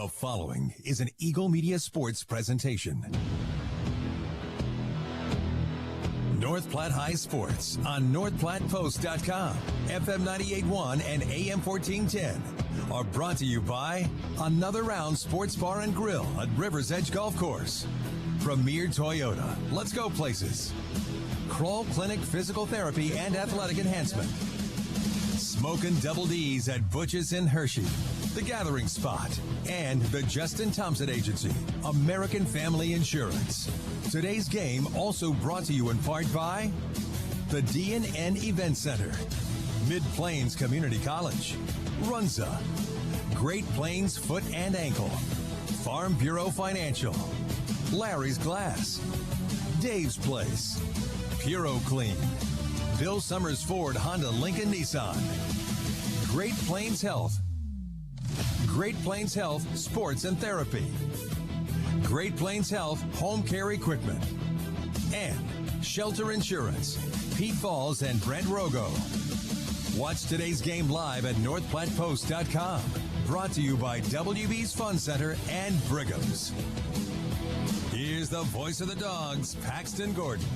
The following is an Eagle Media Sports presentation. North Platte High Sports on NorthPlattePost.com, FM 98.1 and AM 1410 are brought to you by Another Round Sports Bar and Grill at River's Edge Golf Course, Premier Toyota, Let's Go Places, Kroll Clinic Physical Therapy and Athletic Enhancement, Smokin' Double D's at Butch's in Hershey, The Gathering Spot, and the Justin Thompson Agency, American Family Insurance. Today's game also brought to you in part by the D&N Event Center, Mid-Plains Community College, Runza, Great Plains Foot and Ankle, Farm Bureau Financial, Larry's Glass, Dave's Place, Puro Clean, Bill Summers Ford Honda Lincoln Nissan, Great Plains Health, Great Plains Health Sports and Therapy, Great Plains Health Home Care Equipment, and Shelter Insurance, Pete Falls and Brent Rogo. Watch today's game live at NorthPlattePost.com. Brought to you by WB's Fun Center and Brigham's. Here's the voice of the Dogs, Paxton Gordon.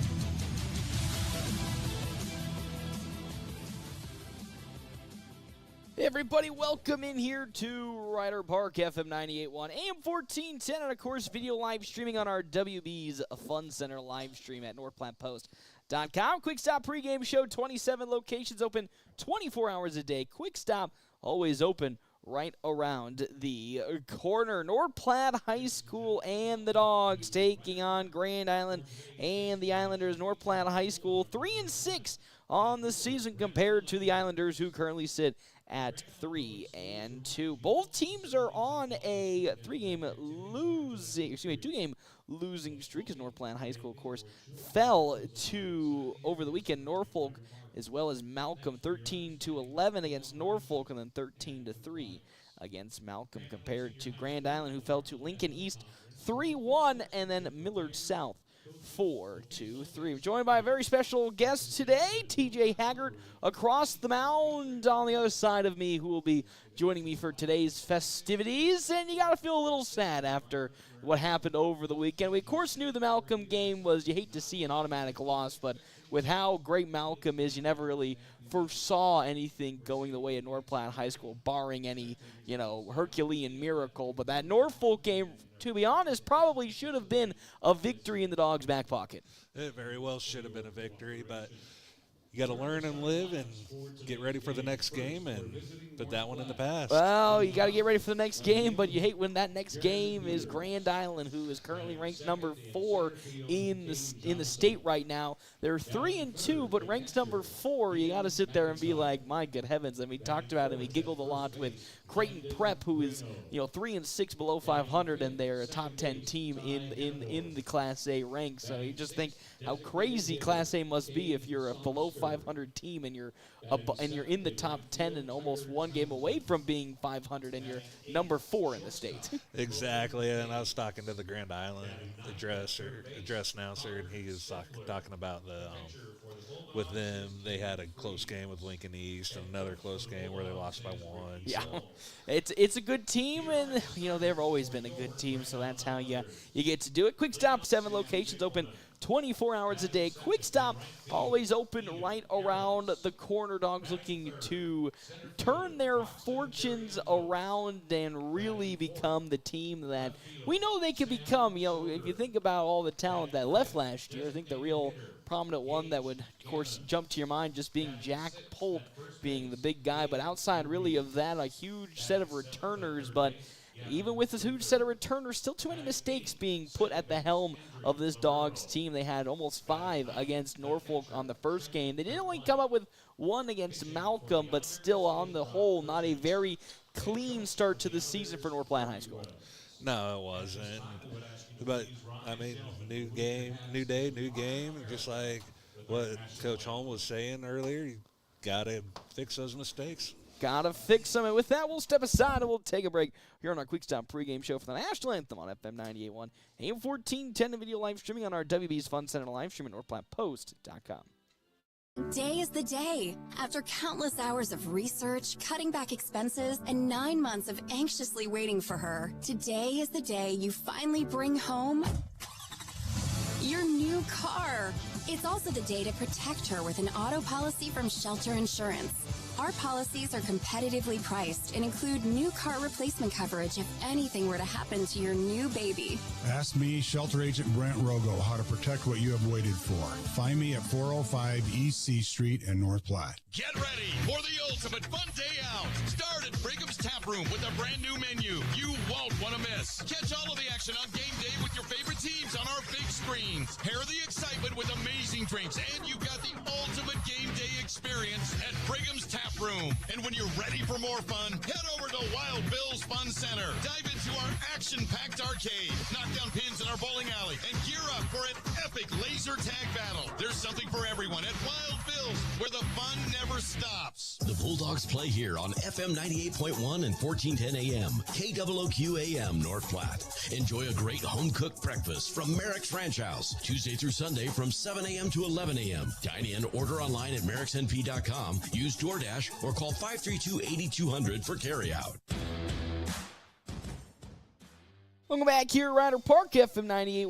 Hey everybody, welcome in here to Ryder Park, FM 98.1, AM 1410, and of course video live streaming on our WB's Fun Center live stream at NorthPlattePost.com. Quick Stop pregame show, 27 locations open 24 hours a day. Quick Stop always open right around the corner. North Platte High School and the Dogs taking on Grand Island and the Islanders. North Platte High School 3-6 on the season compared to the Islanders, who currently sit at 3-2. Both teams are on a two-game losing streak, as North Platte High School, of course, fell to, over the weekend, Norfolk as well as Malcolm, 13-11 against Norfolk, and then 13-3 against Malcolm, compared to Grand Island, who fell to Lincoln East 3-1, and then Millard South 4-3. I'm joined by a very special guest today, TJ Haggart, across the mound on the other side of me, who will be joining me for today's festivities. And you got to feel a little sad after what happened over the weekend. We, of course, knew the Malcolm game was, you hate to see an automatic loss, but with how great Malcolm is, you never really foresaw anything going the way of North Platte High School, barring any, Herculean miracle. But that Norfolk game, to be honest, probably should have been a victory in the Dogs' back pocket. It very well should have been a victory, but you got to learn and live and get ready for the next game and put that one in the past. Well, you got to get ready for the next game, but you hate when that next game is Grand Island, who is currently ranked number 4 in the state right now. They're 3-2, but ranked number 4. You got to sit there and be like, my good heavens. And we talked about it, and we giggled a lot with Creighton Prep, who is 3-6 below 500, and they're a top 10 team in the Class A ranks. So you just think how crazy Class A must be if you're a below 500 team and you're in the top 10 and almost one game away from being 500, and you're number 4 in the state. Exactly, and I was talking to the Grand Island address announcer, and he was talking about with them, they had a close game with Lincoln East and another close game where they lost by 1. Yeah, so. It's a good team, and they've always been a good team, so that's how you get to do it. Quick Stop, 7 locations open 24 hours a day. Quick Stop always open right around the corner. Dogs looking to turn their fortunes around and really become the team that we know they can become. If you think about all the talent that left last year, I think the real prominent one that would, of course, jump to your mind just being Jack Polk being the big guy. But outside really of that, a huge set of returners. But even with this huge set of returners, still too many mistakes being put at the helm of this Dogs team. They had almost 5 against Norfolk on the first game. They didn't only come up with 1 against Malcolm, but still on the whole, not a very clean start to the season for North Platte High School. No, it wasn't. But, new game, new day, new game. Just like what Coach Holm was saying earlier, you got to fix those mistakes. Gotta fix them. And with that, we'll step aside and we'll take a break here on our Quick Stop pregame show for the National Anthem on FM 98.1, AM 1410, and video live streaming on our WB's Fun Center live stream at NorthPlattePost.com. Day is the day. After countless hours of research, cutting back expenses, and 9 months of anxiously waiting for her, today is the day you finally bring home your new car. It's also the day to protect her with an auto policy from Shelter Insurance. Our policies are competitively priced and include new car replacement coverage if anything were to happen to your new baby. Ask me, Shelter Agent Brent Rogo, how to protect what you have waited for. Find me at 405 East C Street in North Platte. Get ready for the ultimate fun day out. Start at Brigham's Tap Room with a brand new menu you won't want to miss. Catch all of the action on game day with your favorite teams on our big screens. Pair the excitement with amazing drinks, and you got the ultimate game day experience at Brigham's Tap Room. And when you're ready for more fun, head over to Wild Bill's Fun Center. Dive into our action-packed arcade, knock down pins in our bowling alley, and gear up for an epic laser tag battle. There's something for everyone at Wild Bill's, where the fun never stops. The Bulldogs play here on FM 98.1 and 1410 AM, KOOQ AM North Platte. Enjoy a great home-cooked breakfast from Merrick's Ranch House, Tuesday through Sunday from 7 a.m. to 11 a.m. Dine in, order online at merricksnp.com, use DoorDash, or call 532-8200 for carryout. Welcome back here at Ryder Park, FM 98.1,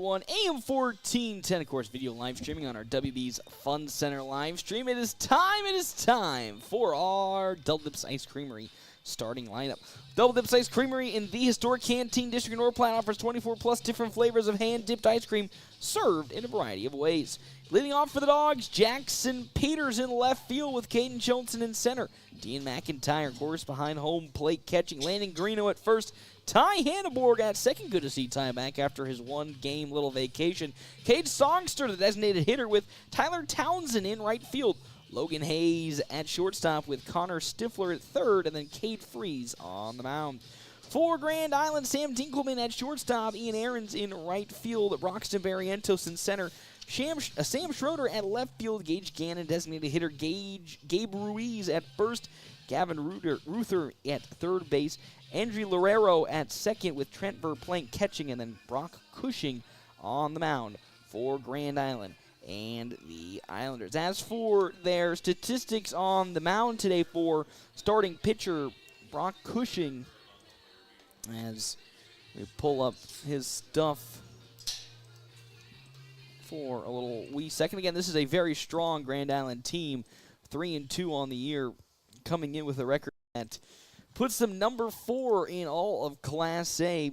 AM 1410. Of course, video live streaming on our WB's Fun Center live stream. It is time for our Double Dips Ice Creamery starting lineup. Double Dips Ice Creamery in the historic Canteen District of North Platte offers 24+ different flavors of hand-dipped ice cream served in a variety of ways. Leading off for the Dogs, Jackson Peters in left field with Caden Johnson in center. Dean McIntyre, of course, behind home plate catching. Landon Greeno at first. Ty Hanneborg at second. Good to see Ty back after his one-game little vacation. Cade Songster, the designated hitter, with Tyler Townsend in right field. Logan Hayes at shortstop with Connor Stifler at third, and then Cade Freeze on the mound. For Grand Island, Sam Dinkelman at shortstop, Ian Aarons in right field, Broxton Barrientos in center, Sam Schroeder at left field, Gage Gannon, designated hitter, Gabe Ruiz at first, Gavin Ruther at third base, Andrew Lorero at second with Trent Verplank catching, and then Brock Cushing on the mound for Grand Island and the Islanders. As for their statistics on the mound today for starting pitcher Brock Cushing, as we pull up his stuff for a little wee second. Again, this is a very strong Grand Island team, 3-2 on the year, coming in with a record that puts them number 4 in all of Class A.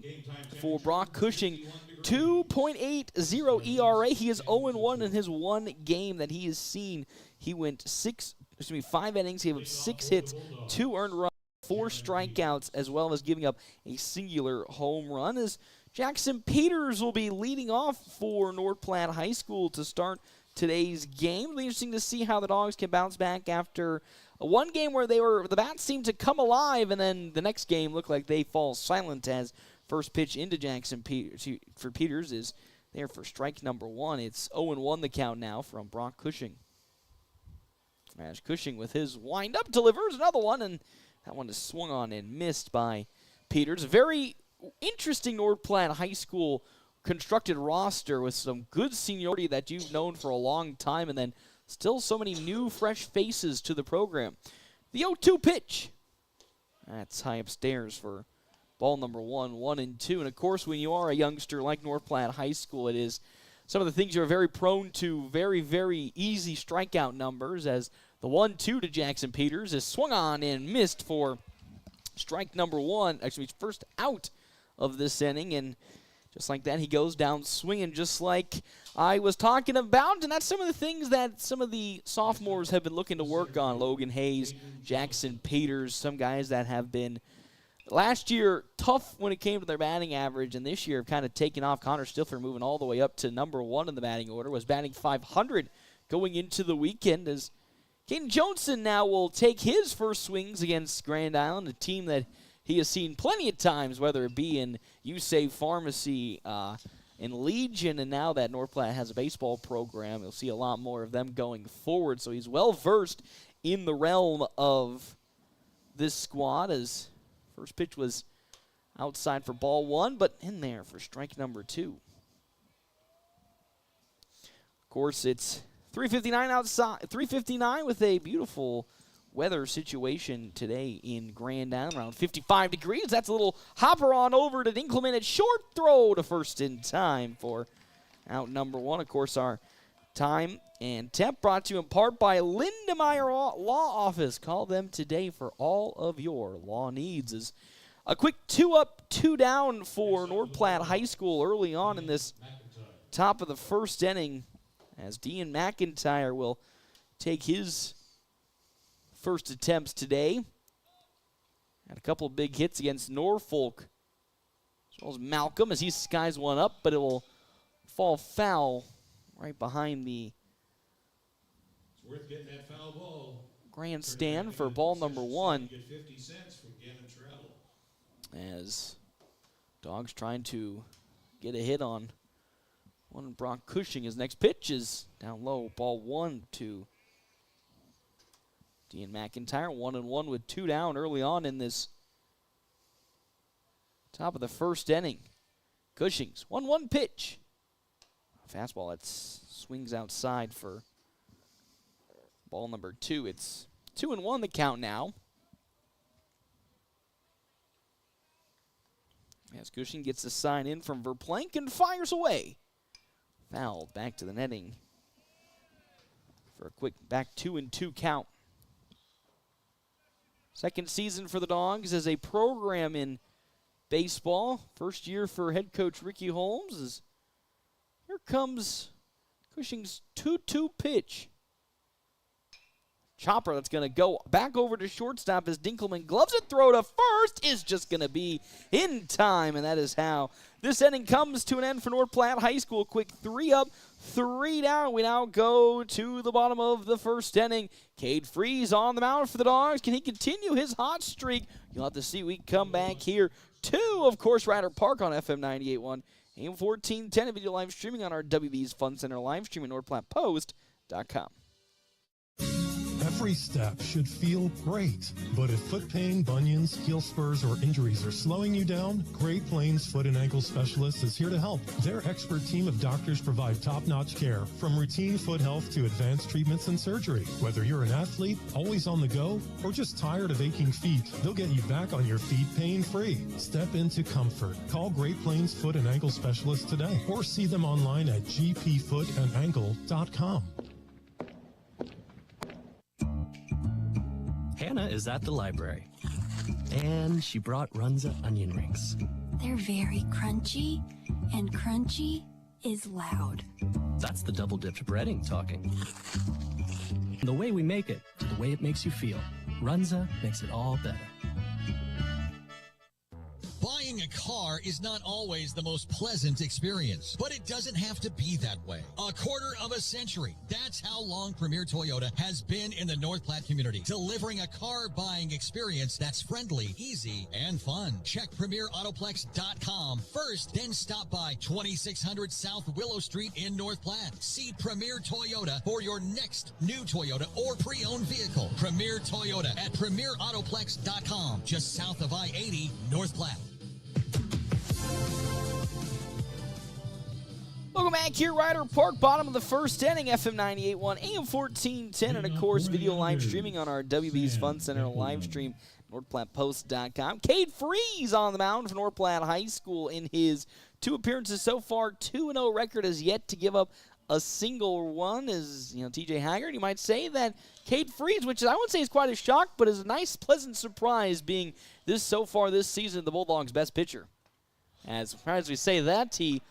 For Brock Cushing, 2.80 ERA. He is 0-1 in his one game that he has seen. He went 5 innings, gave up 6 hits, 2 earned runs, 4 strikeouts, as well as giving up a singular home run. As Jackson Peters will be leading off for North Platte High School to start today's game. It'll be interesting to see how the Dogs can bounce back after one game where the bats seemed to come alive, and then the next game looked like they fall silent as first pitch into Jackson for Peters is there for strike number 1. It's 0-1 the count now from Brock Cushing. As Cushing with his wind-up delivers another one, and that one is swung on and missed by Peters. Very interesting North Platte High School constructed roster with some good seniority that you've known for a long time, and then still so many new, fresh faces to the program. The 0-2 pitch. That's high upstairs for ball number 1, 1-2. And, of course, when you are a youngster like North Platte High School, it is some of the things you're very prone to, very, very easy strikeout numbers, as the 1-2 to Jackson Peters is swung on and missed for strike number 1, actually first out of this inning, and just like that, he goes down swinging just like I was talking about, and that's some of the things that some of the sophomores have been looking to work on. Logan Hayes, Jackson Peters, some guys that have been last year tough when it came to their batting average, and this year have kind of taken off. Connor Stifler moving all the way up to number 1 in the batting order, was batting .500 going into the weekend, as Caden Johnson now will take his first swings against Grand Island, a team that he has seen plenty of times, whether it be in USAVE Pharmacy, in Legion, and now that North Platte has a baseball program, you'll see a lot more of them going forward. So he's well-versed in the realm of this squad, as first pitch was outside for ball 1, but in there for strike number 2. Of course, it's 3:59 outside. 3:59 with a beautiful weather situation today in Grand Island, around 55 degrees. That's a little hopper on over to Dinkelman at short throw to first in time for out number one. Of course, our time and temp brought to you in part by Lindemeyer Law Office. Call them today for all of your law needs. As a quick 2-up, 2-down for North Platte High School early on in this top of the first inning, as Dean McIntyre will take his first attempts today. Had a couple of big hits against Norfolk, as well as Malcolm, as he skies one up, but it will fall foul right behind the grandstand for ball number one. As Dogs trying to get a hit on one Brock Cushing. His next pitch is down low, ball 1-2. Dean McIntyre 1-1 with 2 down early on in this top of the first inning. Cushing's 1-1 pitch. Fastball that swings outside for ball number 2. It's 2-1 the count now. As Cushing gets the sign in from Verplank and fires away. Fouled back to the netting for a quick back 2-2 count. Second season for the Dogs as a program in baseball. First year for head coach Ricky Holmes. As here comes Cushing's 2-2 pitch. Chopper that's going to go back over to shortstop as Dinkelman gloves it. Throw to first is just going to be in time, and that is how this inning comes to an end for North Platte High School. Quick 3-up, 3 down. We now go to the bottom of the first inning. Cade Freeze on the mound for the Dogs. Can he continue his hot streak? You'll have to see. We come back here to, of course, Ryder Park on FM 98.1, AM 1410, and video live streaming on our WB's Fun Center live stream at NorthPlattePost.com. Every step should feel great, but if foot pain, bunions, heel spurs, or injuries are slowing you down, Great Plains Foot and Ankle Specialists is here to help. Their expert team of doctors provide top-notch care, from routine foot health to advanced treatments and surgery. Whether you're an athlete, always on the go, or just tired of aching feet, they'll get you back on your feet pain-free. Step into comfort. Call Great Plains Foot and Ankle Specialists today, or see them online at gpfootandankle.com. Hannah is at the library, and she brought Runza onion rings. They're very crunchy, and crunchy is loud. That's the double-dipped breading talking. The way we make it, the way it makes you feel. Runza makes it all better. Buying a car is not always the most pleasant experience, but it doesn't have to be that way. A quarter of a century. That's how long Premier Toyota has been in the North Platte community, delivering a car buying experience that's friendly, easy, and fun. Check PremierAutoplex.com first, then stop by 2600 South Willow Street in North Platte. See Premier Toyota for your next new Toyota or pre-owned vehicle. Premier Toyota at PremierAutoplex.com, just south of I-80, North Platte. Welcome back here, Ryder Park, bottom of the first inning, FM 98.1, AM 1410, and of course, video live streaming on our WB's Fun Center live stream, NorthPlattePost.com. Cade Freeze on the mound for North Platte High School in his 2 appearances so far. 2-0 record has yet to give up a single one. Is, TJ Haggard, you might say that Cade Freeze, which I wouldn't say is quite a shock, but is a nice, pleasant surprise being so far this season the Bulldogs' best pitcher. As we say that, he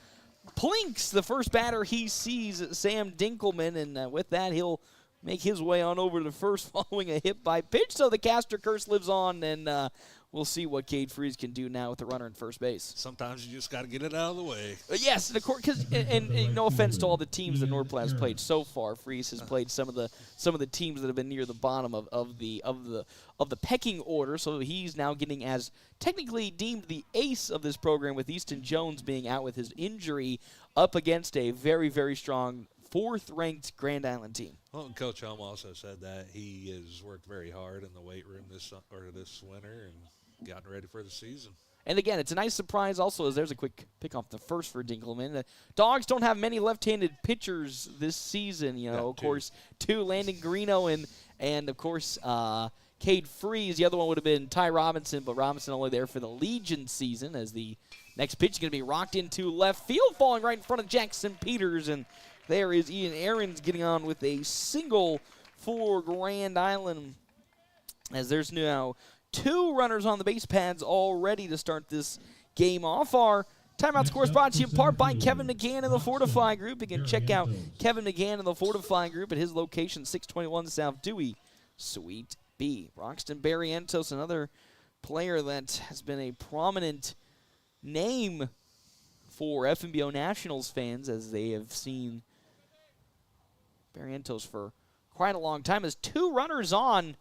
plinks the first batter he sees, Sam Dinkelman, and with that, he'll make his way on over to first following a hit by pitch. So the Castor curse lives on, and we'll see what Cade Freeze can do now with the runner in first base. Sometimes you just got to get it out of the way. Yes, and of course, and no offense to all the teams that North Platte has played so far, Freeze has played some of the teams that have been near the bottom of the pecking order. So he's now getting as technically deemed the ace of this program, with Easton Jones being out with his injury, up against a very, very strong 4th-ranked Grand Island team. Well, and Coach Helm also said that he has worked very hard in the weight room this winter and gotten ready for the season. And again, it's a nice surprise also as there's a quick pick off the first for Dinkelman. The Dogs don't have many left-handed pitchers this season. Of course, two, Landon Greeno and of course, Cade Freeze. The other one would have been Ty Robinson, but Robinson only there for the Legion season as the next pitch is going to be rocked into left field, falling right in front of Jackson Peters. And there is Ian Aarons getting on with a single for Grand Island as there's now 2 runners on the base pads already to start this game off. Our timeout score is brought to you in part by Kevin McGann and the Fortify Group. You can check out Kevin McGann and the Fortify Group at his location, 621 South Dewey, Suite B. Broxton Barrientos, another player that has been a prominent name for FMBO Nationals fans as they have seen Barrientos for quite a long time. As 2 runners on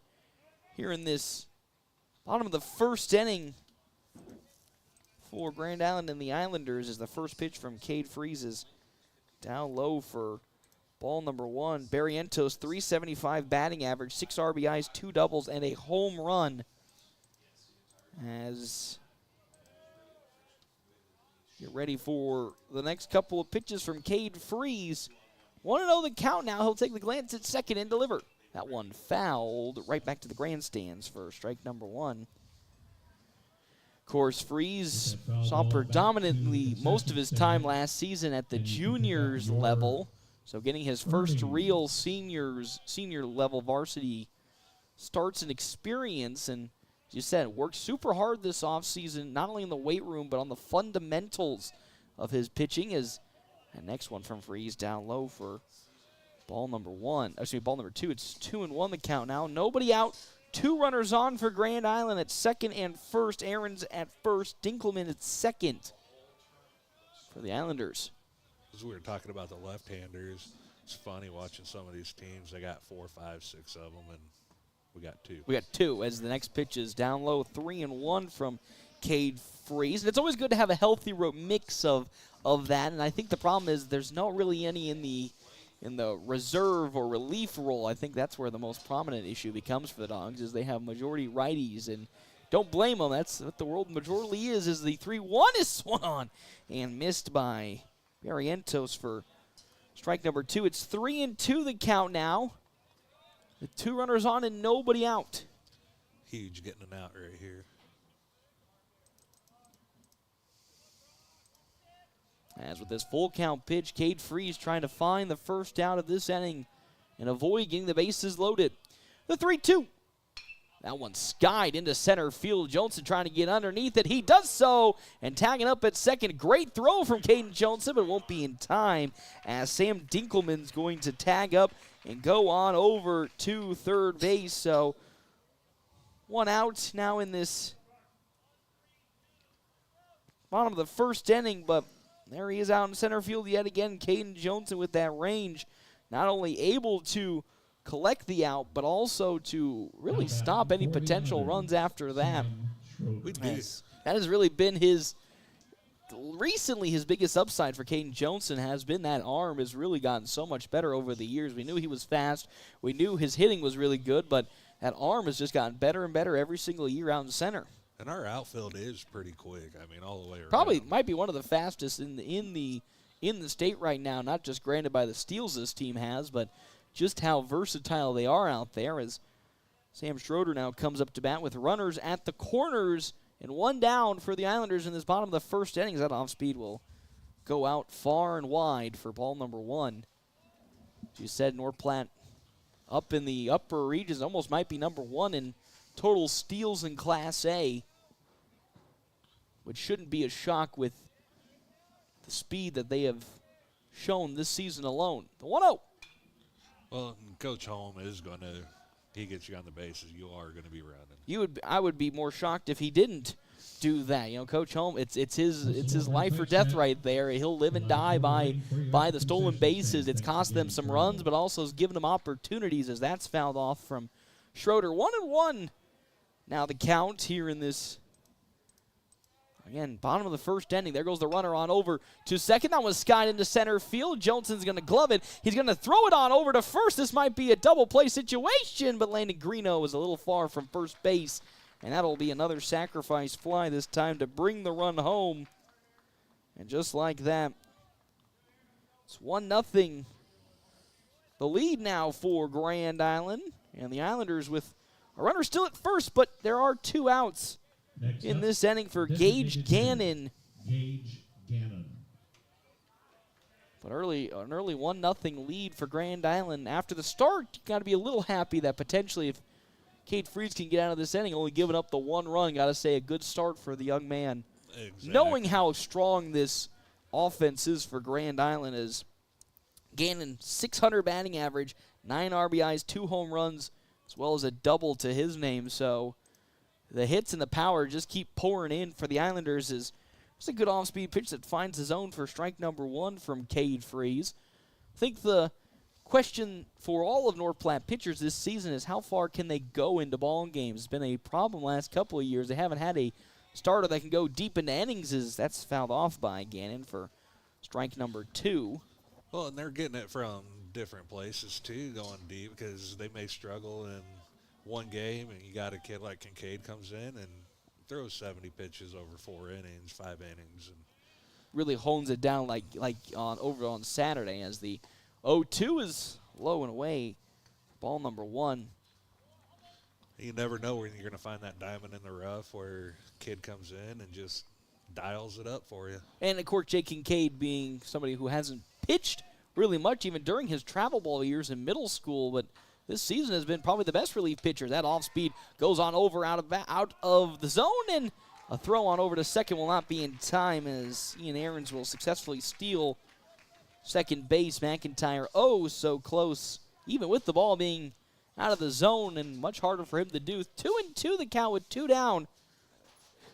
here in this bottom of the first inning for Grand Island and the Islanders is the first pitch from Cade Freeze down low for ball number 1. Barrientos, 375 batting average, 6 RBIs, 2 doubles, and a home run. As get ready for the next couple of pitches from Cade Freeze. 1-0 the count now. He'll take the glance at second and deliver. That one fouled right back to the grandstands for strike number 1. Of course, Freeze saw predominantly most of his time last season at the juniors level, so getting his first real senior level varsity starts and experience, and as you said, worked super hard this offseason, not only in the weight room, but on the fundamentals of his pitching. As the next one from Freeze down low for ball number 2. It's 2-1 the count now. Nobody out. 2 runners on for Grand Island at second and first. Aarons at first. Dinkelman at second for the Islanders. As we were talking about the left-handers, it's funny watching some of these teams. They got 4, 5, 6 of them, and we got 2. We got 2 as the next pitch is down low. 3-1 from Cade Freeze. And it's always good to have a healthy mix of that. And I think the problem is there's not really any in the reserve or relief role. I think that's where the most prominent issue becomes for the Dogs is they have majority righties, and don't blame them. That's what the world majority is the 3-1 is swung on and missed by Barrientos for strike number 2. It's 3-2 the count now with 2 runners on and nobody out. Huge getting an out right here. As with this full count pitch, Cade Freeze trying to find the first out of this inning and avoid getting the bases loaded. The 3-2. That one skied into center field. Johnson trying to get underneath it. He does so, and tagging up at second. Great throw from Caden Johnson, but won't be in time as Sam Dinkelman's going to tag up and go on over to third base. So 1 out now in this bottom of the first inning, but there he is out in center field yet again. Caden Johnson with that range, not only able to collect the out, but also to really stop any potential runs after that. That has really been recently his biggest upside for Caden Johnson has been that arm has really gotten so much better over the years. We knew he was fast. We knew his hitting was really good, but that arm has just gotten better and better every single year out in center. And our outfield is pretty quick. I mean, all the way around. Probably might be one of the fastest in the state right now. Not just granted by the steals this team has, but just how versatile they are out there. As Sam Schroeder now comes up to bat with runners at the corners and 1 down for the Islanders in this bottom of the first inning. That off speed will go out far and wide for ball number 1. As you said, North Platte up in the upper regions almost might be number 1 in total steals in Class A, which shouldn't be a shock with the speed that they have shown this season alone. The 1-0. Well, Coach Holm is going to, he gets you on the bases, you are going to be running. I would be more shocked if he didn't do that. Coach Holm, it's his life or death right there. He'll live and die by the stolen bases. It's cost them some runs, but also has given them opportunities as that's fouled off from Schroeder. 1-1. Now the count here in this, again, bottom of the first inning. There goes the runner on over to second. That was skied into center field. Johnson's going to glove it. He's going to throw it on over to first. This might be a double play situation, but Landon Greeno was a little far from first base And that'll be another sacrifice fly this time to bring the run home. And just like that, it's 1-0. The lead now for Grand Island. And the Islanders with a runner still at first, but there are 2 outs in this inning for Gage Gannon. Gage Gannon. But an early 1-0 lead for Grand Island. After the start, you got to be a little happy that potentially if Cade Freeze can get out of this inning, only giving up the 1 run, got to say a good start for the young man. Exactly. Knowing how strong this offense is for Grand Island is Gannon, 600 batting average, 9 RBIs, 2 home runs, as well as a double to his name. So the hits and the power just keep pouring in for the Islanders. It's a good off-speed pitch that finds the zone for strike number 1 from Cade Freeze. I think the question for all of North Platte pitchers this season is how far can they go into ball games. It's been a problem last couple of years. They haven't had a starter that can go deep into innings. That's fouled off by Gannon for strike number 2. Well, and they're getting it from different places, too, going deep, because they may struggle in one game, and you got a kid like Kincaid comes in and throws 70 pitches over 4 innings, 5 innings. And really hones it down like over on Saturday as the 0-2 is low and away. Ball number 1. You never know when you're going to find that diamond in the rough where kid comes in and just dials it up for you. And, of course, Jake Kincaid being somebody who hasn't pitched really much even during his travel ball years in middle school, but this season has been probably the best relief pitcher. That off-speed goes on over out of the zone, and a throw on over to second will not be in time as Ian Aarons will successfully steal second base. McIntyre, so close, even with the ball being out of the zone, and much harder for him to do. 2-2 the count with 2 down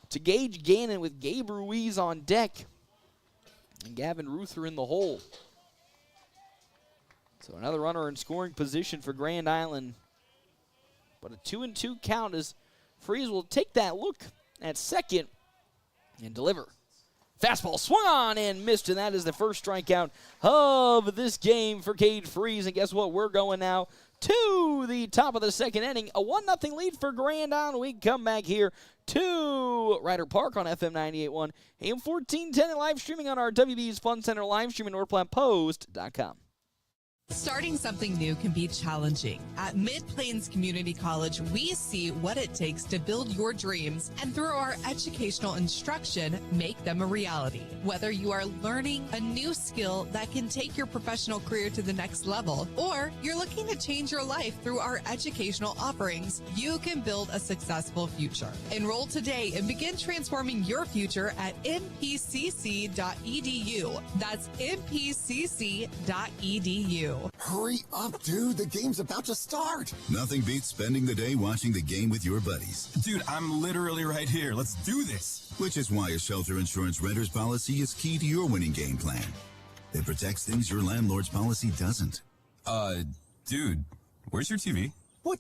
to Gage Gannon with Gabe Ruiz on deck and Gavin Ruther in the hole. So another runner in scoring position for Grand Island. But a 2-2 count as Freeze will take that look at second and deliver. Fastball swung on and missed, and that is the first strikeout of this game for Cade Freeze. And guess what? We're going now to the top of the second inning. A 1-0 lead for Grand Island. We come back here to Ryder Park on FM 98.1, AM 1410, and live streaming on our WB's Fun Center live stream at NorthPlattePost.com. Starting something new can be challenging. At Mid-Plains Community College, we see what it takes to build your dreams and through our educational instruction, make them a reality. Whether you are learning a new skill that can take your professional career to the next level, or you're looking to change your life through our educational offerings, you can build a successful future. Enroll today and begin transforming your future at mpcc.edu. That's mpcc.edu. Hurry up, dude. The game's about to start. Nothing beats spending the day watching the game with your buddies. Dude, I'm literally right here. Let's do this. Which is why a shelter insurance renter's policy is key to your winning game plan. It protects things your landlord's policy doesn't. Dude, where's your TV? What?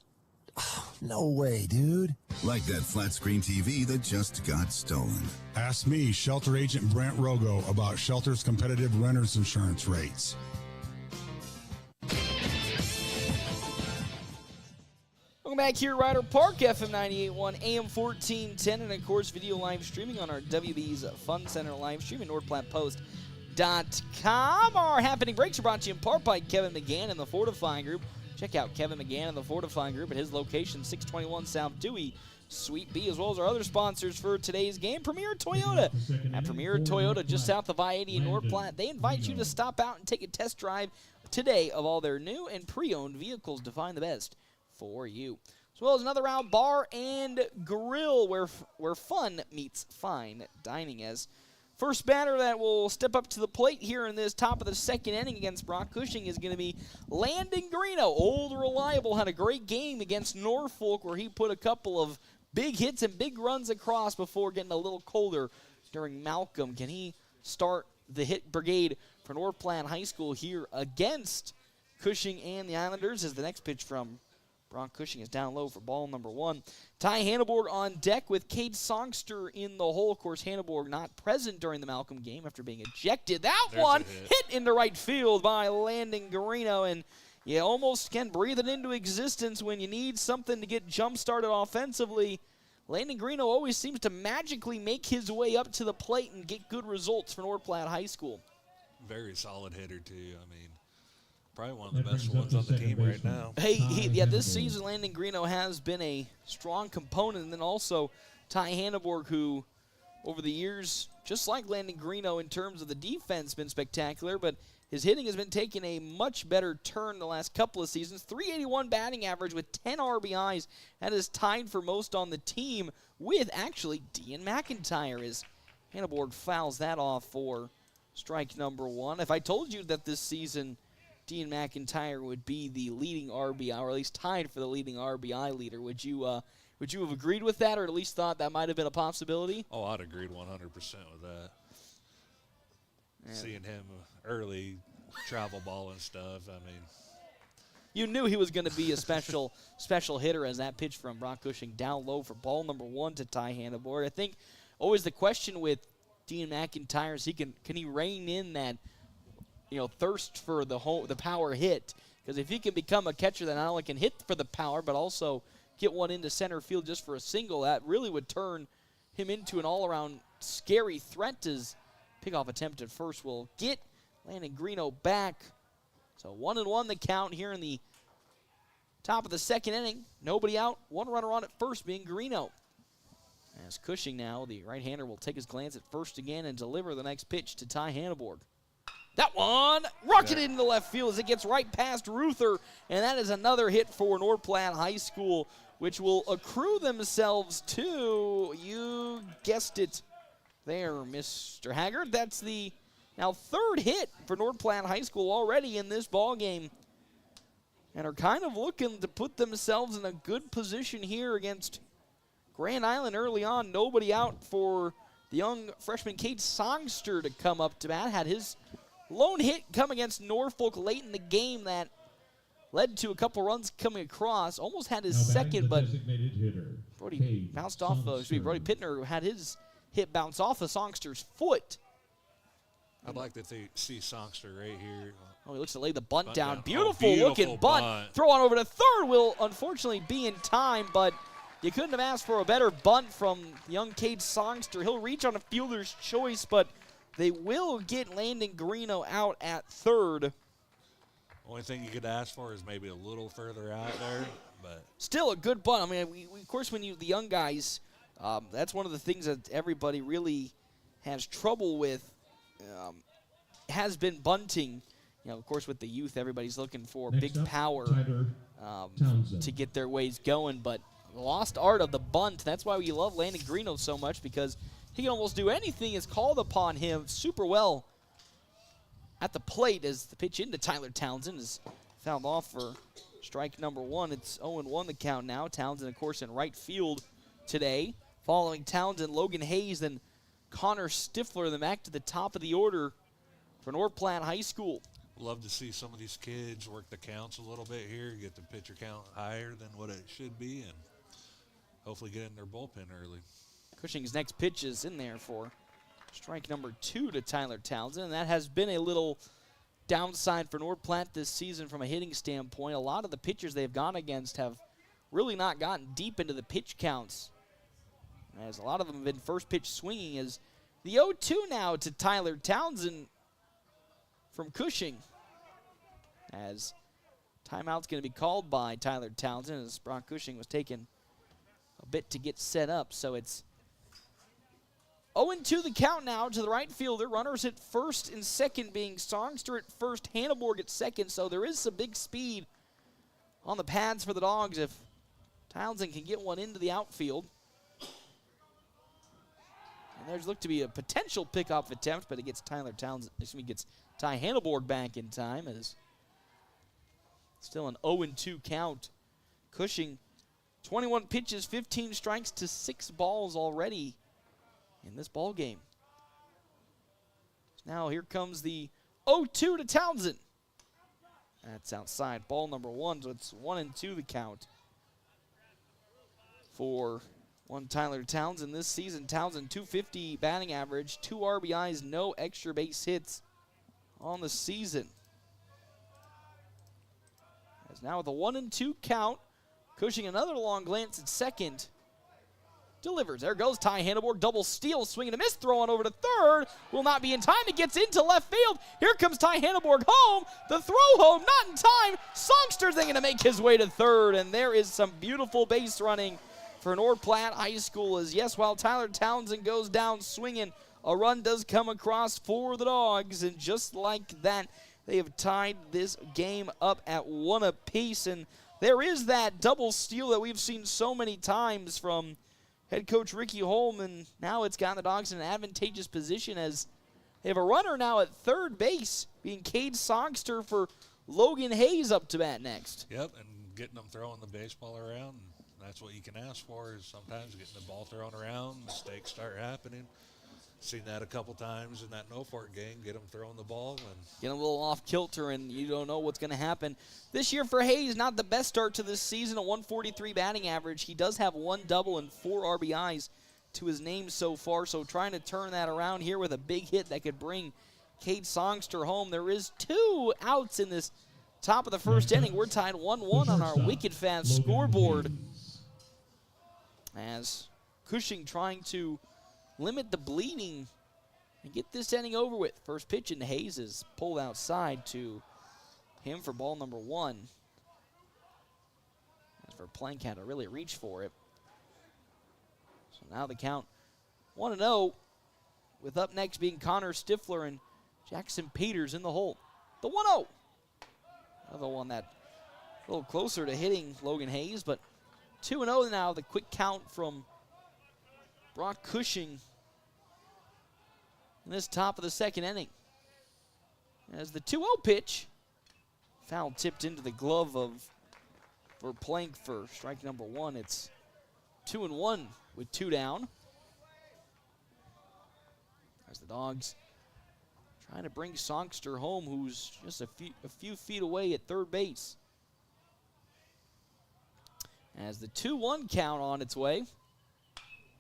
No way, dude. Like that flat screen TV that just got stolen. Ask me, shelter agent Brent Rogo, about Shelter's competitive renter's insurance rates. Welcome back here, Ryder Park, FM 98.1, AM 1410, and of course, video live streaming on our WB's Fun Center live stream at NorthPlattePost.com. Our happening breaks are brought to you in part by Kevin McGann and the Fortifying Group. Check out Kevin McGann and the Fortifying Group at his location, 621 South Dewey, Suite B, as well as our other sponsors for today's game, Premier Toyota. At Premier Toyota, just south of I-80 in North Platte, they invite you to stop out and take a test drive today of all their new and pre-owned vehicles to find the best for you. As well as another round bar and grill where fun meets fine dining. As first batter that will step up to the plate here in this top of the second inning against Brock Cushing is going to be Landon Greeno. Old Reliable had a great game against Norfolk where he put a couple of big hits and big runs across before getting a little colder during Malcolm. Can he start the hit brigade for North Platte High School here against Cushing and the Islanders? As the next pitch from Brock Cushing is down low for ball number 1. Ty Hanneborg on deck with Cade Songster in the hole. Of course, Hanneborg not present during the Malcolm game after being ejected. That There's one hit into right field by Landon Greeno, and you almost can breathe it into existence when you need something to get jump-started offensively. Landon Greeno always seems to magically make his way up to the plate and get good results for North Platte High School. Very solid hitter, too. I mean, probably one of the best ones on the team right now. This season, Landon Greeno has been a strong component. And then also Ty Hanneborg, who over the years, just like Landon Greeno in terms of the defense, been spectacular, but his hitting has been taking a much better turn the last couple of seasons. 381 batting average with 10 RBIs. That is tied for most on the team with actually Dean McIntyre, as Hanneborg fouls that off for strike number 1. If I told you that this season Dean McIntyre would be the leading RBI, or at least tied for the leading RBI leader, would you have agreed with that, or at least thought that might have been a possibility? Oh, I'd agreed 100% with that. Seeing him early travel ball and stuff, I mean. You knew he was going to be a special hitter, as that pitch from Brock Cushing down low for ball number 1 to Ty Hanneborg. I think always the question with Dean McIntyre is can he rein in that thirst for the power hit? Because if he can become a catcher that not only can hit for the power but also get one into center field just for a single, that really would turn him into an all-around scary threat. As pickoff attempt at first will get Landon Greeno back. So 1-1 the count here in the top of the second inning. Nobody out, one runner on at first being Greeno. As Cushing now, the right-hander, will take his glance at first again and deliver the next pitch to Ty Hanneborg. That one rocketed into left field as it gets right past Ruther, and that is another hit for North Platte High School, which will accrue themselves to, you guessed it there, Mr. Haggard. That's the now third hit for North Platte High School already in this ball game, and are kind of looking to put themselves in a good position here against Grand Island early on. Nobody out for the young freshman Cade Songster to come up to bat. Had his lone hit come against Norfolk late in the game that led to a couple runs coming across. Almost had his second, but Brody bounced off. Brody Pittner had his hit bounce off of Songster's foot. I'd like to see Songster right here. Oh, he looks to lay the bunt down. Beautiful looking bunt. Throw on over to third will unfortunately be in time, but you couldn't have asked for a better bunt from young Cade Songster. He'll reach on a fielder's choice, but they will get Landon Greeno out at third. Only thing you could ask for is maybe a little further out there, but still a good bunt. I mean, we of course, when the young guys, that's one of the things that everybody really has trouble with, has been bunting. Of course, with the youth, everybody's looking for big power to get their ways going, but the lost art of the bunt. That's why we love Landon Greeno so much, because he can almost do anything is called upon him super well at the plate, as the pitch into Tyler Townsend is fouled off for strike number 1. It's 0-1 the count now. Townsend, of course, in right field today. Following Townsend, Logan Hayes, then Connor Stifler, then back to the top of the order for North Platte High School. Love to see some of these kids work the counts a little bit here, get the pitcher count higher than what it should be, and hopefully get in their bullpen early. Cushing's next pitch is in there for strike number 2 to Tyler Townsend, and that has been a little downside for North Platte this season from a hitting standpoint. A lot of the pitchers they've gone against have really not gotten deep into the pitch counts, as a lot of them have been first pitch swinging. As the 0-2 now to Tyler Townsend from Cushing, as timeout's going to be called by Tyler Townsend, as Brock Cushing was taking a bit to get set up. So it's 0-2 the count now to the right fielder. Runners at first and second being Songster at first, Hanneborg at second. So there is some big speed on the pads for the Dogs if Townsend can get one into the outfield. And there's looked to be a potential pickoff attempt, but it gets gets Ty Hanneborg back in time. As still an 0-2 count. Cushing, 21 pitches, 15 strikes to 6 balls already in this ball game. Now here comes the 0-2 to Townsend. That's outside. Ball number 1, so it's 1-2 the count for one Tyler Townsend this season. Townsend, 250 batting average, 2 RBIs, no extra base hits on the season. As now with a 1-2 count, Cushing another long glance at second. delivers. There goes Ty Hanneborg, double steal, swing and a miss, throw on over to third. Will not be in time. It gets into left field. Here comes Ty Hanneborg home. The throw home, not in time. Songster's thinking to make his way to third, and there is some beautiful base running for North Platte High School. As yes, while Tyler Townsend goes down swinging, a run does come across for the Dogs, and just like that, they have tied this game up at 1 apiece, and there is that double steal that we've seen so many times from head coach Ricky Holm, and now it's gotten the Dogs in an advantageous position as they have a runner now at third base, being Cade Songster for Logan Hayes up to bat next. Yep, and getting them throwing the baseball around, that's what you can ask for, is sometimes getting the ball thrown around, mistakes start happening. Seen that a couple times in that Norfolk game, get them throwing the ball. And get a little off kilter, and you don't know what's going to happen. This year for Hayes, not the best start to this season, a 143 batting average. He does have 1 double and 4 RBIs to his name so far, so trying to turn that around here with a big hit that could bring Cade Songster home. There is 2 outs in this top of the first inning. We're tied 1-1 on our wicked fast scoreboard, as Cushing trying to limit the bleeding and get this inning over with. First pitch into Hayes is pulled outside to him for ball number 1. As for Plank had to really reach for it. So now the count 1-0, with up next being Connor Stifler and Jackson Peters in the hole. The 1-0. Another one that a little closer to hitting Logan Hayes, but 2-0 now, the quick count from Brock Cushing in this top of the second inning. As the 2-0 pitch, foul tipped into the glove for Plank for strike number 1. It's 2-1 with 2 down. As the Dogs trying to bring Songster home, who's just a few feet away at third base. As the 2-1 count on its way.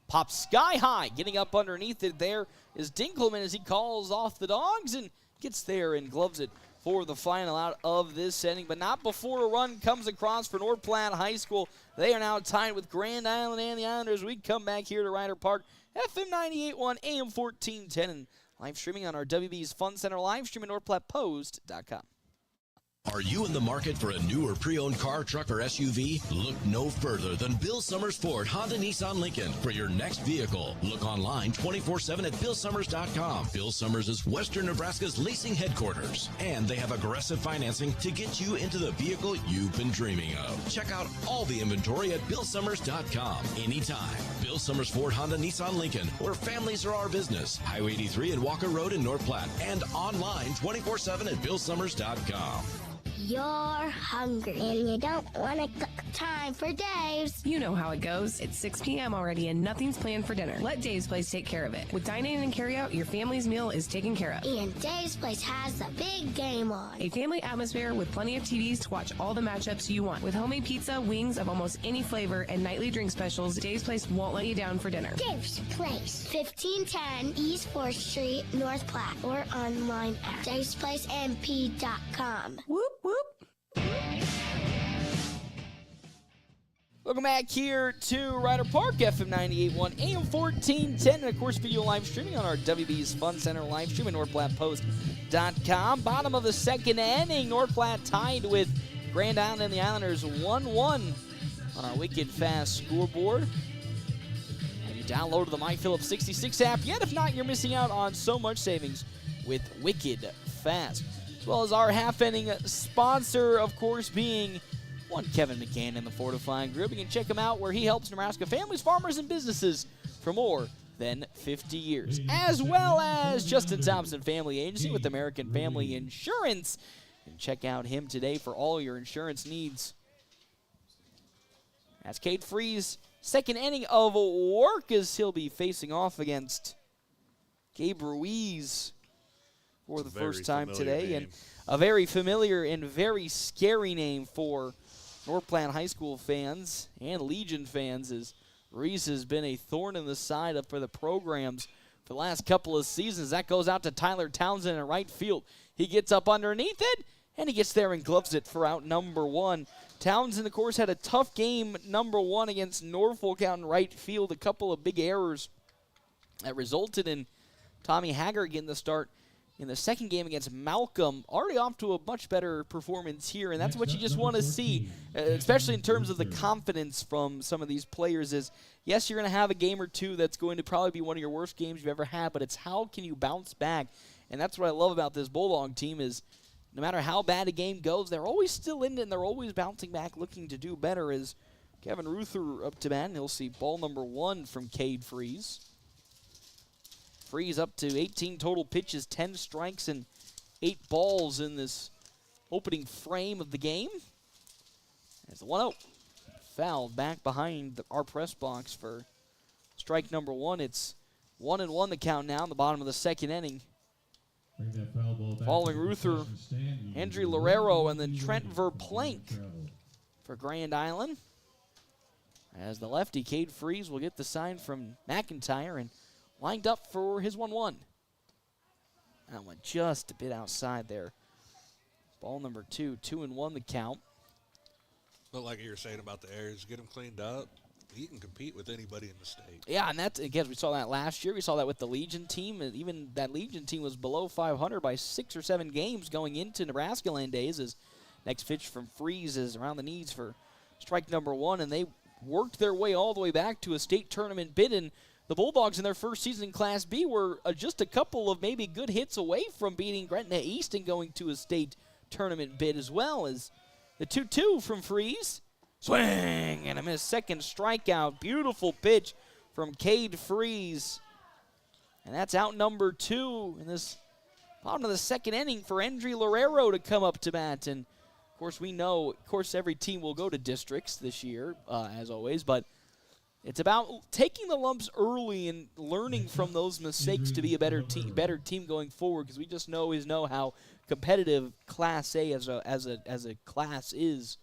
Pops sky high. Getting up underneath it there is Dinkelman as he calls off the Dogs and gets there and gloves it for the final out of this inning. But not before a run comes across for North Platte High School. They are now tied with Grand Island and the Islanders. We come back here to Ryder Park, FM 98.1, AM 1410, and live streaming on our WB's Fun Center live stream at NorthPlattePost.com. Are you in the market for a new or pre-owned car, truck, or SUV? Look no further than Bill Summers Ford, Honda, Nissan, Lincoln for your next vehicle. Look online 24/7 at BillSummers.com. Bill Summers is Western Nebraska's leasing headquarters, and they have aggressive financing to get you into the vehicle you've been dreaming of. Check out all the inventory at BillSummers.com anytime. Bill Summers Ford, Honda, Nissan, Lincoln, where families are our business. Highway 83 and Walker Road in North Platte, and online 24/7 at BillSummers.com. You're hungry and you don't want to cook. Time for Dave's. You know how it goes. It's 6 p.m. already and nothing's planned for dinner. Let Dave's Place take care of it. With dine-in and carry-out, your family's meal is taken care of. And Dave's Place has the big game on. A family atmosphere with plenty of TVs to watch all the matchups you want. With homemade pizza, wings of almost any flavor, and nightly drink specials, Dave's Place won't let you down for dinner. Dave's Place, 1510 East 4th Street, North Platte, or online at davesplacemp.com. Whoop, whoop. Welcome back here to Ryder Park, FM 98.1, AM 1410, and of course video live streaming on our WB's Fun Center live stream at NorthPlattePost.com. Bottom of the second inning, North Platte tied with Grand Island and the Islanders 1-1 on our Wicked Fast scoreboard. Have you downloaded the My Phillips 66 app yet? If not, you're missing out on so much savings with Wicked Fast. As well as our half-inning sponsor, of course, being one Kevin McCann in the Fortifying Group. You can check him out where he helps Nebraska families, farmers, and businesses for more than 50 years. As well as Justin Thompson Family Agency with American Family Insurance. And check out him today for all your insurance needs. That's Cade Free's second inning of work as he'll be facing off against Gabe Ruiz for the first time today. And a very familiar and very scary name for North Platte High School fans and Legion fans, as Reese has been a thorn in the side for the programs for the last couple of seasons. That goes out to Tyler Townsend in right field. He gets up underneath it, and he gets there and gloves it for out number 1. Townsend, of course, had a tough game, number 1, against Norfolk out in right field. A couple of big errors that resulted in Tommy Haggard getting the start in the second game against Malcolm. Already off to a much better performance here, and that's what you just want to see, especially in terms of the confidence from some of these players is, yes, you're going to have a game or two that's going to probably be one of your worst games you've ever had, but it's how can you bounce back. And that's what I love about this Bulldog team is no matter how bad a game goes, they're always still in it, and they're always bouncing back, looking to do better. As Kevin Ruther up to bat, and he'll see ball number 1 from Cade Freeze. Freeze up to 18 total pitches, 10 strikes, and 8 balls in this opening frame of the game. There's the 1-0. Fouled back behind our press box for strike number 1. It's 1-1 the count now in the bottom of the second inning. Following Ruther, Henry Lorero, and then Trent Verplank for Grand Island. As the lefty, Cade Freeze, will get the sign from McIntyre and lined up for his 1-1. That one just a bit outside there. Ball number 2, 2-1 the count. But like you were saying about the errors, get them cleaned up. You can compete with anybody in the state. Yeah, and that's, again, we saw that last year. We saw that with the Legion team. And even that Legion team was below 500 by 6 or 7 games going into Nebraska Land days. As next pitch from Freeze is around the knees for strike number 1. And they worked their way all the way back to a state tournament bid. And the Bulldogs in their first season in Class B were just a couple of maybe good hits away from beating Gretna East and going to a state tournament bid as well. As the 2-2 from Freeze. Swing and a miss. Second strikeout. Beautiful pitch from Cade Freeze. And that's out number 2 in this bottom of the second inning for Henry Lorero to come up to bat. And, of course, we know, every team will go to districts this year, as always. But it's about taking the lumps early and learning from those mistakes to be a better team going forward, because we just always know how competitive Class A as a class is.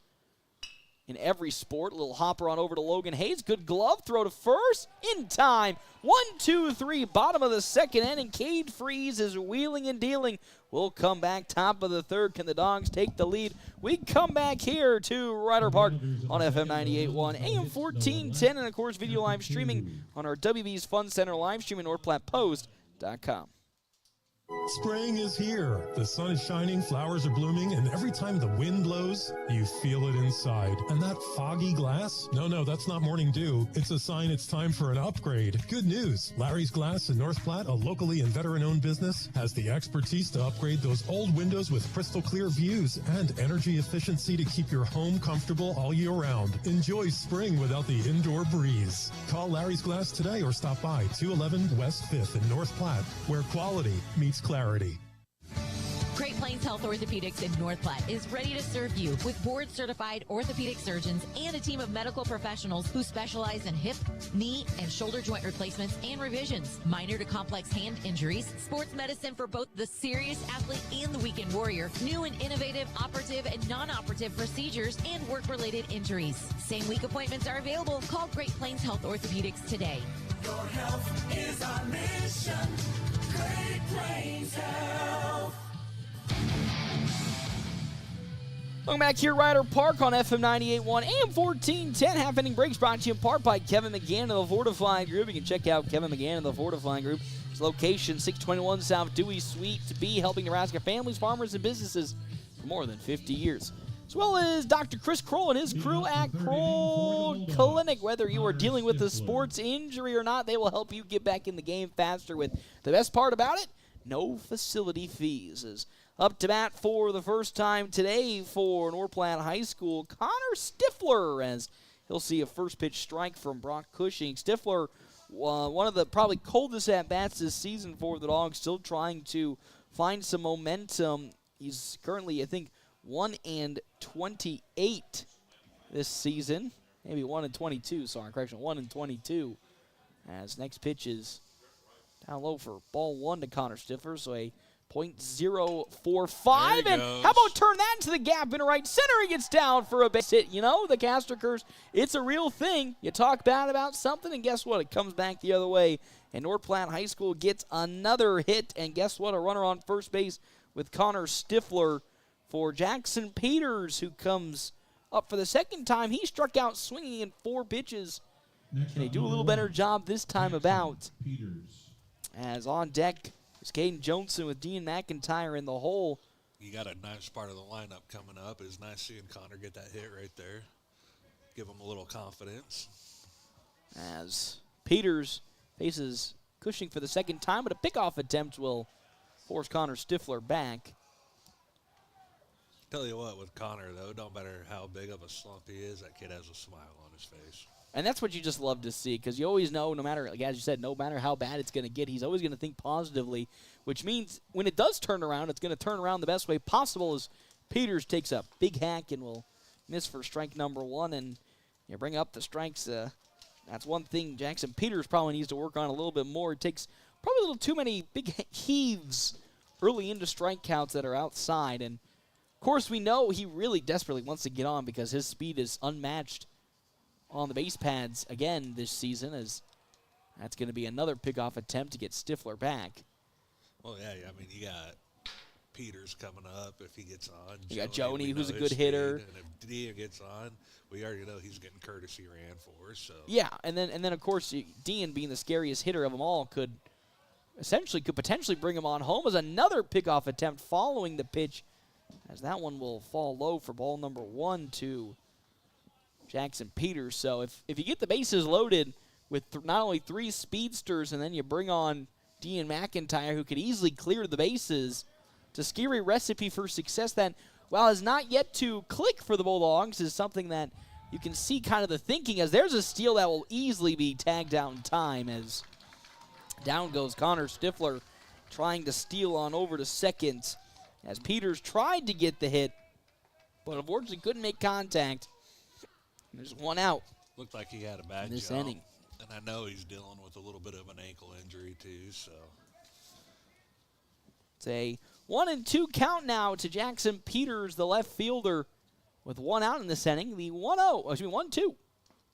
In every sport, a little hopper on over to Logan Hayes. Good glove throw to first. In time. 1-2-3. Bottom of the second inning. Cade Freeze is wheeling and dealing. We'll come back top of the third. Can the Dogs take the lead? We come back here to Ryder Park on FM 98.1, AM 1410, and of course video live streaming on our WB's Fun Center live stream at NorthPlattePost.com. Spring is here. The sun is shining, flowers are blooming, and every time the wind blows, you feel it inside. And that foggy glass? No, that's not morning dew. It's a sign it's time for an upgrade. Good news. Larry's Glass in North Platte, a locally and veteran-owned business, has the expertise to upgrade those old windows with crystal clear views and energy efficiency to keep your home comfortable all year round. Enjoy spring without the indoor breeze. Call Larry's Glass today or stop by 211 West 5th in North Platte, where quality meets clarity. Great Plains Health Orthopedics in North Platte is ready to serve you with board-certified orthopedic surgeons and a team of medical professionals who specialize in hip, knee, and shoulder joint replacements and revisions, minor to complex hand injuries, sports medicine for both the serious athlete and the weekend warrior, new and innovative operative and non-operative procedures, and work-related injuries. Same-week appointments are available. Call Great Plains Health Orthopedics today. Your health is our mission. Great Plains Health. Welcome back here, Ryder Park on FM 98.1, AM 1410. Half-inning breaks brought to you in part by Kevin McGann of the Fortifying Group. You can check out Kevin McGann of the Fortifying Group. His location, 621 South Dewey Suite B, helping Nebraska families, farmers, and businesses for more than 50 years. As well as Dr. Chris Kroll and his crew at Kroll Clinic. Whether you are dealing with a sports injury or not, they will help you get back in the game faster with the best part about it, no facility fees. As up to bat for the first time today for North Platte High School, Connor Stifler, as he'll see a first pitch strike from Brock Cushing. Stifler, one of the probably coldest at-bats this season for the Dogs, still trying to find some momentum. He's currently, I think, 1-28 this season. Maybe 1-22, sorry, correction, 1-22. As next pitch is down low for ball 1 to Connor Stifler, so a .045, and how about turn that into the gap in right center? He gets down for a base hit. You know, the Castor curse, it's a real thing. You talk bad about something, and guess what? It comes back the other way, and North Platte High School gets another hit, and guess what? A runner on first base with Connor Stifler for Jackson Peters, who comes up for the second time. He struck out swinging in 4 pitches. Can he do a little better job this time about? As on deck is Caden Johnson with Dean McIntyre in the hole. You got a nice part of the lineup coming up. It's nice seeing Connor get that hit right there. Give him a little confidence. As Peters faces Cushing for the second time, but a pickoff attempt will force Connor Stifler back. Tell you what, with Connor, though, it don't matter how big of a slump he is, that kid has a smile on his face. And that's what you just love to see, because you always know, no matter, like as you said, no matter how bad it's going to get, he's always going to think positively, which means when it does turn around, it's going to turn around the best way possible as Peters takes a big hack and will miss for strike number 1. And you bring up the strikes. That's one thing Jackson Peters probably needs to work on a little bit more. It takes probably a little too many big heaves early into strike counts that are outside. And, of course, we know he really desperately wants to get on because his speed is unmatched on the base pads again this season, as that's going to be another pickoff attempt to get Stifler back. Well, yeah, I mean, you got Peters coming up if he gets on. You got Joni, who's a good hitter. And if Dean gets on, we already know he's getting courtesy ran for. So yeah, and then of course Dean, being the scariest hitter of them all, could potentially bring him on home as another pickoff attempt following the pitch, as that one will fall low for ball number 1 to Jackson Peters. So if you get the bases loaded with not only 3 speedsters and then you bring on Dean McIntyre, who could easily clear the bases, it's a scary recipe for success that, while has not yet to click for the Bulldogs, is something that you can see kind of the thinking, as there's a steal that will easily be tagged out in time, as down goes Connor Stifler trying to steal on over to second, as Peters tried to get the hit, but unfortunately couldn't make contact. There's 1 out. Looked like he had a bad this jump. inning. And I know he's dealing with a little bit of an ankle injury too, so. It's a 1-2 count now to Jackson Peters, the left fielder, with 1 out in this inning. The 1-2.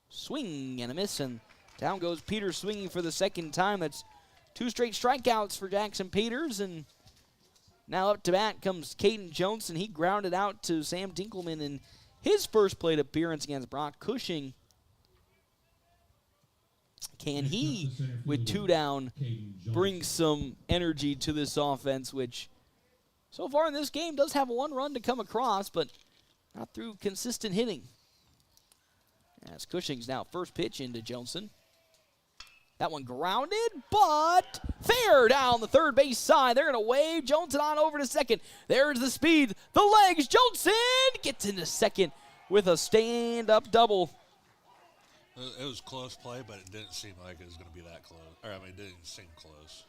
Swing and a miss, and down goes Peters swinging for the second time. That's 2 straight strikeouts for Jackson Peters, and now up to bat comes Caden Johnson. He grounded out to Sam Dinkelman in his first plate appearance against Brock Cushing. Can he, with 2 down, bring some energy to this offense, which so far in this game does have 1 run to come across, but not through consistent hitting. As Cushing's now first pitch into Johnson. That one grounded, but fair down the third base side. They're going to wave Johnson on over to second. There's the speed, the legs. Johnson gets into second with a stand-up double. It was close play, but it didn't seem like it was going to be that close. It didn't seem close.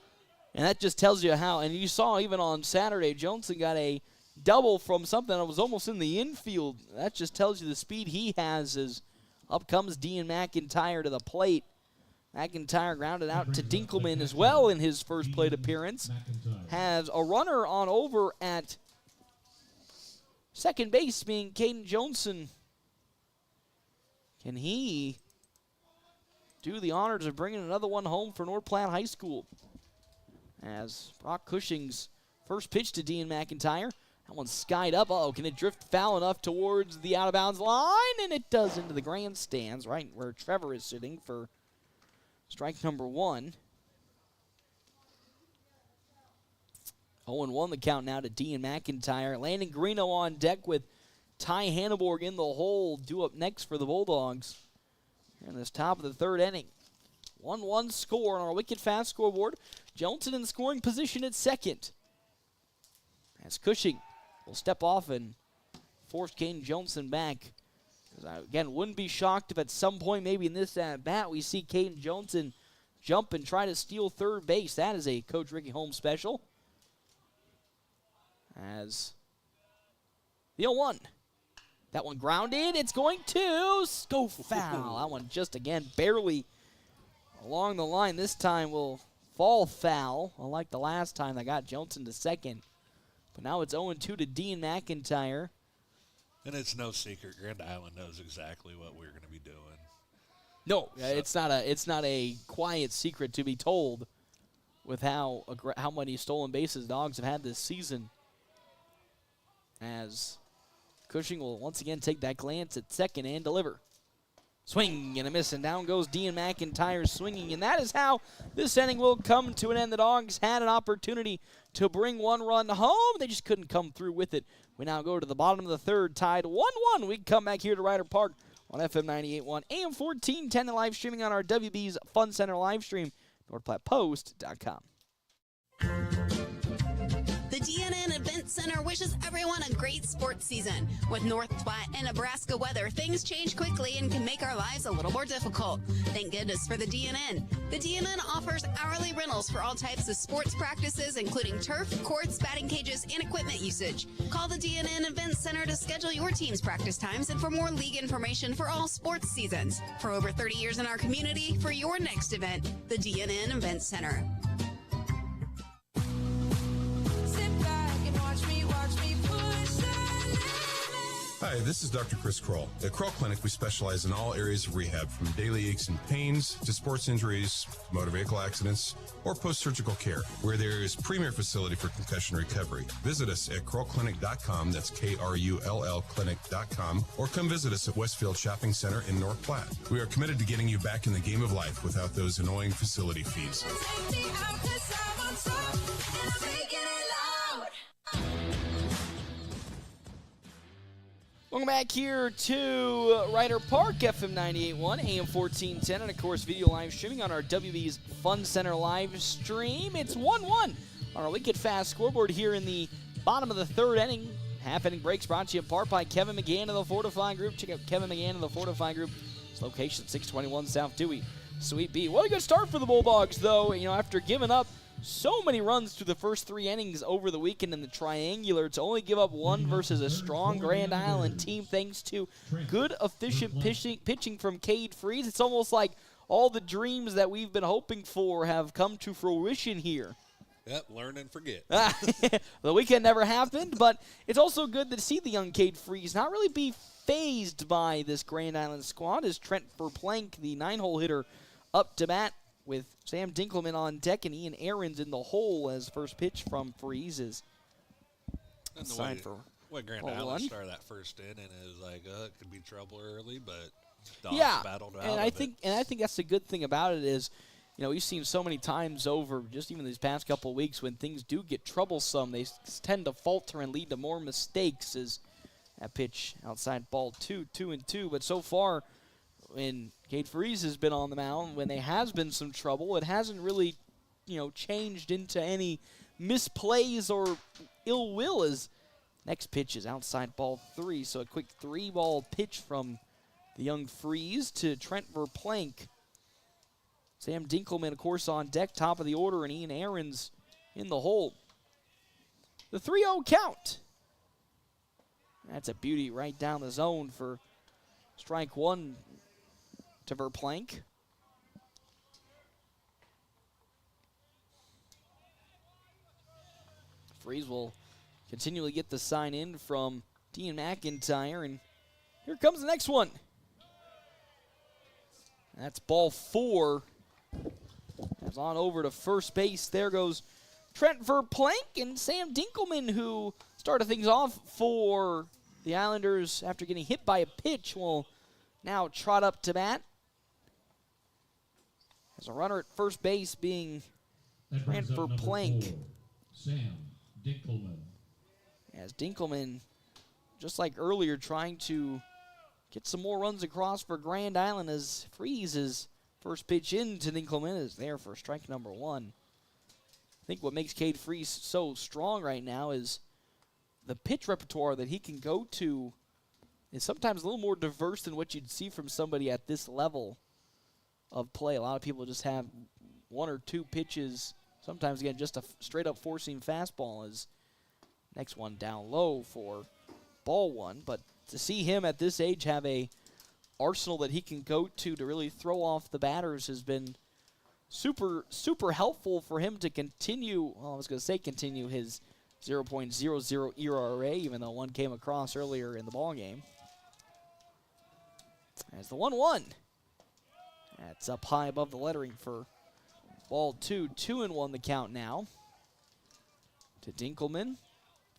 And that just tells you how. And you saw even on Saturday, Johnson got a double from something that was almost in the infield. That just tells you the speed he has. As up comes Dean McIntyre to the plate. McIntyre grounded out to Dinkelman as well in his first plate appearance. Has a runner on over at second base, being Caden Johnson. Can he do the honors of bringing another one home for North Platte High School? As Brock Cushing's first pitch to Dean McIntyre. That one's skied up. Uh-oh, can it drift foul enough towards the out-of-bounds line? And it does, into the grandstands, right where Trevor is sitting for strike number 1. 0-1 the count now to Dean McIntyre. Landon Greeno on deck with Ty Hanneborg in the hole, due up next for the Bulldogs. Here in this top of the 3rd inning. 1-1 score on our wicked fast scoreboard. Johnson in scoring position at second. As Cushing will step off and force Caden Johnson back. Again, wouldn't be shocked if at some point, maybe in this at-bat, we see Caden Johnson jump and try to steal third base. That is a Coach Ricky Holmes special. As the 0-1. That one grounded. It's going to go foul. That one just, again, barely along the line. This time will fall foul, unlike the last time that got Johnson to second. But now it's 0-2 to Dean McIntyre. And it's no secret, Grand Island knows exactly what we're going to be doing. No, it's not a quiet secret to be told with how many stolen bases Dogs have had this season. As Cushing will once again take that glance at second and deliver. Swing and a miss, and down goes Dean McIntyre swinging, and that is how this inning will come to an end. The Dogs had an opportunity to bring one run home. They just couldn't come through with it. We now go to the bottom of the third, tied 1-1. We come back here to Ryder Park on FM 98.1, AM 1410, and live streaming on our WB's Fun Center live stream, NorthPlattePost.com. The DNN Event Center wishes everyone a great sports season. With North Platte and Nebraska weather, things change quickly and can make our lives a little more difficult. Thank goodness for the DNN. The DNN offers hourly rentals for all types of sports practices, including turf, courts, batting cages, and equipment usage. Call the DNN Event Center to schedule your team's practice times and for more league information for all sports seasons. For over 30 years in our community, for your next event, the DNN Event Center. Hi, this is Dr. Chris Kroll. At Kroll Clinic, we specialize in all areas of rehab, from daily aches and pains to sports injuries, motor vehicle accidents, or post-surgical care. We're the area's premier facility for concussion recovery. Visit us at KrullClinic.com, that's KRULL Clinic.com, or come visit us at Westfield Shopping Center in North Platte. We are committed to getting you back in the game of life without those annoying facility fees. Welcome back here to Ryder Park, FM 98.1, AM 1410, and of course video live streaming on our WB's Fun Center live stream. It's 1-1 on our Wicked Fast scoreboard here in the bottom of the third inning. Half inning breaks brought to you in part by Kevin McGann of the Fortify Group. Check out Kevin McGann of the Fortify Group. Its location 621 South Dewey, Suite B. What a good start for the Bulldogs, though. You know, after giving up so many runs through the first three innings over the weekend in the triangular, to only give up one versus a strong Grand Island team thanks to good, efficient pitching from Cade Freeze. It's almost like all the dreams that we've been hoping for have come to fruition here. Yep, learn and forget. The weekend never happened, but it's also good to see the young Cade Freeze not really be fazed by this Grand Island squad, as Trent Verplank, the 9-hole hitter, up to bat with Sam Dinkelman on deck and Ian Ahrens in the hole as first pitch from Freeze is signed for Grand Island started that first inning is like, it could be trouble early, but Dogs battled out and I think that's the good thing about it is, you know, we've seen so many times over just even these past couple of weeks when things do get troublesome, they tend to falter and lead to more mistakes. As that pitch outside ball 2-2, but so far when Cade Freeze has been on the mound, when there has been some trouble, it hasn't really, you know, changed into any misplays or ill will, as next pitch is outside ball 3. So a quick 3-ball pitch from the young Freeze to Trent Verplank. Sam Dinkelman, of course, on deck, top of the order, and Ian Ahrens in the hole. The 3-0 count. That's a beauty right down the zone for strike one to Verplank. Freeze will continually get the sign in from Dean McIntyre, and here comes the next one. That's ball 4. As on over to first base, there goes Trent Verplank, and Sam Dinkelman, who started things off for the Islanders after getting hit by a pitch, will now trot up to bat. As a runner at first base being Trent Verplank. Sam Dinkelman. As Dinkelman, just like earlier, trying to get some more runs across for Grand Island, as Freeze's first pitch into Dinkelman is there for strike number 1. I think what makes Cade Freeze so strong right now is the pitch repertoire that he can go to is sometimes a little more diverse than what you'd see from somebody at this level of play. A lot of people just have 1 or 2 pitches, sometimes, again, just a straight-up four-seam fastball is next one down low for ball 1. But to see him at this age have a arsenal that he can go to really throw off the batters has been super, super helpful for him to continue, well, I was going to say continue his 0.00 ERA, even though one came across earlier in the ballgame. As the 1-1. That's up high above the lettering for ball 2. 2-1 the count now. To Dinkelman.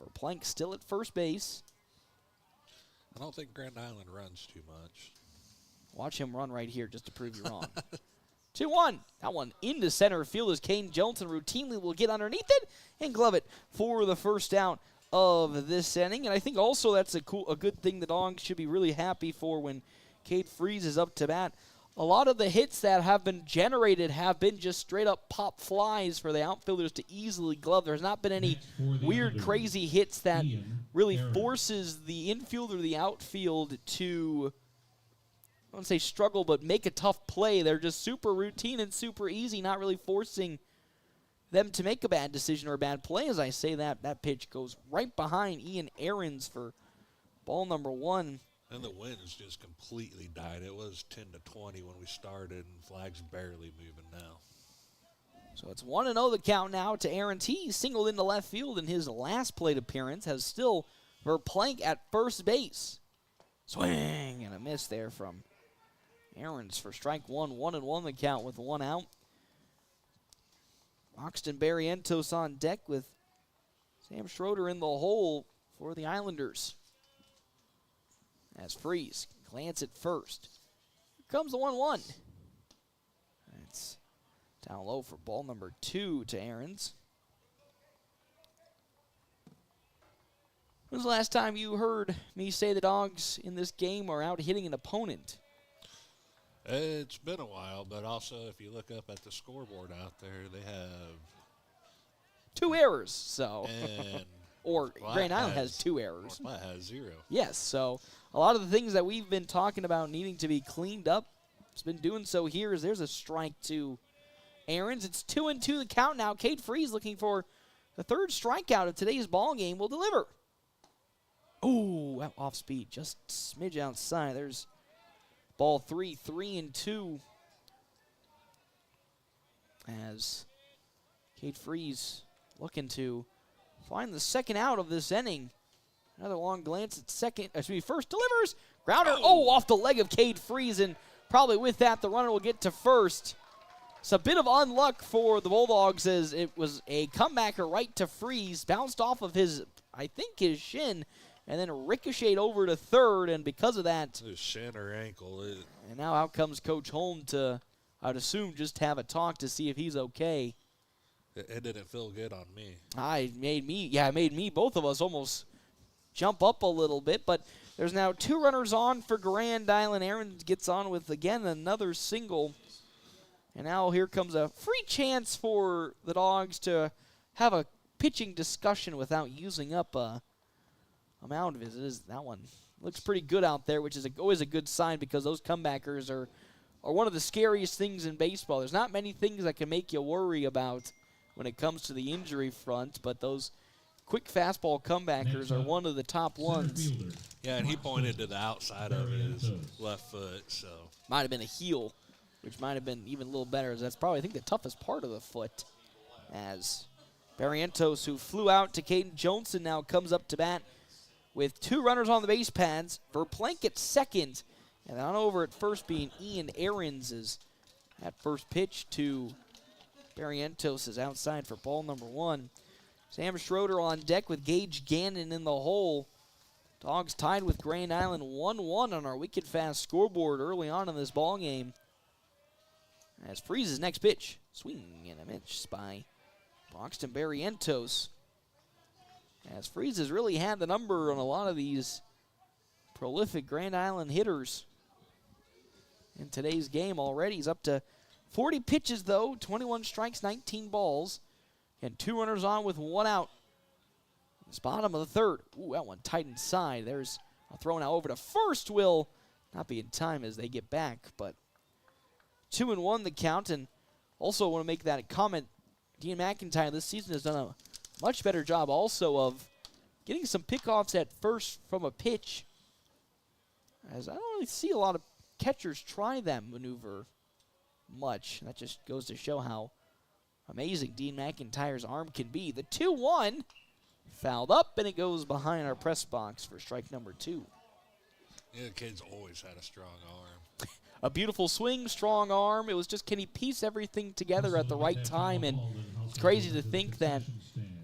Verplank still at first base. I don't think Grand Island runs too much. Watch him run right here just to prove you wrong. 2-1. That one into center field as Caden Johnson routinely will get underneath it and glove it for the first out of this inning. And I think also that's a good thing the Dogs should be really happy for when Cade Freeze is up to bat. A lot of the hits that have been generated have been just straight-up pop flies for the outfielders to easily glove. There's not been any weird, crazy hits that really forces the infield or the outfield to, I wouldn't say struggle, but make a tough play. They're just super routine and super easy, not really forcing them to make a bad decision or a bad play. As I say that pitch goes right behind Ian Ahrens for ball number 1. And the wind has just completely died. It was 10-20 when we started, and flag's barely moving now. So it's 1-0 the count now to Ahrens. He singled into left field in his last plate appearance, has still Verplank at first base. Swing and a miss there from Ahrens for strike 1. 1-1 the count with 1 out. Roxton Barrientos on deck with Sam Schroeder in the hole for the Islanders. As Freeze glance at first. Here comes the 1-1. That's down low for ball number 2 to Ahrens. When was the last time you heard me say the Dogs in this game are out hitting an opponent? It's been a while, but also if you look up at the scoreboard out there, they have 2 errors, so. And or Grand Island has 2 errors. Platte has 0. Yes, so a lot of the things that we've been talking about needing to be cleaned up, it's been doing so here as there's a strike to Ahrens. It's 2-2 the count now. Cade Freeze looking for the 3rd strikeout of today's ball game will deliver. Ooh, off speed, just a smidge outside. There's ball 3, 3-2. As Cade Freeze looking to find the 2nd out of this inning. Another long glance at first delivers. Grounder, off the leg of Cade Freeze, and probably with that, the runner will get to first. It's a bit of unluck for the Bulldogs as it was a comebacker right to Freeze, bounced off of his shin, and then ricocheted over to third, and because of that. His shin or ankle. And now out comes Coach Holm to, I'd assume, just have a talk to see if he's okay. It didn't feel good on me. It made me, both of us, almost jump up a little bit. But there's now 2 runners on for Grand Island. Ahrens gets on with, again, another single. And now here comes a free chance for the Dogs to have a pitching discussion without using up a mound visit. That one looks pretty good out there, which is always a good sign because those comebackers are one of the scariest things in baseball. There's not many things that can make you worry about when it comes to the injury front, but those quick fastball comebackers are one of the top ones. Yeah, and he pointed to the outside of his left foot, so. Might have been a heel, which might have been even a little better, as that's probably, I think, the toughest part of the foot. As Barrientos, who flew out to Caden Johnson, now comes up to bat with 2 runners on the base pads. Verplank at second, and on over at first being Ian Ahrens. Is that first pitch to Barrientos is outside for ball number 1. Sam Schroeder on deck with Gage Gannon in the hole. Dogs tied with Grand Island 1-1 on our wicked fast scoreboard early on in this ball game. As Freeze's next pitch, swing and a miss by Broxton Barrientos. As Freeze has really had the number on a lot of these prolific Grand Island hitters in today's game already. He's up to 40 pitches, though, 21 strikes, 19 balls, and 2 runners on with 1 out. It's bottom of the 3rd. Ooh, that one tight inside. There's a throw now over to first. Will not be in time as they get back, but 2-1 the count. And also want to make that comment, Dean McIntyre this season has done a much better job also of getting some pickoffs at first from a pitch, as I don't really see a lot of catchers try that maneuver much. That just goes to show how amazing Dean McIntyre's arm can be. The 2-1 fouled up, and it goes behind our press box for strike number 2. Yeah, the kid's always had a strong arm. A beautiful swing, strong arm. It was just, can he piece everything together at the right time? And it's crazy to think that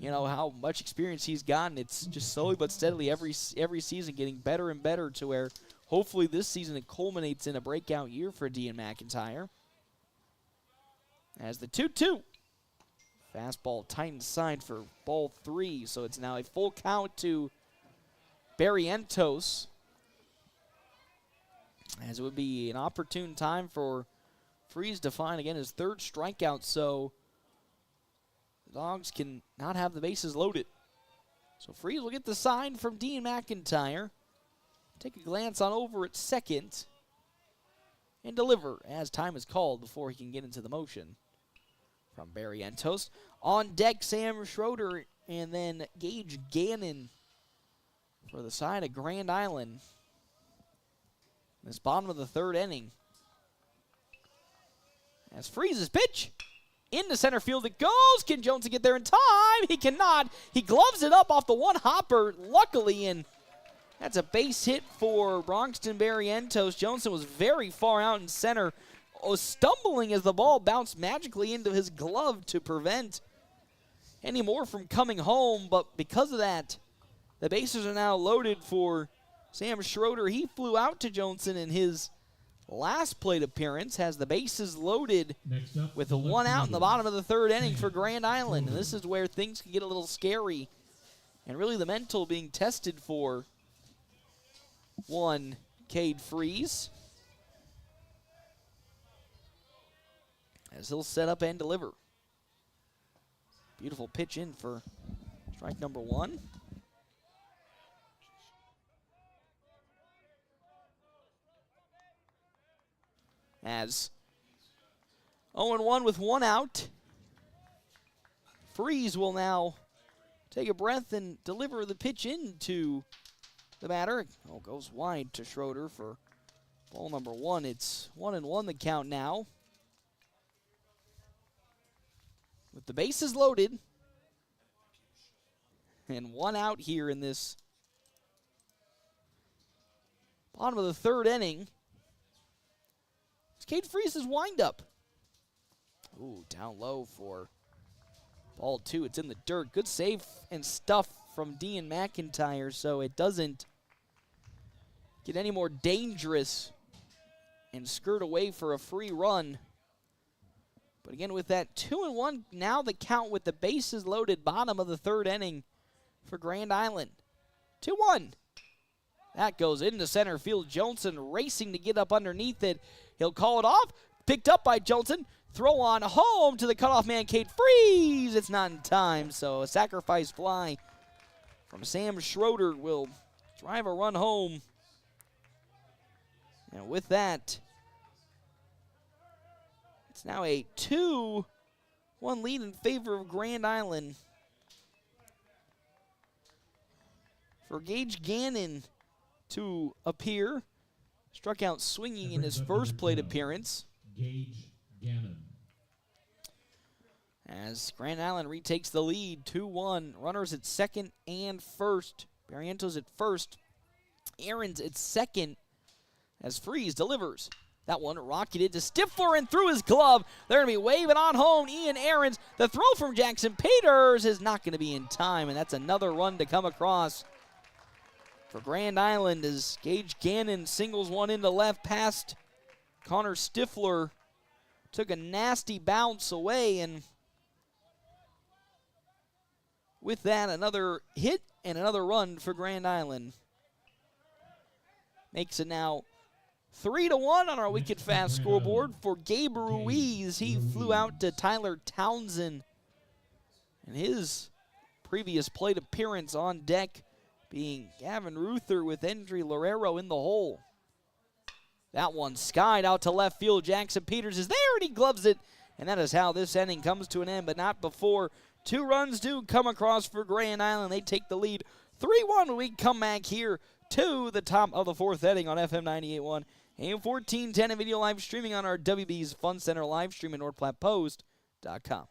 how much experience he's gotten. It's just slowly but steadily every season getting better and better to where hopefully this season it culminates in a breakout year for Dean McIntyre. As the 2-2. Fastball tight inside for ball 3, so it's now a full count to Barrientos. As it would be an opportune time for Freeze to find, again, his third strikeout, so the Dogs can not have the bases loaded. So Freeze will get the sign from Dean McIntyre. Take a glance on over at second and deliver as time is called before he can get into the motion. From Barrientos. On deck, Sam Schroeder and then Gage Gannon for the side of Grand Island. This bottom of the third inning. As Freeze's pitch into center field it goes. Can Johnson get there in time? He cannot. He gloves it up off the one hopper, luckily, and that's a base hit for Bronxton Barrientos. Johnson was very far out in center, was stumbling as the ball bounced magically into his glove to prevent any more from coming home, but because of that, the bases are now loaded for Sam Schroeder. He flew out to Johnson in his last plate appearance, has the bases loaded with a one out in the bottom of the third inning for Grand Island, and this is where things can get a little scary, and really the mental being tested for one Cade Freeze, as he'll set up and deliver. Beautiful pitch in for strike number 1. As 0-1 with one out, Freeze will now take a breath and deliver the pitch into the batter. Oh, goes wide to Schroeder for ball number 1. It's 1-1 the count now. With the bases loaded and one out here in this bottom of the third inning. It's Cade Freeze's windup. Ooh, down low for ball 2. It's in the dirt. Good save and stuff from Dean McIntyre, so it doesn't get any more dangerous and skirt away for a free run. But again, with that 2-1, now the count with the bases loaded, bottom of the third inning for Grand Island. 2-1. That goes into center field. Johnson racing to get up underneath it. He'll call it off. Picked up by Johnson. Throw on home to the cutoff man, Cade Freeze. It's not in time, so a sacrifice fly from Sam Schroeder will drive a run home. And with that, it's now a 2-1 lead in favor of Grand Island. For Gage Gannon to appear. Struck out swinging in his first plate appearance. Gage Gannon. As Grand Island retakes the lead, 2-1. Runners at second and first. Barrientos at first. Aaron's at second as Freeze delivers. That one rocketed to Stifler and through his glove. They're going to be waving on home. Ian Aarons. The throw from Jackson Peters is not going to be in time, and that's another run to come across for Grand Island as Gage Gannon singles one into left past Connor Stifler. Took a nasty bounce away, and with that, another hit and another run for Grand Island. Makes it now 3-1 on our Wicked Fast scoreboard for Gabe Ruiz. He flew out to Tyler Townsend, and his previous plate appearance on deck being Gavin Ruther with Endry Lorero in the hole. That one skied out to left field. Jackson Peters is there, and he gloves it. And that is how this inning comes to an end, but not before 2 runs do come across for Grand Island. They take the lead 3-1 when we come back here to the top of the 4th inning on FM 98.1. AM 1410 and video live streaming on our WB's Fun Center live stream at NorthPlattePost.com.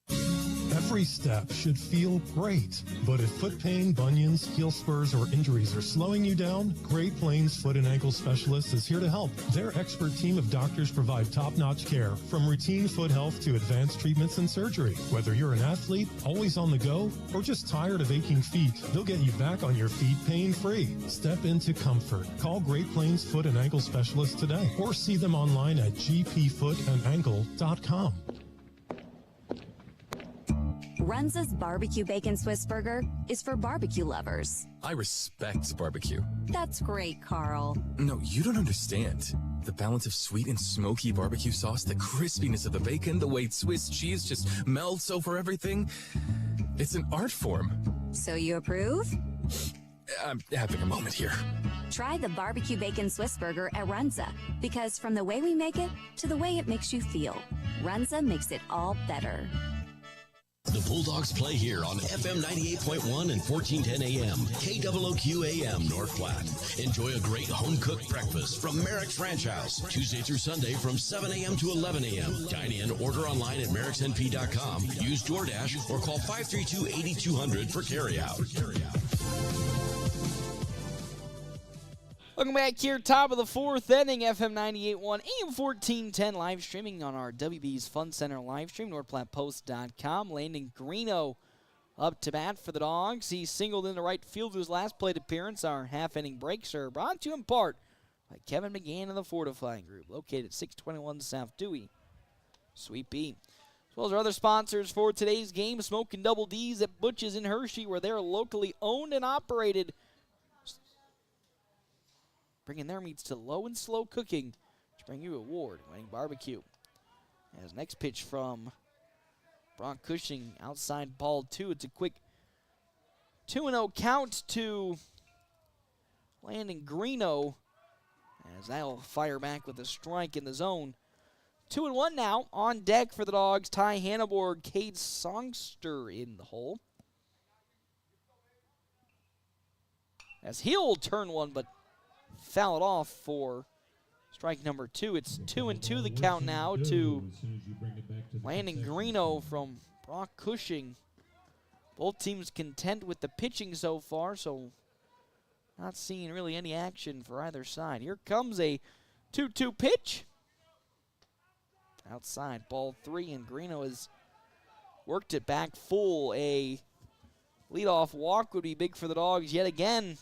At Every step should feel great. But if foot pain, bunions, heel spurs, or injuries are slowing you down, Great Plains Foot and Ankle Specialists is here to help. Their expert team of doctors provide top-notch care, from routine foot health to advanced treatments and surgery. Whether you're an athlete, always on the go, or just tired of aching feet, they'll get you back on your feet pain-free. Step into comfort. Call Great Plains Foot and Ankle Specialists today, or see them online at gpfootandankle.com. Runza's Barbecue Bacon Swiss Burger is for barbecue lovers. I respect barbecue. That's great, Carl. No, you don't understand. The balance of sweet and smoky barbecue sauce, the crispiness of the bacon, the way Swiss cheese just melts over everything. It's an art form. So you approve? I'm having a moment here. Try the Barbecue Bacon Swiss Burger at Runza, because from the way we make it to the way it makes you feel, Runza makes it all better. The Bulldogs play here on FM 98.1 and 1410 AM, KOOQ AM North Platte. Enjoy a great home-cooked breakfast from Merrick's Ranch House, Tuesday through Sunday from 7 a.m. to 11 a.m. Dine in, order online at merricksnp.com, use DoorDash, or call 532-8200 for carryout. Welcome back here, top of the fourth inning, FM 98.1, AM 1410, live streaming on our WB's Fun Center live stream, NordPlattePost.com. Landon Greeno up to bat for the Dogs. He singled into right field to his last plate appearance. Our half-inning breaks are brought to you in part by Kevin McGann and the Fortifying Group, located at 621 South Dewey, Suite B. As well as our other sponsors for today's game, Smokin' Double D's at Butch's in Hershey, where they're locally owned and operated, bringing their meats to low and slow cooking to bring you award-winning barbecue. As next pitch from Brock Cushing, outside ball 2. It's a quick 2-0 count to Landon Greeno, as that'll fire back with a strike in the zone. 2-1 now on deck for the Dogs. Ty Hanneborg, Cade Songster in the hole. As he'll turn one, but foul it off for strike number 2. It's 2-2 the count now to Landon Greeno from Brock Cushing. Both teams content with the pitching so far, so not seeing really any action for either side. Here comes a 2-2 pitch. Outside, ball 3, and Greeno has worked it back full. A leadoff walk would be big for the Dogs yet again,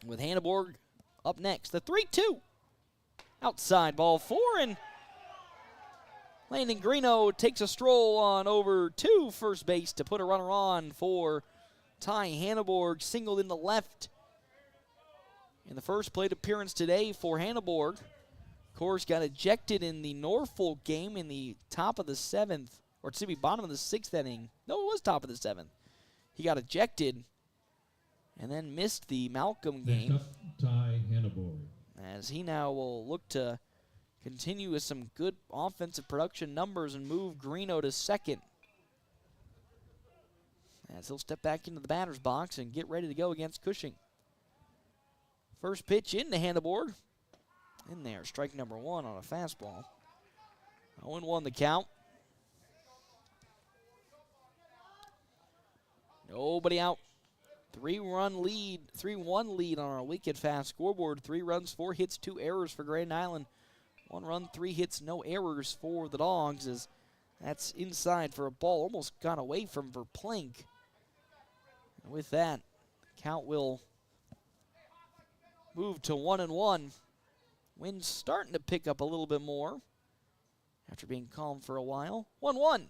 with Hanneborg up next. The 3-2. Outside, ball 4, and Landon Greeno takes a stroll on over to first base to put a runner on for Ty Hanneborg. Singled in the left in the first plate appearance today for Hanneborg. Of course, got ejected in the Norfolk game in the top of the 7th, or excuse me, bottom of the 6th inning. No, it was top of the 7th. He got ejected and then missed the Malcolm game. Ty Hanneborg. As he now will look to continue with some good offensive production numbers and move Greeno to second, as he'll step back into the batter's box and get ready to go against Cushing. First pitch into Hanneborg. In there, strike number 1 on a fastball. 0-1 the count. Nobody out. 3-1 lead on our Wicked Fast scoreboard. 3 runs, 4 hits, 2 errors for Grand Island. 1 run, 3 hits, no errors for the Dogs, as that's inside for a ball. Almost got away from Verplink. And with that, the count will move to 1-1. Wind's starting to pick up a little bit more after being calm for a while. 1-1.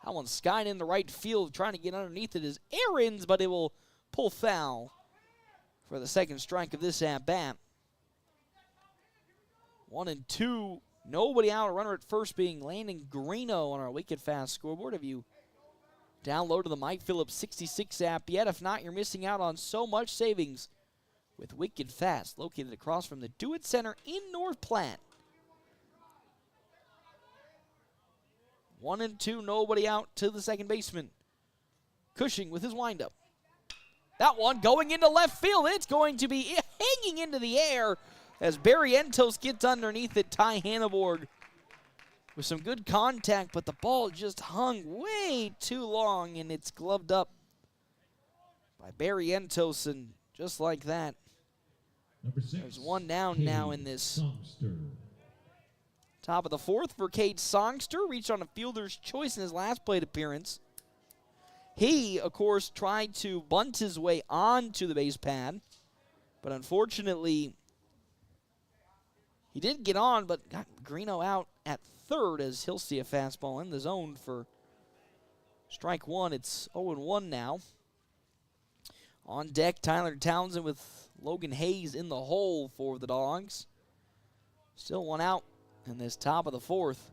That one's skied in the right field, trying to get underneath it is Aarons, but it will pull foul for the second strike of this at-bat. 1-2. Nobody out. A runner at first being Landon Greeno on our Wicked Fast scoreboard. Have you downloaded the Mike Phillips 66 app yet? If not, you're missing out on so much savings with Wicked Fast, located across from the Do It Center in North Platte. 1-2, nobody out to the second baseman. Cushing with his windup. That one going into left field. It's going to be hanging into the air as Barry Entos gets underneath it. Ty Hanneborg with some good contact, but the ball just hung way too long, and it's gloved up by Barrientos, and just like that, there's one down now in this top of the fourth for Cade Songster. Reached on a fielder's choice in his last plate appearance. He, of course, tried to bunt his way onto the base pad, but unfortunately, he did get on, but got Greeno out at third as he'll see a fastball in the zone for strike one. It's 0-1 now. On deck, Tyler Townsend with Logan Hayes in the hole for the Dogs. Still one out in this top of the fourth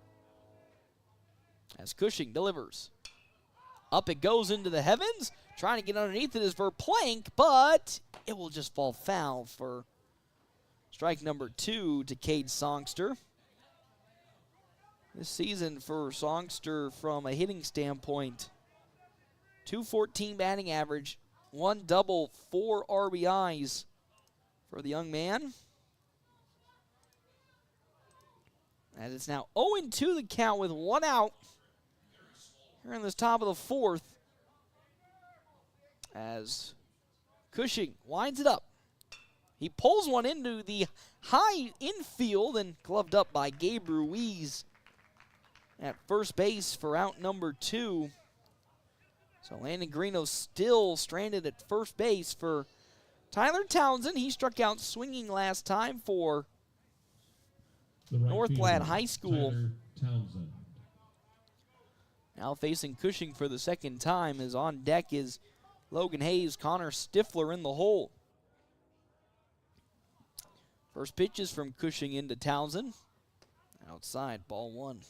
as Cushing delivers. Up it goes into the heavens. Trying to get underneath it is Verplank, but it will just fall foul for strike number 2 to Cade Songster. This season for Songster from a hitting standpoint, .214 batting average, 1 double, 4 RBIs for the young man. As it's now 0-2 the count with 1 out here in this top of the fourth as Cushing winds it up. He pulls one into the high infield and gloved up by Gabe Ruiz at first base for out number 2. So Landon Greeno still stranded at first base for Tyler Townsend. He struck out swinging last time for North Platte High School. Now facing Cushing for the second time, as on deck is Logan Hayes, Connor Stifler in the hole. First pitch is from Cushing into Townsend. Outside, ball 1.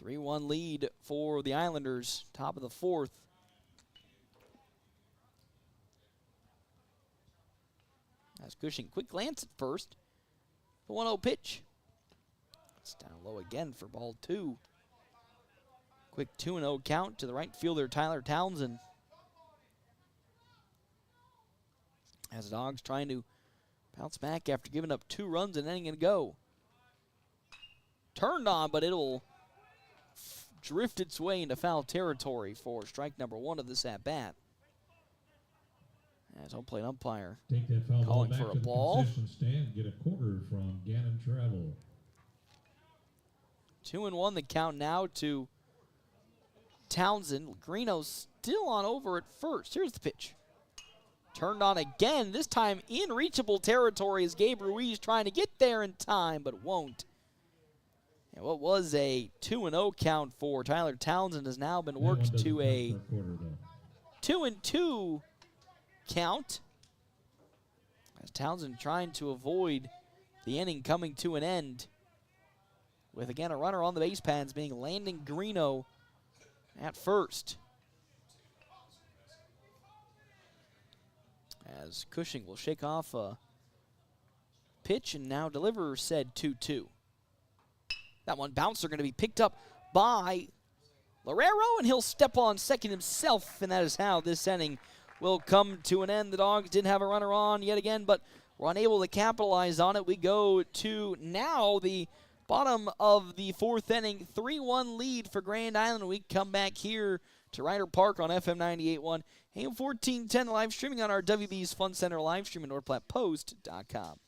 3-1 lead for the Islanders, top of the fourth. As Cushing, quick glance at first. The 1-0 pitch. It's down low again for ball 2. Quick 2-0 count to the right fielder, Tyler Townsend. As the Dogs trying to bounce back after giving up 2 runs and inning and go. Turned on, but it'll drift its way into foul territory for strike number 1 of this at-bat. As home plate umpire Take that foul calling ball for back a to ball. the concession stand. Get a quarter from Gannon Travel. 2-1 the count now to Townsend. Greeno still on over at first. Here's the pitch. Turned on again, this time in reachable territory as Gabe Ruiz trying to get there in time, but won't. And what was a 2-0 count for Tyler Townsend has now been worked to a 2-2 count. As Townsend trying to avoid the inning coming to an end. With, again, a runner on the base pads being Landon Greeno at first. As Cushing will shake off a pitch and now deliver said 2-2. That one bouncer going to be picked up by Lorero, and he'll step on second himself, and that is how this inning will come to an end. The Dogs didn't have a runner on yet again, but were unable to capitalize on it. We go to now the bottom of the fourth inning, 3-1 lead for Grand Island. We come back here to Ryder Park on FM 98.1, AM 1410, live streaming on our WB's Fun Center live stream at NorthPlattePost.com.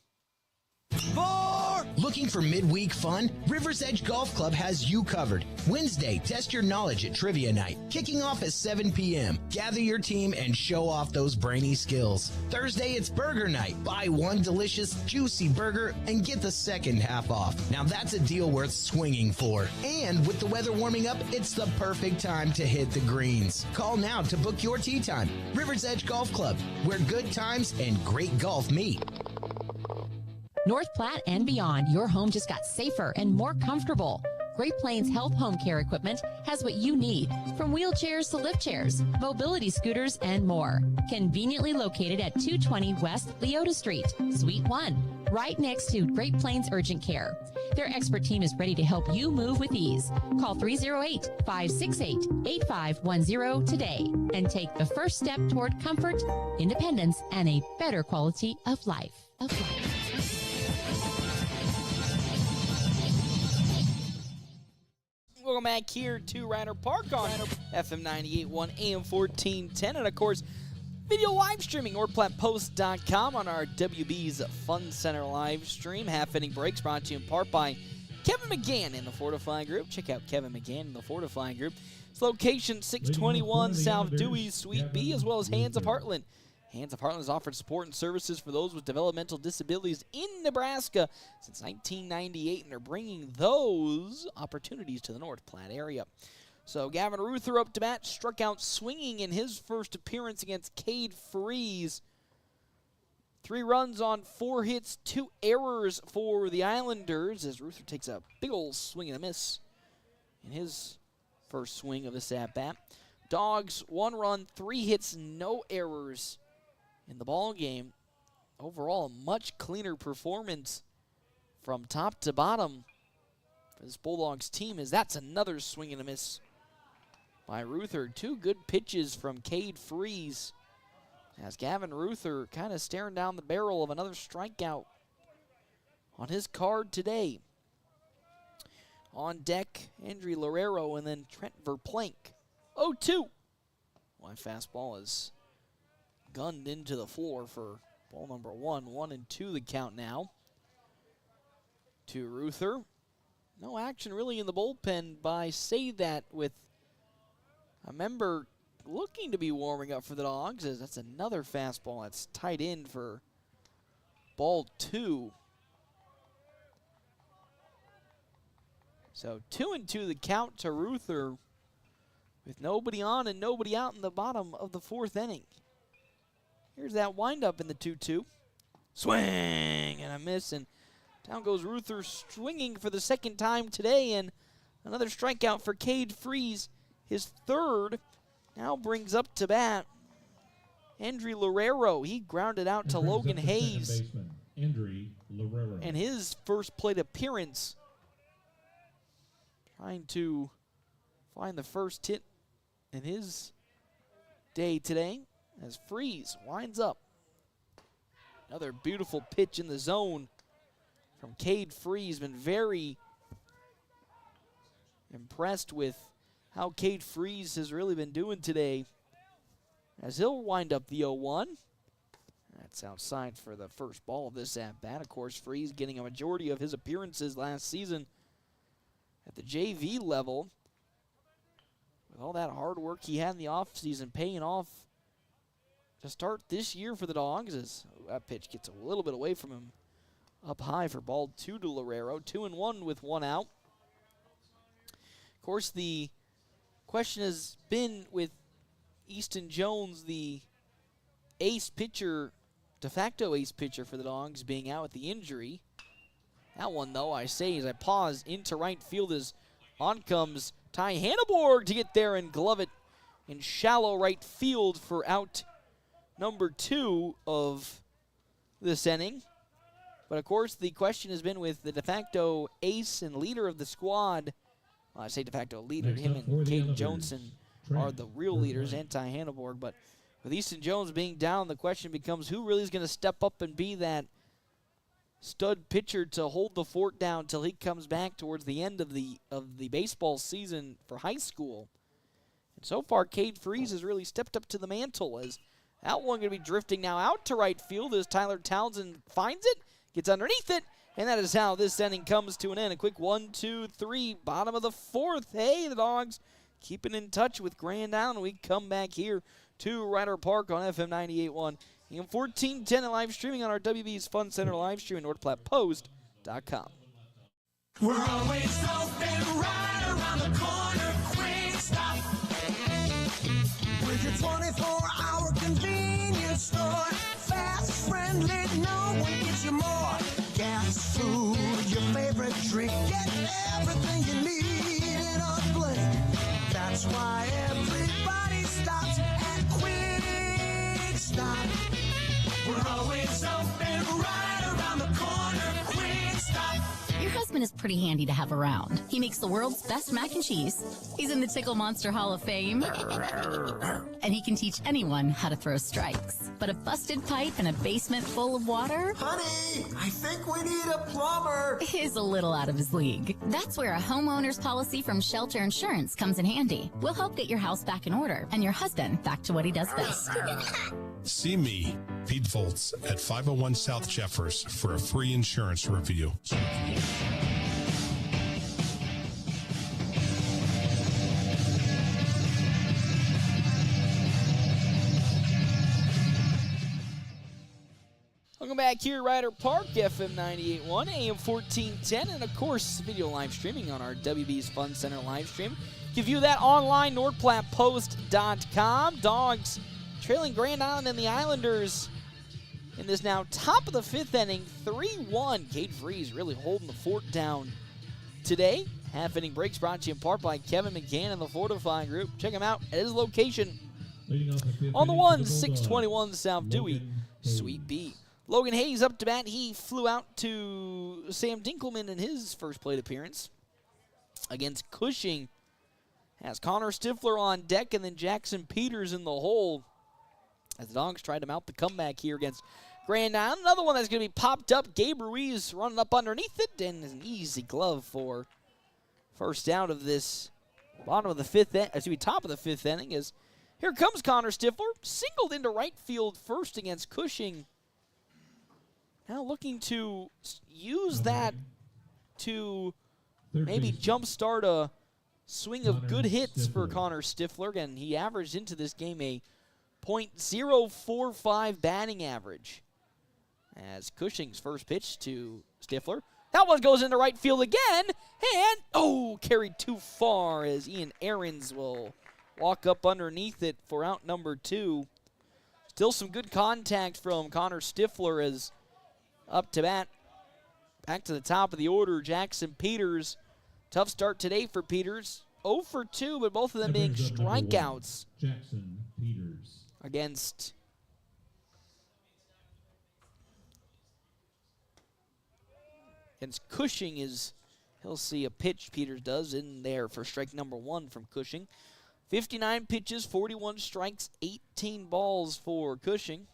Looking for midweek fun? River's Edge Golf Club has you covered. Wednesday, test your knowledge at Trivia Night, kicking off at 7 p.m. Gather your team and show off those brainy skills. Thursday, it's Burger Night. Buy one delicious, juicy burger and get the second half off. Now that's a deal worth swinging for. And with the weather warming up, it's the perfect time to hit the greens. Call now to book your tee time. River's Edge Golf Club, where good times and great golf meet. North Platte and beyond, your home just got safer and more comfortable. Great Plains Health Home Care Equipment has what you need, from wheelchairs to lift chairs, mobility scooters, and more. Conveniently located at 220 West Leota Street, Suite 1, right next to Great Plains Urgent Care. Their expert team is ready to help you move with ease. Call 308-568-8510 today and take the first step toward comfort, independence, and a better quality of life. Welcome back here to Ryder Park on FM 98.1 AM 1410. And, of course, video live streaming, NorthPlattePost.com on our WB's Fun Center live stream. Half-inning breaks brought to you in part by Kevin McGann in the Fortify Group. Check out Kevin McGann in the Fortify Group. It's location 621 South Dewey, Suite B, as well as Hands of Heartland. Hands of Heartland has offered support and services for those with developmental disabilities in Nebraska since 1998, and they're bringing those opportunities to the North Platte area. So Gavin Ruther up to bat, struck out swinging in his first appearance against Cade Freeze. 3 runs on 4 hits, 2 errors for the Islanders as Ruther takes a big old swing and a miss in his first swing of this at-bat. Dogs, 1 run, 3 hits, no errors in the ball game. Overall, a much cleaner performance from top to bottom for this Bulldogs team, as that's another swing and a miss by Ruther. 2 good pitches from Cade Freeze, as Gavin Ruther kind of staring down the barrel of another strikeout on his card today. On deck, Andrew Lorero and then Trent Verplank. 0-2. One fastball is gunned into the floor for ball number 1. 1-2 the count now to Ruther. No action really in the bullpen, but I say that with a member looking to be warming up for the Dogs, as that's another fastball that's tight in for ball 2. So 2-2 the count to Ruther with nobody on and nobody out in the bottom of the 4th inning. Here's that windup in the 2-2. Swing and a miss, and down goes Ruther swinging for the 2nd time today, and another strikeout for Cade Freeze, his 3rd. Now brings up to bat Andrew Lorero. He grounded out to Logan Hayes in his first plate appearance, trying to find the first hit in his day today as Freeze winds up. Another beautiful pitch in the zone from Cade Freeze. Been very impressed with how Cade Freeze has really been doing today, as he'll wind up the 0-1. That's outside for the first ball of this at-bat. Of course, Freeze getting a majority of his appearances last season at the JV level. With all that hard work he had in the offseason paying off to start this year for the Dogs, as that pitch gets a little bit away from him. Up high for ball 2 to Lorero. 2-1 with 1 out. Of course, the question has been with Easton Jones, the ace pitcher, de facto ace pitcher for the Dogs, being out with the injury. That one, though, I say as I pause into right field, as on comes Ty Hanneborg to get there and glove it in shallow right field for out number 2 of this inning. But, of course, the question has been with the de facto ace and leader of the squad. Well, I say de facto leader. Him and Caden Johnson are the real leaders, and Ty Hanneborg. But with Easton Jones being down, the question becomes who really is going to step up and be that stud pitcher to hold the fort down till he comes back towards the end of the baseball season for high school. And so far, Cade Freeze has really stepped up to the mantle, as that one going to be drifting now out to right field as Tyler Townsend finds it, gets underneath it, and that is how this inning comes to an end. A quick 1-2-3, bottom of the 4th. Hey, the Dogs keeping in touch with Grand Island. We come back here to Ryder Park on FM 98.1 and 1410 and live streaming on our WB's Fun Center live stream at NorthPlattePost.com. We're always open right around the corner. Quick Stop. With your 24-hour convenience store. Fast, friendly, no one gives you more. Gas, food, your favorite drink. Get everything you need in a blink. That's why everybody stops at Quick Stop. We're always open right around the corner. Quick Stop. Your husband is pretty handy to have around. He makes the world's best mac and cheese. He's in the Tickle Monster Hall of Fame. And he can teach anyone how to throw strikes. But a busted pipe in a basement full of water? Honey, I think we need a plumber. Is a little out of his league. That's where a homeowner's policy from Shelter Insurance comes in handy. We'll help get your house back in order and your husband back to what he does best. See me, Pete Volz, at 501 South Jeffers for a free insurance review. Welcome back here, Ryder Park, FM 98.1, AM 1410, and of course, video live streaming on our WB's Fun Center live stream. You can view that online, NordPlattePost.com. Dogs trailing Grand Island and the Islanders in this now top of the fifth inning, 3-1. Cade Freeze really holding the fort down today. Half inning breaks brought to you in part by Kevin McCann and the Fortifying Group. Check him out at his location on the one, 621 South Dewey, Suite B. Logan Hayes up to bat. He flew out to Sam Dinkelman in his first plate appearance against Cushing. Has Connor Stifler on deck and then Jackson Peters in the hole as the Dogs tried to mount the comeback here against Grand Island. Another one that's going to be popped up. Gabe Ruiz running up underneath it, and an easy glove for first out of this top of the fifth inning. As here comes Connor Stifler, singled into right field first against Cushing. Now looking to use that to maybe jumpstart a swing of good hits for Connor Stifler. Again, he averaged into this game a .045 batting average. As Cushing's first pitch to Stifler. That one goes into right field again. And, carried too far as Ian Ahrens will walk up underneath it for out number 2. Still some good contact from Connor Stifler as up to bat. Back to the top of the order, Jackson Peters. Tough start today for Peters. 0 for 2, but both of them being strikeouts. Jackson Peters. Against Cushing he'll see a pitch Peters does in there for strike number 1 from Cushing. 59 pitches, 41 strikes, 18 balls for Cushing.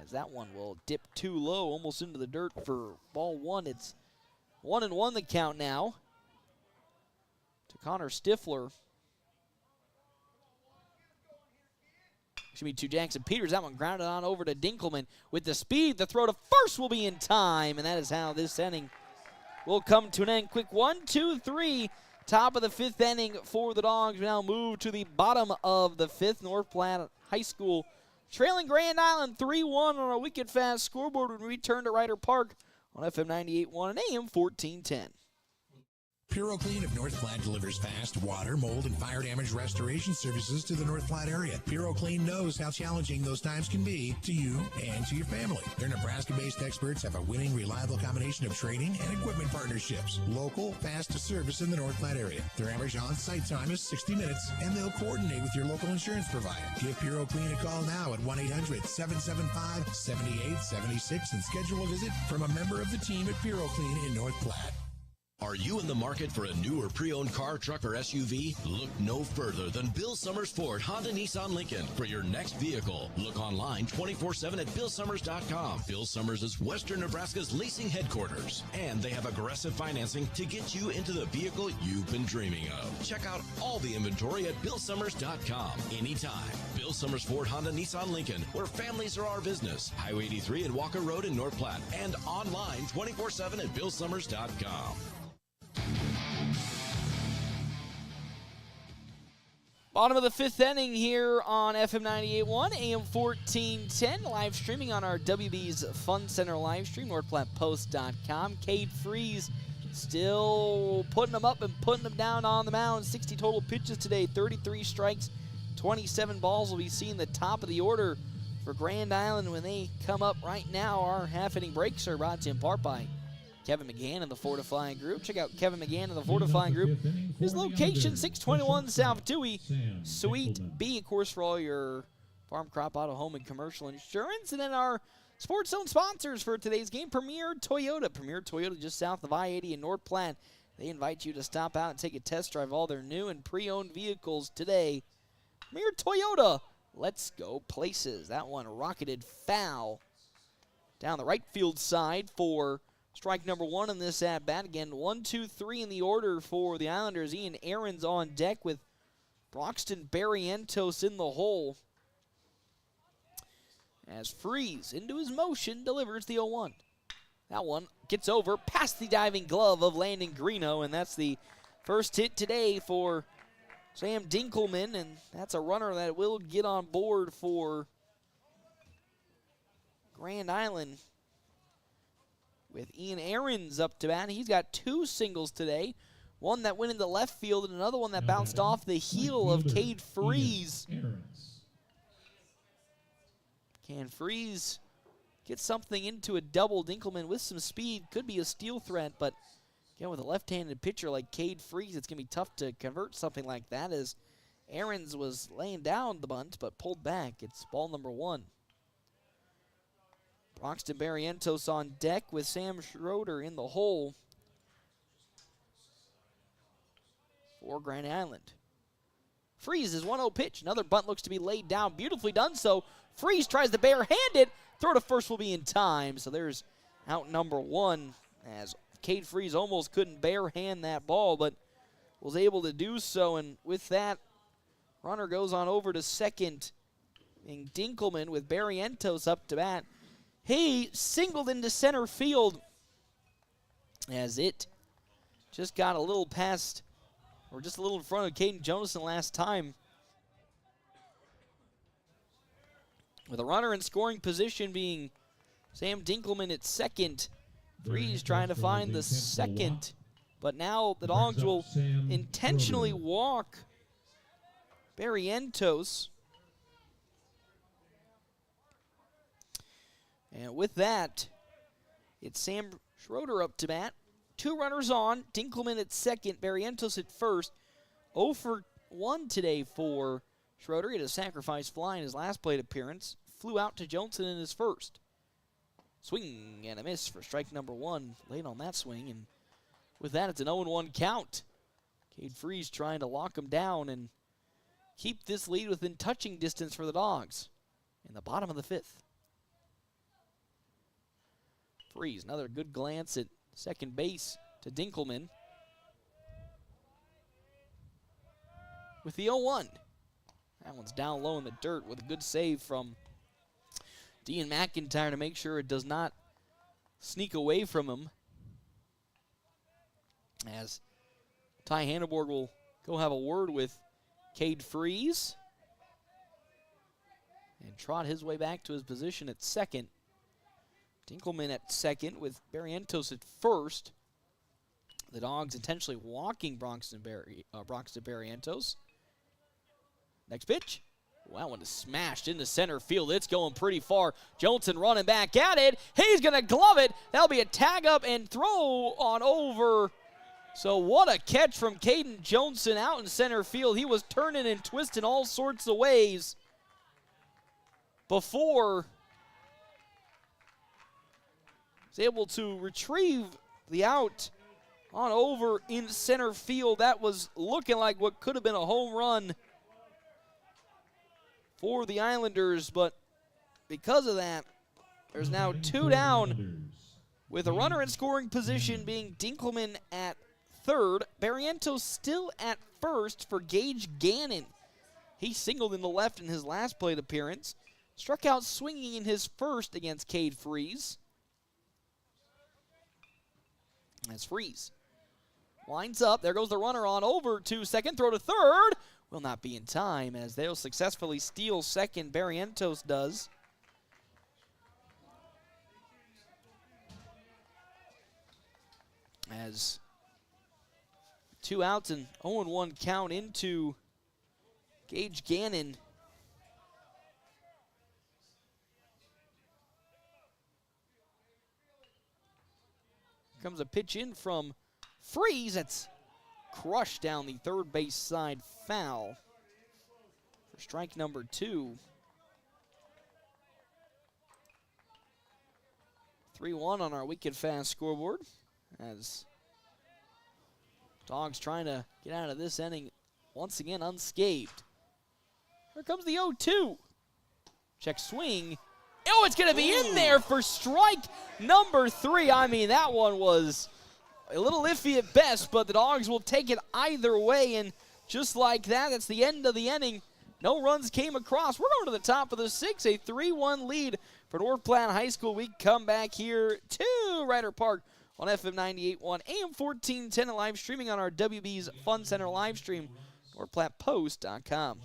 As that one will dip too low, almost into the dirt for ball 1. It's 1-1 the count now to Connor Stifler. To Jackson Peters. That one grounded on over to Dinkelman. With the speed, the throw to first will be in time, and that is how this inning will come to an end. Quick 1, 2, 3. Top of the fifth inning for the Dogs. We now move to the bottom of the fifth. North Platte High School trailing Grand Island 3-1 on a wicked fast scoreboard when we return to Ryder Park on FM 98.1 and AM 1410. Puro Clean of North Platte delivers fast water, mold, and fire damage restoration services to the North Platte area. Puro Clean knows how challenging those times can be to you and to your family. Their Nebraska-based experts have a winning, reliable combination of training and equipment partnerships. Local, fast to service in the North Platte area. Their average on-site time is 60 minutes, and they'll coordinate with your local insurance provider. Give Puro Clean a call now at 1-800-775-7876 and schedule a visit from a member of the team at Puro Clean in North Platte. Are you in the market for a new or pre-owned car, truck, or SUV? Look no further than Bill Summers Ford, Honda, Nissan, Lincoln for your next vehicle. Look online 24/7 at BillSummers.com. Bill Summers is Western Nebraska's leasing headquarters, and they have aggressive financing to get you into the vehicle you've been dreaming of. Check out all the inventory at BillSummers.com anytime. Bill Summers Ford, Honda, Nissan, Lincoln, where families are our business. Highway 83 and Walker Road in North Platte, and online 24/7 at BillSummers.com. Bottom of the fifth inning here on FM 98.1, AM 1410, live streaming on our WB's Fun Center live stream, NordPlattePost.com. Cade Freeze still putting them up and putting them down on the mound. 60 total pitches today, 33 strikes, 27 balls. Will be seeing the top of the order for Grand Island when they come up right now. Our half-inning breaks are brought to you in part by Kevin McGann and the Fortifying Group. Check out Kevin McGann and the Fortifying Group. His location, 621 South Dewey, Suite B, of course, for all your farm, crop, auto, home, and commercial insurance. And then our Sports Zone sponsors for today's game, Premier Toyota. Premier Toyota just south of I-80 in North Platte. They invite you to stop out and take a test drive of all their new and pre-owned vehicles today. Premier Toyota, let's go places. That one rocketed foul down the right field side for strike number 1 in this at-bat. Again, 1, 2, 3 in the order for the Islanders. Ian Aarons on deck with Broxton Barrientos in the hole. As Freeze, into his motion, delivers the 0-1. That one gets over past the diving glove of Landon Greeno, and that's the first hit today for Sam Dinkelman, and that's a runner that will get on board for Grand Island with Ian Aarons up to bat. He's got 2 singles today, one that went into left field and another one that bounced off the heel of Cade Freeze. Can Freeze get something into a double? Dinkelman with some speed, could be a steal threat, but again, with a left-handed pitcher like Cade Freeze, it's going to be tough to convert something like that, as Aarons was laying down the bunt but pulled back. It's ball number 1. Broxton Barrientos on deck with Sam Schroeder in the hole for Grand Island. Freeze is 1-0 pitch. Another bunt looks to be laid down. Beautifully done so. Freeze tries to barehand it. Throw to first will be in time. So there's out number 1, as Cade Freeze almost couldn't barehand that ball, but was able to do so. And with that, runner goes on over to second. And Dinkelman with Barrientos up to bat. He singled into center field as it just got a little past, or just a little in front of Caden Jonasson last time. With a runner in scoring position being Sam Dinkelman at second. Freeze trying to find the second. But now the Dogs will intentionally walk Barrientos. And with that, it's Sam Schroeder up to bat. 2 runners on. Dinkelman at second. Barrientos at first. 0 for 1 today for Schroeder. He had a sacrifice fly in his last plate appearance. Flew out to Johnson in his first. Swing and a miss for strike number 1. Late on that swing. And with that, it's an 0-1 count. Cade Freeze trying to lock him down and keep this lead within touching distance for the Dogs in the bottom of the 5th. Freeze, another good glance at second base to Dinkelman. With the 0-1. That one's down low in the dirt with a good save from Dean McIntyre to make sure it does not sneak away from him. As Ty Hanneborg will go have a word with Cade Freeze and trot his way back to his position at second. Dinkelman at second with Barrientos at first. The Dogs intentionally walking Broxton Barrientos. Next pitch. Well, that one is smashed into center field. It's going pretty far. Johnson running back at it. He's going to glove it. That'll be a tag up and throw on over. So what a catch from Caden Johnson out in center field. He was turning and twisting all sorts of ways before was able to retrieve the out on over in center field. That was looking like what could have been a home run for the Islanders, but because of that, there's now 2 down with a runner in scoring position being Dinkelman at third. Barrientos still at first for Gage Gannon. He singled in the left in his last plate appearance. Struck out swinging in his first against Cade Freeze. As Freeze winds up, there goes the runner on over to second, throw to third. Will not be in time as they'll successfully steal second. Barrientos does. As 2 outs and 0-1 count into Gage Gannon. Comes a pitch in from Freeze. That's crushed down the third base side, foul for strike number 2. 3-1 on our Wicked Fast scoreboard as Dogs trying to get out of this inning once again unscathed. Here comes the 0-2. Check swing. Oh, it's going to be in there for strike number 3. I mean, that one was a little iffy at best, but the Dogs will take it either way. And just like that, that's the end of the inning. No runs came across. We're going to the top of the 6th, a 3-1 lead for North Platte High School. We come back here to Ryder Park on FM 98.1, AM 1410, and live streaming on our WB's Fun Center live stream, NorthPlattePost.com.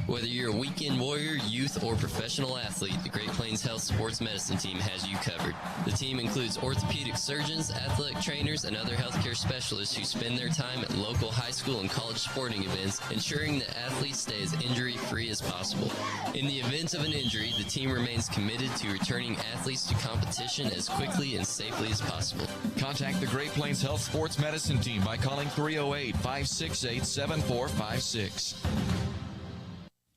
Whether you're a weekend warrior, youth, or professional athlete, the Great Plains Health Sports Medicine Team has you covered. The team includes orthopedic surgeons, athletic trainers, and other healthcare specialists who spend their time at local high school and college sporting events, ensuring that athletes stay as injury-free as possible. In the event of an injury, the team remains committed to returning athletes to competition as quickly and safely as possible. Contact the Great Plains Health Sports Medicine Team by calling 308-568-7456.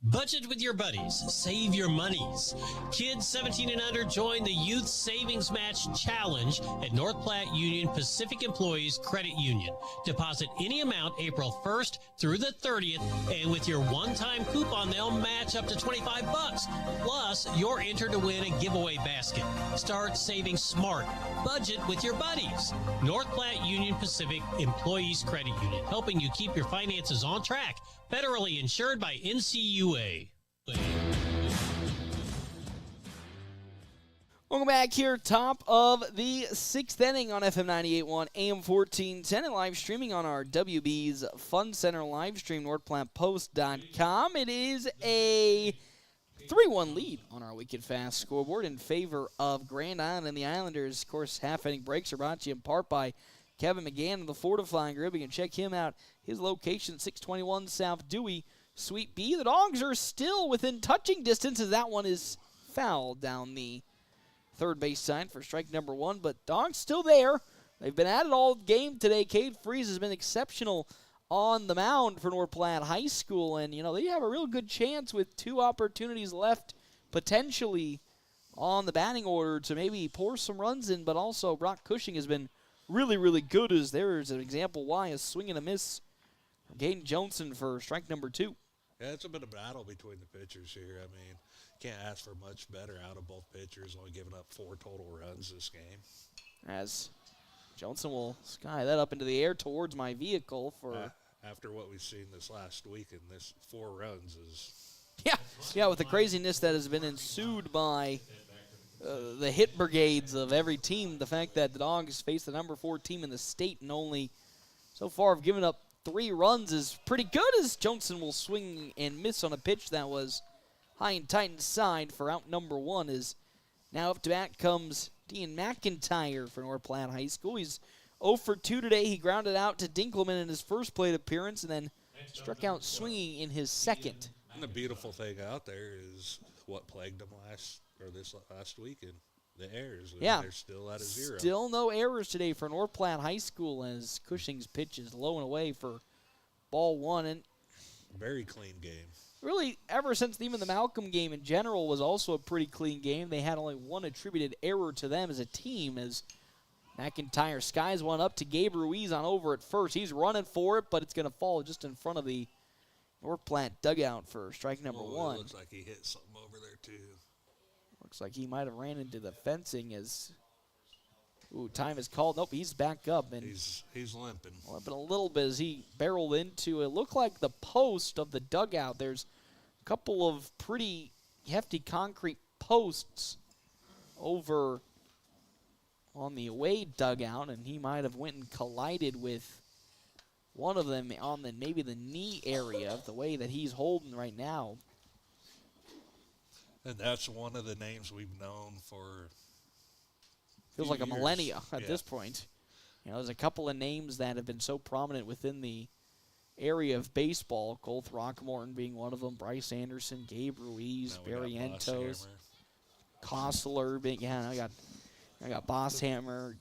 Budget with your buddies. Save your monies. Kids 17 and under join the Youth Savings Match Challenge at North Platte Union Pacific Employees Credit Union. Deposit any amount April 1st through the 30th, and with your one-time coupon, they'll match up to $25. Plus, you're entered to win a giveaway basket. Start saving smart. Budget with your buddies. North Platte Union Pacific Employees Credit Union, helping you keep your finances on track. Federally insured by NCUA. Welcome back here, top of the 6th inning on FM 98.1, AM 1410, and live streaming on our WB's Fun Center live stream, NorthPlattePost.com. It is a 3-1 lead on our Wicked Fast scoreboard in favor of Grand Island and the Islanders. Of course, half-inning breaks are brought to you in part by Kevin McGann of the Fortifying Group. You can check him out. His location, 621 South Dewey, Suite B. The Dogs are still within touching distance as that one is fouled down the third base side for strike number 1. But Dogs still there. They've been at it all game today. Cade Freeze has been exceptional on the mound for North Platte High School. And, you know, they have a real good chance with 2 opportunities left potentially on the batting order to maybe pour some runs in. But also Brock Cushing has been really, really good, as there's an example why a swing and a miss from Caden Johnson for strike number 2. Yeah, it's a bit of a battle between the pitchers here. I mean, can't ask for much better out of both pitchers, only giving up 4 total runs this game. As Johnson will sky that up into the air towards my vehicle for... after what we've seen this last week, and this 4 runs is... Yeah, with the craziness that has been ensued by the hit brigades of every team, the fact that the Dogs face the number 4 team in the state and only so far have given up 3 runs is pretty good, as Johnson will swing and miss on a pitch that was high and tight inside for out number 1. Is now up to bat comes Dean McIntyre for North Platte High School. He's 0 for 2 today. He grounded out to Dinkelman in his first plate appearance and then struck out swinging in his second. And the beautiful thing out there is what plagued them last week, and the errors. Yeah. They're still at a 0. Still no errors today for North Platte High School, as Cushing's pitch is low and away for ball 1. And very clean game. Really, ever since even the Malcolm game in general was also a pretty clean game. They had only 1 attributed error to them as a team, as McIntyre skies one up to Gabe Ruiz on over at first. He's running for it, but it's going to fall just in front of the North Platte dugout for strike number 1. It looks like he hit something over there, too. Looks like he might have ran into the fencing as time is called. Nope, he's back up. And he's limping. Limping a little bit as he barreled into it. Looked like the post of the dugout. There's a couple of pretty hefty concrete posts over on the away dugout, and he might have went and collided with one of them on maybe the knee area of the way that he's holding right now. And that's one of the names we've known for feels like a years. millennia at this point. You know, there's a couple of names that have been so prominent within the area of baseball, Cole Throckmorton being one of them, Bryce Anderson, Gabe Ruiz, Barrientos, Kostler being, I got Bosshammer.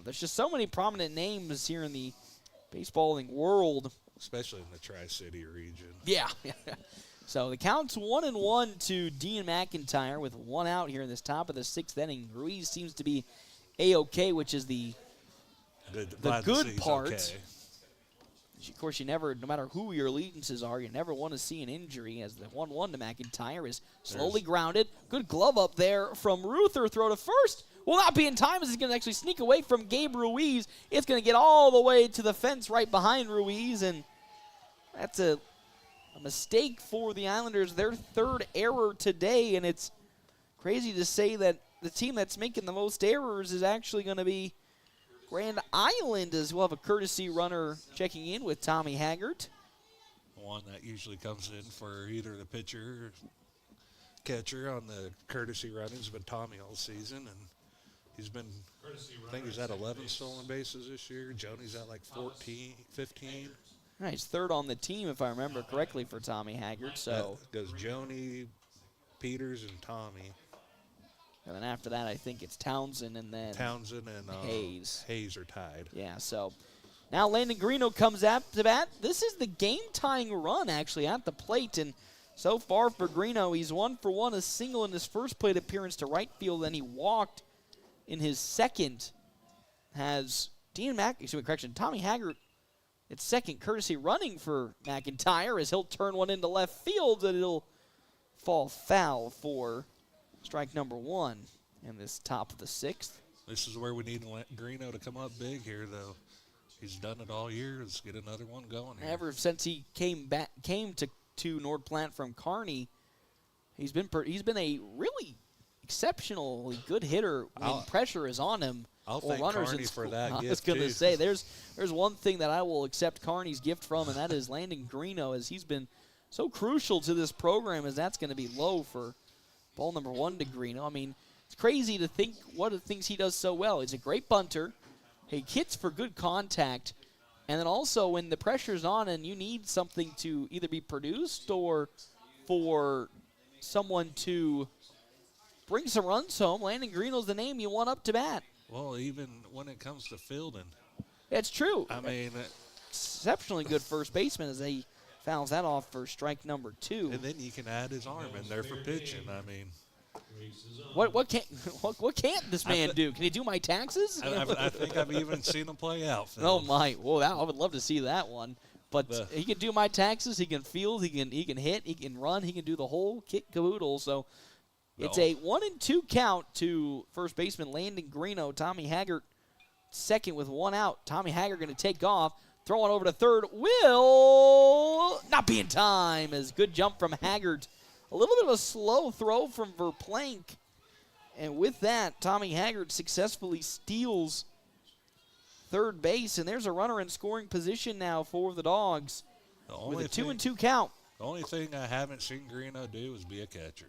There's just so many prominent names here in the baseballing world. especially in the Tri-City region. Yeah. So the count's 1-1 to Dean McIntyre with one out here in this top of the sixth inning. Ruiz seems to be A-OK, which is the good part. Okay. Of course, you never, no matter who your allegiances are, you never want to see an injury, as the 1-1 to McIntyre is slowly grounded. Good glove up there from Ruther. Throw to first. Will not be in time as he's going to actually sneak away from Gabe Ruiz. It's going to get all the way to the fence right behind Ruiz, and that's a mistake for the Islanders. Their third error today, and it's crazy to say that the team that's making the most errors is actually going to be Grand Island, as we'll have a courtesy runner checking in with Tommy Haggart. One that usually comes in for either the pitcher or catcher on the courtesy run has been Tommy all season, and he's been, I think he's at 11 stolen bases this year. Joni's at like 14, 15. Right, he's third on the team, if I remember correctly, for Tommy Haggart. So that goes Joni, Peters, and Tommy. And then after that, I think it's Townsend and then Townsend and Hayes. Hayes are tied. Yeah, so now Landon Greeno comes up to bat. This is the game-tying run, actually, at the plate. And so far for Greeno, he's 1 for 1, a single in his first plate appearance to right field. Then he walked in his second. Has Tommy Haggart at second, courtesy running for McIntyre, as he'll turn one into left field, and it'll fall foul for strike number one in this top of the sixth. This is where we need Greeno to come up big here, though. He's done it all year. Let's get another one going here. Ever since he came to Nord Platte from Kearney, he's been a really exceptionally good hitter when pressure is on him. I'll thank Kearney for that. I was going to say, there's one thing that I will accept Kearney's gift from, and that is Landon Greeno, as he's been so crucial to this program, as that's going to be low for ball number one to Greeno. I mean, it's crazy to think what the things he does so well. He's a great bunter. He hits for good contact. And then also when the pressure's on and you need something to either be produced or for someone to bring some runs home, Landon Greeno's the name you want up to bat. Well, even when it comes to fielding. It's true. I mean, exceptionally good first baseman, as he fouls that off for strike number two. And then you can add his arm in there for pitching. I mean, what can't this man do? Can he do my taxes? I think I've even seen him play out. Oh my! Well, I would love to see that one. But he can do my taxes. He can field. He can hit. He can run. He can do the whole kit caboodle. So it's a 1-2 count to first baseman Landon Greeno. Tommy Haggart second with one out. Tommy Haggart going to take off. Throw it over to third. Will not be in time. As good jump from Haggart. A little bit of a slow throw from Verplank. And with that, Tommy Haggart successfully steals third base. And there's a runner in scoring position now for the Dogs with a 2-2 count. The only thing I haven't seen Greeno do is be a catcher.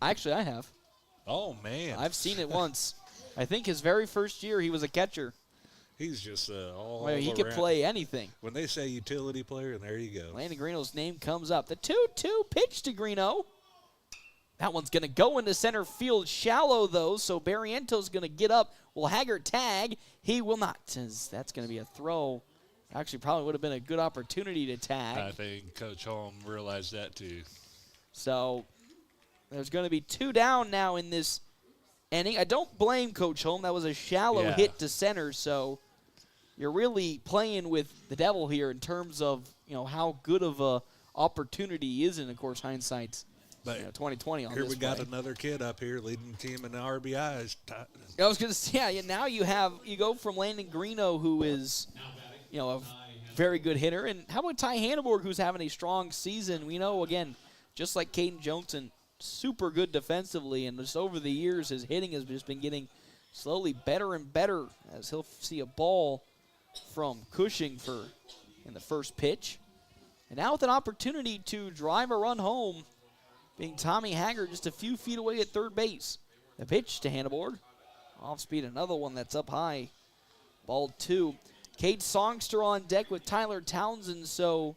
Actually, I have. Oh, man. I've seen it once. I think his very first year he was a catcher. He's just all he around. could play anything. When they say utility player, and there you go. Landon Greeno's name comes up. The 2-2 pitch to Greeno. That one's going to go into center field shallow, though, so Barriento's going to get up. Will Haggart tag? He will not. That's going to be a throw. Actually, probably would have been a good opportunity to tag. I think Coach Holm realized that, too. So there's going to be two down now in this inning. I don't blame Coach Holm. That was a shallow hit to center, so you're really playing with the devil here in terms of how good of a opportunity he is, and of course hindsight's 2020 on here this we got play. Another kid up here leading the team in the RBIs. I was going to say, now you go from Landon Greeno, who is a very good hitter, and how about Ty Hanneborg, who's having a strong season? We know, again, just like Caden Johnson, super good defensively, and just over the years his hitting has just been getting slowly better and better, as he'll see a ball from Cushing in the first pitch. And now with an opportunity to drive a run home, being Tommy Haggart just a few feet away at third base. The pitch to Hanneborg. Off speed, another one that's up high. Ball two. Cade Songster on deck with Tyler Townsend, so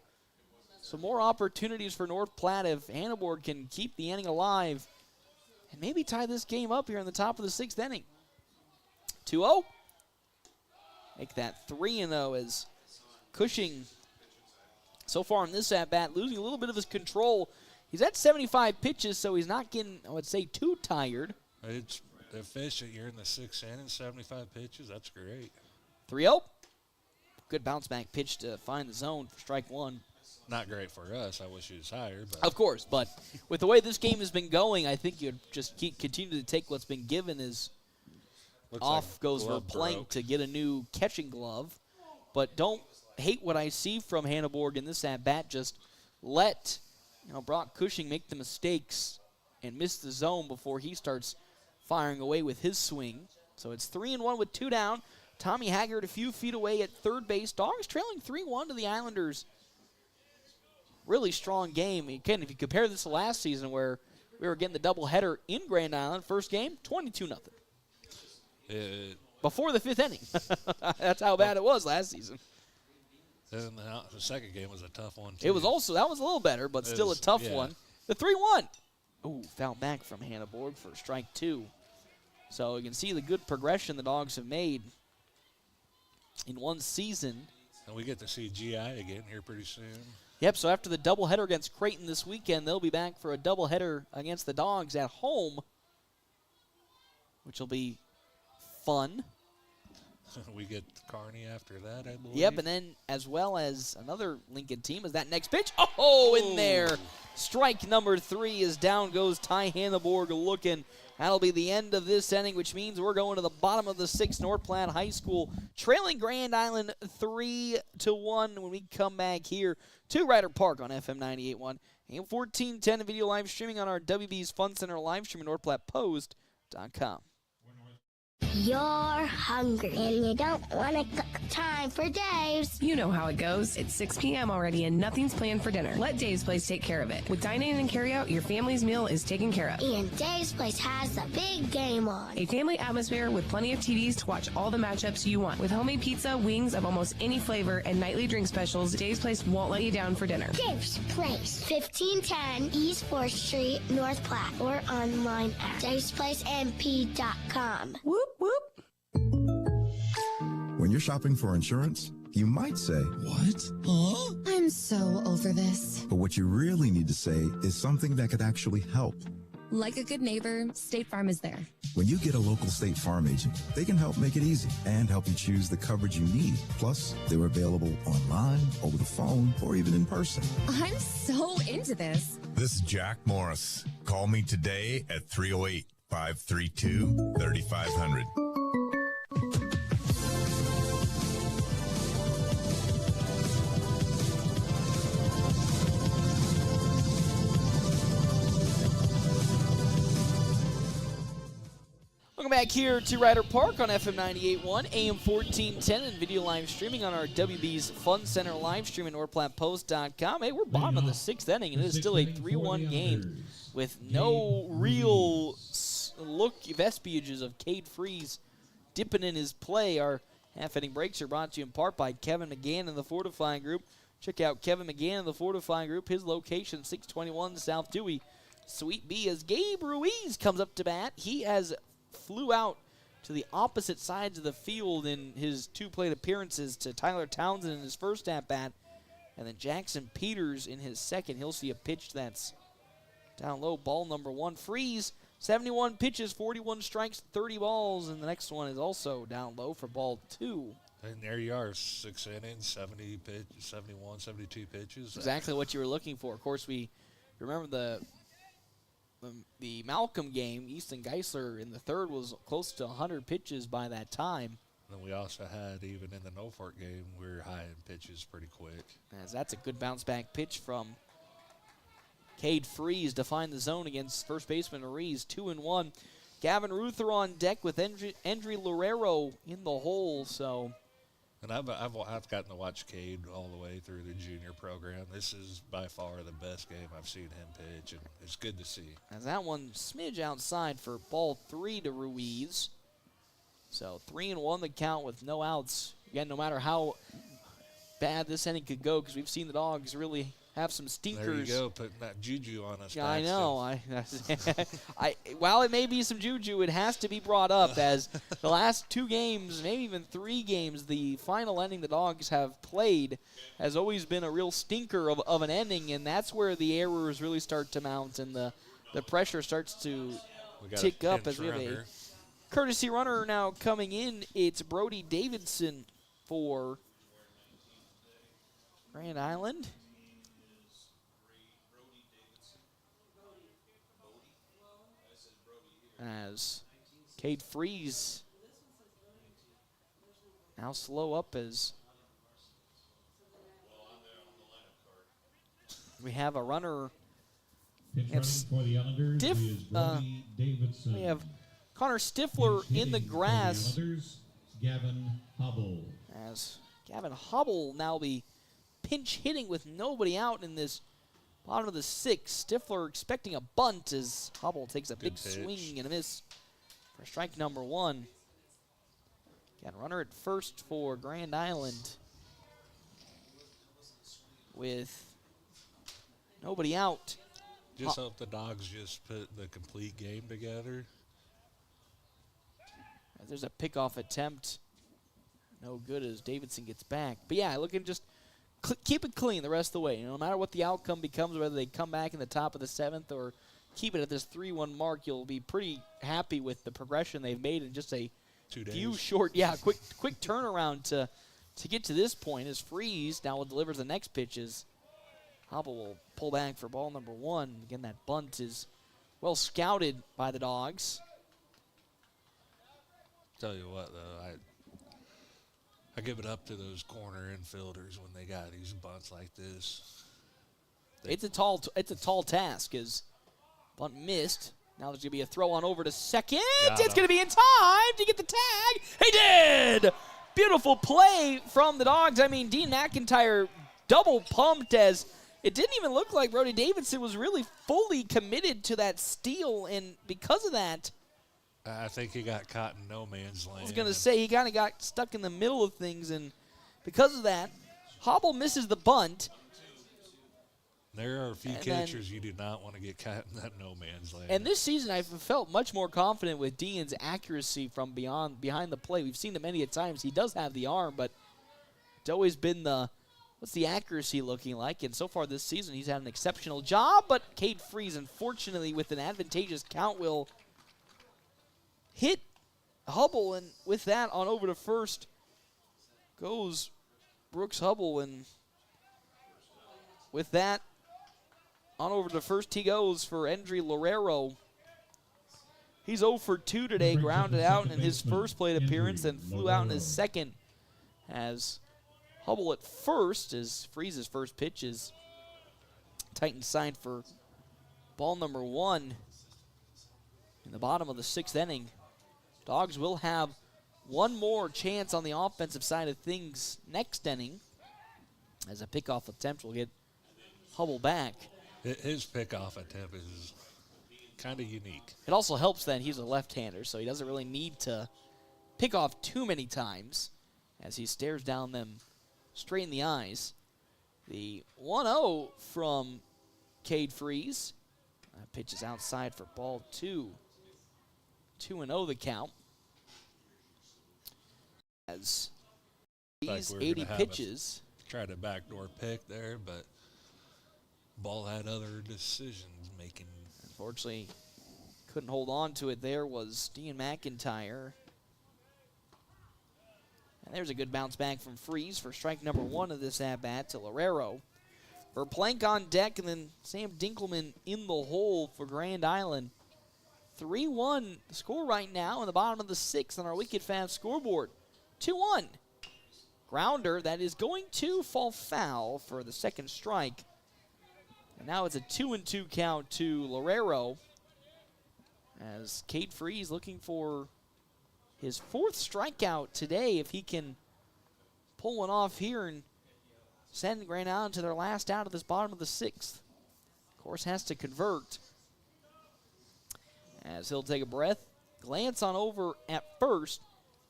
some more opportunities for North Platte if Hanneborg can keep the inning alive and maybe tie this game up here in the top of the sixth inning. 2-0. Make that 3-0 as Cushing So far in this at-bat, losing a little bit of his control. He's at 75 pitches, so he's not getting, I would say, too tired. It's efficient. You're in the 6th inning, 75 pitches. That's great. 3-0. Good bounce-back pitch to find the zone for strike one. Not great for us. I wish he was higher. But. Of course, but with the way this game has been going, I think you'd just continue to take what's been given as off goes Verplank to get a new catching glove. But don't hate what I see from Hanneborg in this at-bat. Just let Brock Cushing make the mistakes and miss the zone before he starts firing away with his swing. So it's 3-1 with 2 down. Tommy Haggard a few feet away at third base. Dogs trailing 3-1 to the Islanders. Really strong game. Again, if you compare this to last season where we were getting the doubleheader in Grand Island, first game, 22-0. Before the 5th inning. That's how bad it was last season. And the second game was a tough one, too. It was also, that was a little better, but still a tough one. The 3-1. Ooh, foul back from Hanneborg for strike 2. So you can see the good progression the Dogs have made in one season. And we get to see GI again here pretty soon. Yep, so after the doubleheader against Creighton this weekend, they'll be back for a doubleheader against the Dogs at home, which will be fun. We get Kearney after that, I believe. Yep, and then as well as another Lincoln team is that next pitch. Oh, in there. Strike number 3 is down goes Ty Hanneborg looking. That'll be the end of this inning, which means we're going to the bottom of the 6th. North Platte High School trailing Grand Island 3-1 when we come back here to Ryder Park on FM 98.1 and 1410 video live streaming on our WB's Fun Center live stream at NorthPlattePost.com. You're hungry and you don't want to cook. Time for Dave's. You know how it goes. It's 6 p.m. already and nothing's planned for dinner. Let Dave's Place take care of it. With dine-in and carry-out, your family's meal is taken care of. And Dave's Place has the big game on. A family atmosphere with plenty of TVs to watch all the matchups you want. With homemade pizza, wings of almost any flavor, and nightly drink specials, Dave's Place won't let you down for dinner. Dave's Place, 1510 East 4th Street, North Platte, or online at davesplacemp.com. Whoop, whoop. When you're shopping for insurance, you might say, "What? Huh?" I'm so over this. But what you really need to say is something that could actually help. Like a good neighbor, State Farm is there. When you get a local State Farm agent, they can help make it easy and help you choose the coverage you need. Plus, they're available online, over the phone, or even in person. I'm so into this. This is Jack Morris. Call me today at 308-532-3500. Welcome back here to Ryder Park on FM 98.1, AM 1410, and video live streaming on our WB's Fun Center live stream at NorthPlattePost.com. Hey, we're bottom of the 6th inning, and it is still a 3-1 game with no real vestiges of Cade Freeze dipping in his play. Our half-inning breaks are brought to you in part by Kevin McGann and the Fortifying Group. Check out Kevin McGann and the Fortifying Group. His location, 621 South Dewey, Suite B, as Gabe Ruiz comes up to bat. He has flew out to the opposite sides of the field in his 2 plate appearances to Tyler Townsend in his first at-bat, and then Jackson Peters in his second. He'll see a pitch that's down low, ball number 1. Freeze, 71 pitches, 41 strikes, 30 balls, and the next one is also down low for ball 2. And there you are, 6 innings, 70 pitch, 71, 72 pitches. Exactly what you were looking for. Of course, we remember the Malcolm game. Easton Geisler in the third was close to 100 pitches by that time. And we also had, even in the Norfolk game, we were high in pitches pretty quick. As that's a good bounce-back pitch from Cade Freeze to find the zone against first baseman Ruiz. 2-1. Gavin Ruther on deck with Endry Lorero in the hole. So, and I've gotten to watch Cade all the way through the junior program. This is by far the best game I've seen him pitch, and it's good to see. As that one smidge outside for ball 3 to Ruiz. So 3-1 the count with no outs. Again, no matter how bad this inning could go, because we've seen the Dogs really have some stinkers. There you go, putting that juju on us. Yeah, I know. While it may be some juju, it has to be brought up as the last 2 games, maybe even 3 games, the final ending the Dogs have played has always been a real stinker of an ending, and that's where the errors really start to mount and the pressure starts to tick up as we have a courtesy runner now coming in. It's Brody Davidson for Grand Island. As Cade Freeze now slow up as we have a runner. Pitch running for the Islanders is Brody Davidson. We have Connor Stifler in the grass. For the Islanders, Gavin Hubble. As Gavin Hubble now be pinch hitting with nobody out in this bottom of the 6th. Stifler expecting a bunt as Hubble takes a big swing and a miss for strike number 1. Again, runner at first for Grand Island with nobody out. Just hope the Dogs just put the complete game together. There's a pickoff attempt. No good as Davidson gets back. But yeah, looking just keep it clean the rest of the way. No matter what the outcome becomes, whether they come back in the top of the 7th or keep it at this 3-1 mark, you'll be pretty happy with the progression they've made in just a 2 days. few quick turnaround to get to this point. As Freeze now delivers the next pitches. Hubble will pull back for ball number 1. Again, that bunt is well scouted by the Dogs. Tell you what, though, I give it up to those corner infielders when they got these bunts like this. It's a tall task as bunt missed. Now there's going to be a throw on over to second. It's going to be in time to get the tag. He did! Beautiful play from the Dogs. I mean, Dean McIntyre double pumped as it didn't even look like Brody Davidson was really fully committed to that steal, and because of that, I think he got caught in no man's land. I was going to say he kind of got stuck in the middle of things, and because of that, Hubble misses the bunt. There are a few catchers you do not want to get caught in that no man's land. And this season, I've felt much more confident with Dean's accuracy from behind the plate. We've seen it many a times. He does have the arm, but it's always been what's the accuracy looking like? And so far this season, he's had an exceptional job, but Cade Freeze, unfortunately, with an advantageous count, will hit Hubble, and with that, on over to first goes Brooks Hubble, and with that, on over to first he goes for Endry Lorero. He's 0 for 2 today, grounded out in his first plate appearance and flew out in his second. As Hubble at first, as Freeze's first pitch is Titans signed for ball number 1 in the bottom of the 6th inning. Dogs will have one more chance on the offensive side of things next inning, as a pickoff attempt will get Hubble back. His pickoff attempt is kind of unique. It also helps that he's a left-hander, so he doesn't really need to pick off too many times as he stares down them straight in the eyes. The 1-0 from Cade Freeze. Pitch is outside for ball 2. 2-0 the count. As these 80 pitches. Tried a backdoor pick there, but ball had other decisions making. Unfortunately, couldn't hold on to it. There was Dean McIntyre. And there's a good bounce back from Freeze for strike number 1 of this at-bat to Lorero. Verplank on deck, and then Sam Dinkelman in the hole for Grand Island. 3-1 the score right now in the bottom of the 6th on our Wicked Fast scoreboard. 2-1. Grounder that is going to fall foul for the second strike. And now it's a 2-2 count to Lorero as Cade Freeze looking for his 4th strikeout today. If he can pull one off here and send Grand Island to their last out of this bottom of the 6th. Of course, has to convert. As he'll take a breath, glance on over at first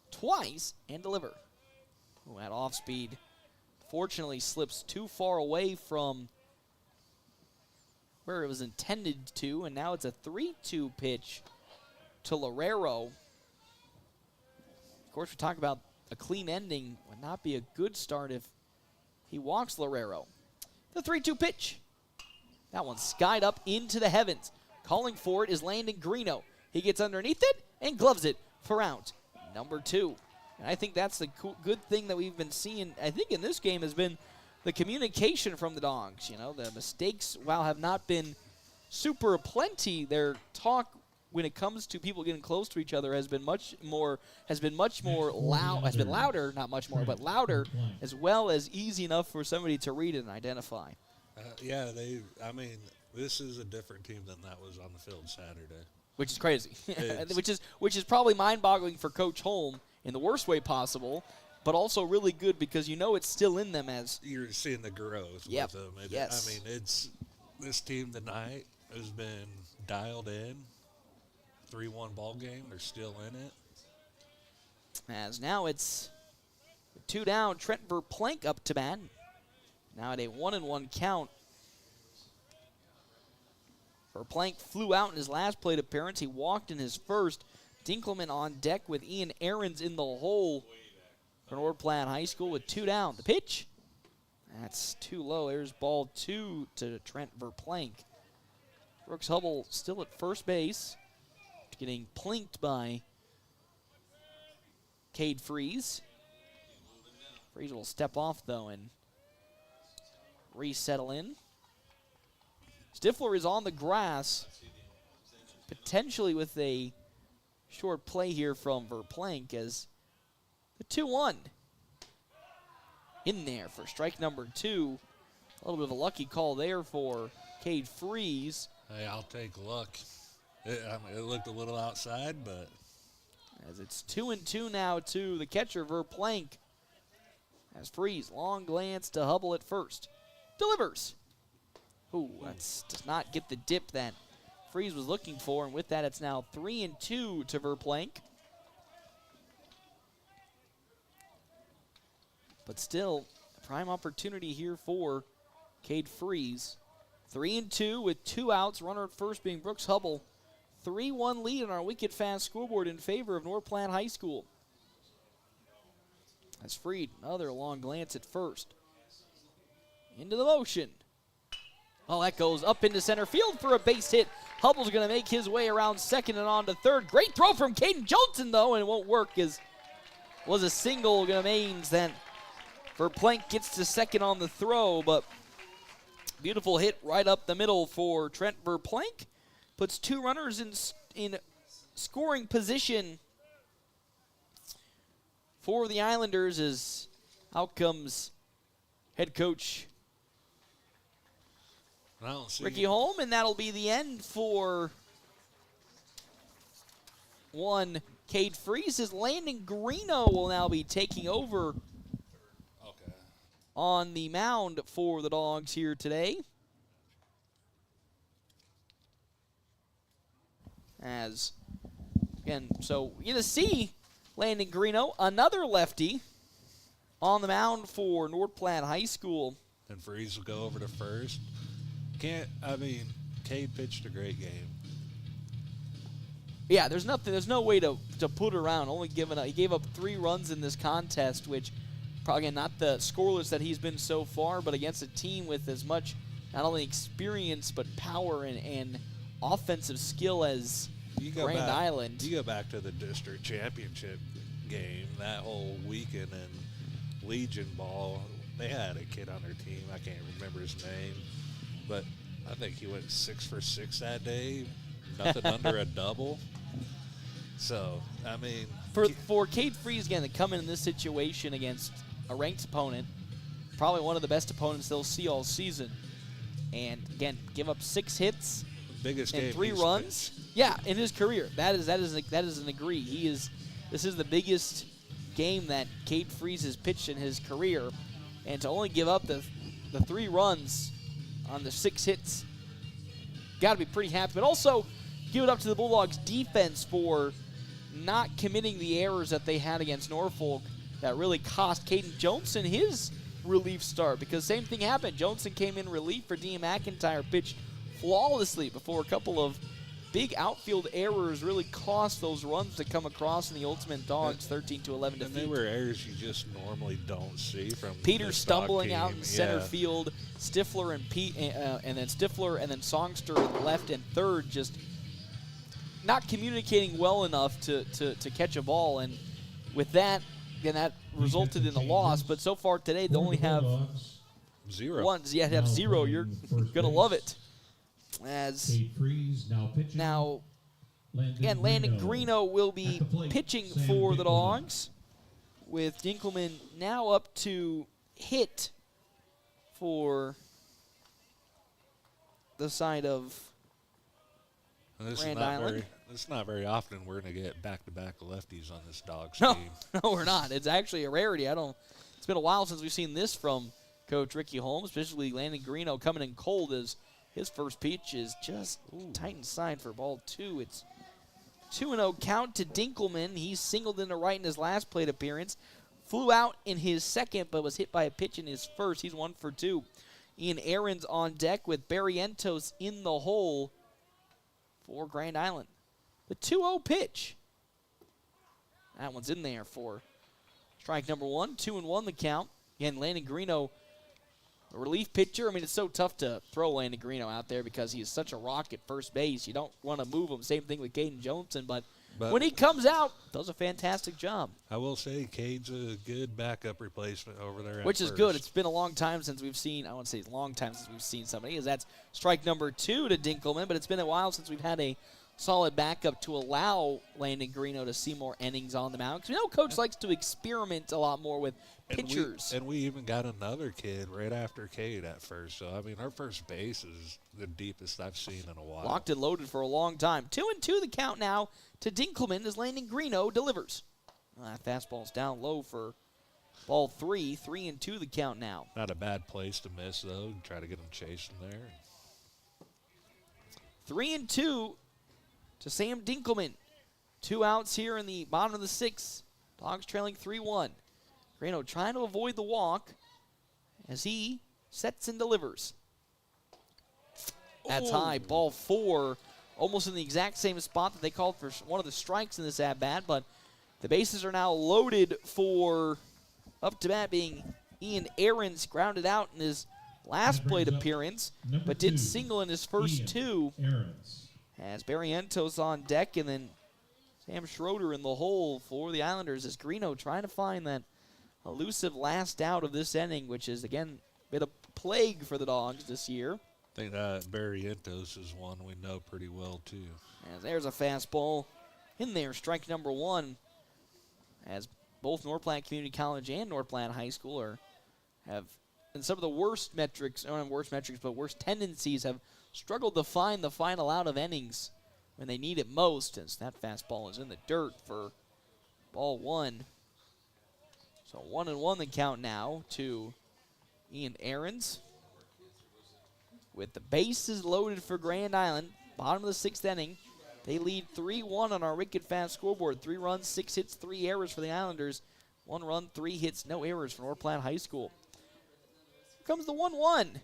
twice and deliver. At off speed, fortunately slips too far away from where it was intended to, and now it's a 3-2 pitch to Lorero. Of course, we talk about a clean ending would not be a good start if he walks Lorero. The 3-2 pitch. That one skied up into the heavens. Calling for it is Landon Greeno. He gets underneath it and gloves it for out number 2. And I think that's the good thing that we've been seeing, I think, in this game has been the communication from the Dogs. You know, the mistakes, while have not been super plenty, their talk when it comes to people getting close to each other has been louder, not much more, but louder, as well as easy enough for somebody to read and identify. This is a different team than that was on the field Saturday. Which is crazy. which is probably mind-boggling for Coach Holm in the worst way possible, but also really good because you know it's still in them as you're seeing the growth with them. Yes. It's this team tonight has been dialed in. 3-1 ball game. They're still in it. As now it's 2 down. Trent Verplank up to bat. Now at a 1-1 count. Verplank flew out in his last plate appearance. He walked in his first. Dinkelman on deck with Ian Ahrens in the hole for North Platte High School with 2 down. The pitch. That's too low. There's ball 2 to Trent Verplank. Brooks Hubble still at first base. Getting plinked by Cade Freeze. Freeze will step off, though, and resettle in. Stifler is on the grass, potentially with a short play here from Verplank as the 2-1 in there for strike number 2. A little bit of a lucky call there for Cade Freeze. Hey, I'll take luck. It looked a little outside, but as it's 2-2 now to the catcher, Verplank. As Freeze, long glance to Hubble at first. Delivers. Ooh, does not get the dip that Freeze was looking for, and with that, it's now 3-2 to Verplank. But still, a prime opportunity here for Cade Freeze. 3-2 with 2 outs, runner at first being Brooks Hubble. 3-1 lead on our Wicked Fast scoreboard in favor of North Platte High School. As Freed, another long glance at first. Into the motion. Oh, that goes up into center field for a base hit. Hubble's going to make his way around second and on to third. Great throw from Caden Johnson, though, and it won't work as was a single going to means then Verplank gets to second on the throw, but beautiful hit right up the middle for Trent Verplank. Puts 2 runners in scoring position for the Islanders as out comes head coach Ricky Holm, and that'll be the end for one Cade Freeze. As Landon Greeno will now be taking over on the mound for the Dogs here today. As, again, so you're going to see Landon Greeno, another lefty, on the mound for North Platte High School. And Freeze will go over to first. Cade pitched a great game. Yeah, there's no way to put around. He gave up 3 runs in this contest, which probably not the scoreless that he's been so far, but against a team with as much not only experience but power and offensive skill as Grand Island. You go back to the district championship game, that whole weekend in Legion ball, they had a kid on their team. I can't remember his name, but I think he went 6 for 6 that day, nothing under a double. So, for Cade Freeze, again, to come in this situation against a ranked opponent, probably one of the best opponents they'll see all season, and, again, give up 6 hits biggest and game 3 runs. Yeah, in his career. That is an agree. This is the biggest game that Cade Freeze has pitched in his career, and to only give up the 3 runs on the 6 hits, got to be pretty happy. But also, give it up to the Bulldogs defense for not committing the errors that they had against Norfolk that really cost Caden Johnson his relief start, because same thing happened. Johnson came in relief for Dean McIntyre, pitched flawlessly before a couple of big outfield errors really cost those runs to come across in the Ultimate Dogs 13-11 defeat. And they were errors you just normally don't see from Peter this stumbling dog out team. in center field, Stifler and then Stifler and then Songster in left and third, just not communicating well enough to catch a ball, and with that, again, that resulted in a loss. But so far today, they only have zero. ones. Yeah, have zero. You're gonna love it. As now, again, Landon Greeno will be pitching for the Dogs, with Dinkelman now up to hit for the side of Grand Island. It's not very often we're going to get back-to-back lefties on this Dogs No, team. no, we're not. It's actually a rarity. It's been a while since we've seen this from Coach Ricky Holmes, especially Landon Greeno coming in cold as his first pitch is just tight inside for ball 2. It's 2-0 count to Dinkelman. He singled into right in his last plate appearance. Flew out in his second, but was hit by a pitch in his first. He's 1 for 2. Ian Aarons on deck with Barrientos in the hole for Grand Island. The 2-0 pitch. That one's in there for strike number 1. 2-1 the count. Again, Landon Greeno, a relief pitcher. I mean, it's so tough to throw Landon Greeno out there because he is such a rock at first base. You don't want to move him. Same thing with Caden Johnson, but when he comes out, does a fantastic job. I will say Cade's a good backup replacement over there. Which is good. It's been a long time since we've seen, I want to say it's a long time since we've seen somebody, as that's strike number 2 to Dinkelman, but it's been a while since we've had a solid backup to allow Landon Greeno to see more innings on the mound. Because we know Coach likes to experiment a lot more with pitchers. And we even got another kid right after Cade at first. So, I mean, our first base is the deepest I've seen in a while. Locked and loaded for a long time. 2-2 the count now to Dinkelman as Landon Greeno delivers. That fastball's down low for ball 3. 3-2 the count now. Not a bad place to miss, though. Try to get him chasing there. 3-2 to Sam Dinkelman. 2 outs here in the bottom of the 6th. Dogs trailing 3-1. Greeno trying to avoid the walk as he sets and delivers. That's high. Ball 4, almost in the exact same spot that they called for one of the strikes in this at-bat, but the bases are now loaded for up to bat being Ian Aarons, grounded out in his last plate appearance, but did single in his first 2. As Barrientos on deck, and then Sam Schroeder in the hole for the Islanders as Greeno trying to find that elusive last out of this inning, which is, again, been a plague for the Dogs this year. I think that Barrientos is one we know pretty well, too. As there's a fastball in there, strike number 1, as both North Platte Community College and North Platte High School have, in some of the worst metrics, or not worst metrics, but worst tendencies, have struggled to find the final out of innings when they need it most, as that fastball is in the dirt for ball 1. So 1-1 the count now to Ian Aarons. With the bases loaded for Grand Island, bottom of the 6th inning, they lead 3-1 on our Wicked Fast scoreboard. 3 runs, 6 hits, 3 errors for the Islanders. 1 run, 3 hits, no errors for North Platte High School. Here comes the 1-1.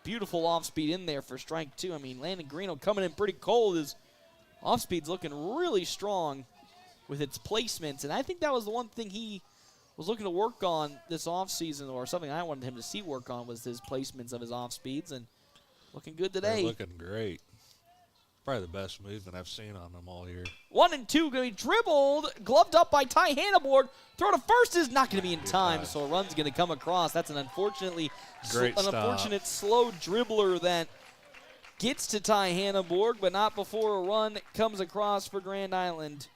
Beautiful off-speed in there for strike 2. I mean, Landon Greeno coming in pretty cold. His off-speed's looking really strong with its placements, and I think that was the one thing he was looking to work on this offseason, or something I wanted him to see work on, was his placements of his off-speeds, and looking good today. They're looking great. Probably the best movement I've seen on them all year. 1-2 going to be dribbled, gloved up by Ty Hannibord. Throw to first is not going to be in time, so a run's going to come across. That's an unfortunate slow dribbler that gets to Ty Hannibord, but not before a run comes across for Grand Island.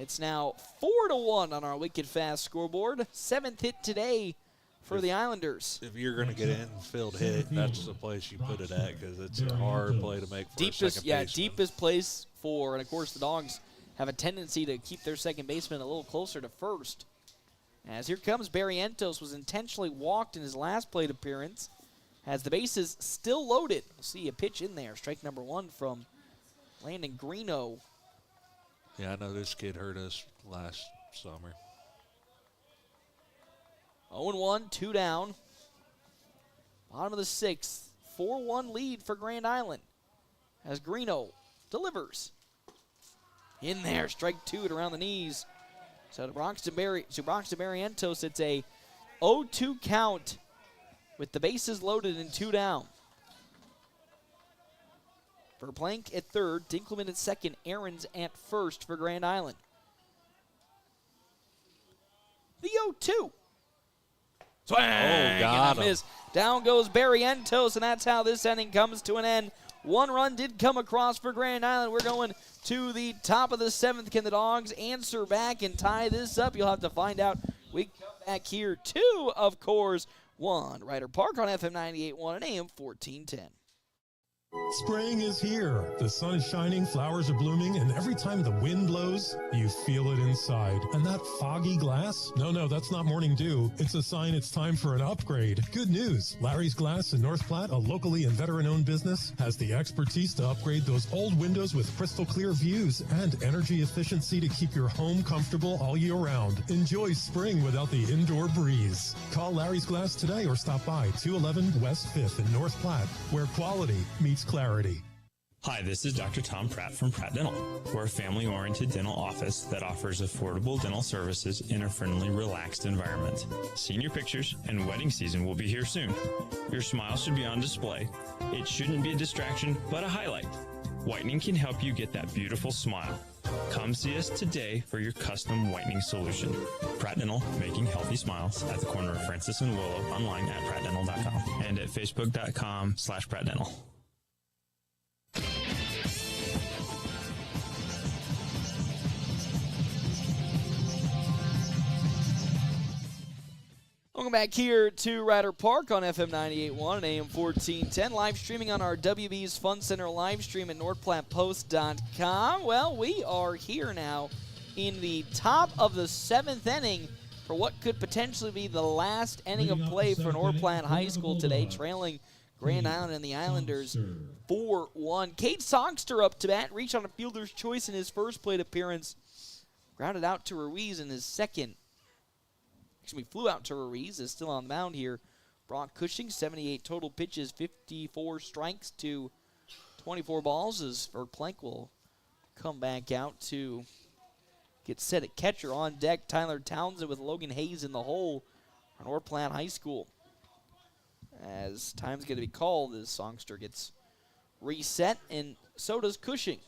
It's now 4-1 on our Wicked Fast scoreboard. 7th hit today for the Islanders. If you're going to get an infield hit, that's the place you put it at, because it's a hard play to make for a second baseman. Deepest place for, and of course the Dogs have a tendency to keep their second baseman a little closer to first. As here comes Barrientos, was intentionally walked in his last plate appearance. Has the bases still loaded. We'll see a pitch in there. Strike number 1 from Landon Greeno. Yeah, I know this kid hurt us last summer. 0-1, 2 down. Bottom of the 6th, 4-1 lead for Grand Island as Greeno delivers. In there, strike 2 at around the knees. So to Broxton Barrientos, it's a 0-2 count with the bases loaded and 2 down. Verplank at third, Dinkelman at second, Aarons at first for Grand Island. The 0-2. Swing! Got him. Miss. Down goes Barrientos, and that's how this inning comes to an end. 1 run did come across for Grand Island. We're going to the top of the 7th. Can the Dogs answer back and tie this up? You'll have to find out. We come back here to, of course, 1 Ryder Park on FM 98.1 and AM 1410. Spring is here. The sun is shining, flowers are blooming, and every time the wind blows, you feel it inside. And that foggy glass? No, that's not morning dew. It's a sign it's time for an upgrade. Good news. Larry's Glass in North Platte, a locally and veteran-owned business, has the expertise to upgrade those old windows with crystal clear views and energy efficiency to keep your home comfortable all year round. Enjoy spring without the indoor breeze. Call Larry's Glass today or stop by 211 West 5th in North Platte, where quality meets clarity. Hi, this is Dr. Tom Pratt from Pratt Dental. We're a family-oriented dental office that offers affordable dental services in a friendly, relaxed environment. Senior pictures and wedding season will be here soon. Your smile should be on display. It shouldn't be a distraction, but a highlight. Whitening can help you get that beautiful smile. Come see us today for your custom whitening solution. Pratt Dental, making healthy smiles at the corner of Francis and Willow, online at prattdental.com and at facebook.com/prattdental. Welcome back here to Ryder Park on FM 98.1 and AM 1410. Live streaming on our WB's Fun Center live stream at NorthPlattePost.com. Well, we are here now in the top of the 7th inning for what could potentially be the last inning of play for North Platte High School today, trailing Grand Island and the Islanders 4-1. Cade Songster up to bat, reached on a fielder's choice in his first plate appearance. Grounded out to Ruiz in his second. Flew out to Ruiz, is still on the mound here. Brock Cushing, 78 total pitches, 54 strikes to 24 balls as Verplank will come back out to get set at catcher. On deck, Tyler Townsend with Logan Hayes in the hole on North Platte High School. As time's going to be called as Songster gets reset, and so does Cushing.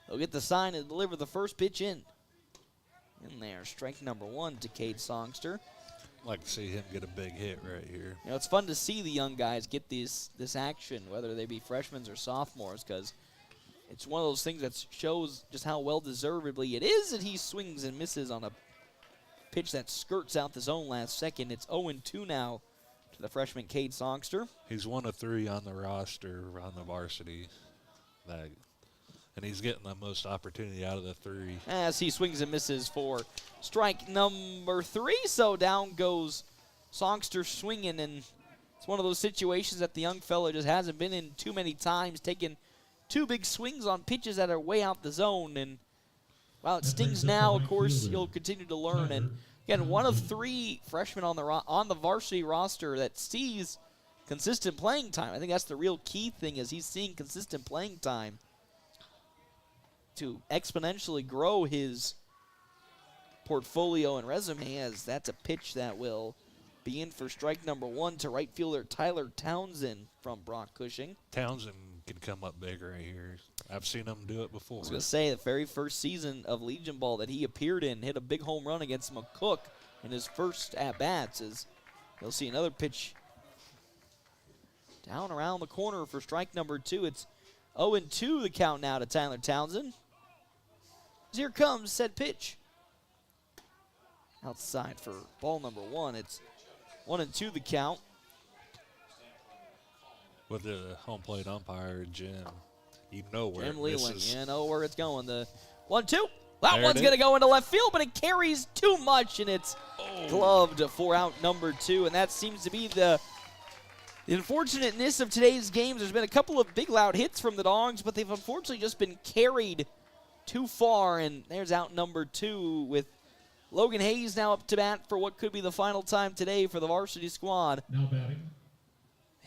They'll get the sign and deliver the first pitch in. In there, strike number 1 to Cade Songster. I'd like to see him get a big hit right here. You know, it's fun to see the young guys get this action, whether they be freshmen or sophomores, because it's one of those things that shows just how well-deservedly it is that he swings and misses on a pitch that skirts out the zone last second. It's 0-2 now to the freshman Cade Songster. He's 1 of 3 on the roster on the varsity. And he's getting the most opportunity out of the 3. As he swings and misses for strike number 3. So down goes Songster swinging, and it's one of those situations that the young fella just hasn't been in too many times, taking 2 big swings on pitches that are way out the zone. And while it stings now, of course, he'll continue to learn. And again, 1 of 3 freshmen on the varsity roster that sees consistent playing time. I think that's the real key thing, is he's seeing consistent playing time to exponentially grow his portfolio and resume, as that's a pitch that will be in for strike number 1 to right fielder Tyler Townsend from Brock Cushing. Townsend can come up big right here. I've seen him do it before. I was going to say, the very first season of Legion Ball that he appeared in, hit a big home run against McCook in his first at-bats. As you'll see another pitch down around the corner for strike number 2. It's 0-2 the count now to Tyler Townsend. Here comes said pitch. Outside for ball number 1. It's 1-2 the count. With the home plate umpire, Jim, you know where Jim it Leland, misses. you know where it's going. The 1-2. That There one's it going to is. go into left field, but it carries too much, and it's gloved for out number 2. And that seems to be the unfortunateness of today's games. There's been a couple of big, loud hits from the Dogs, but they've unfortunately just been carried too far, and there's out number 2 with Logan Hayes now up to bat for what could be the final time today for the varsity squad. Now batting,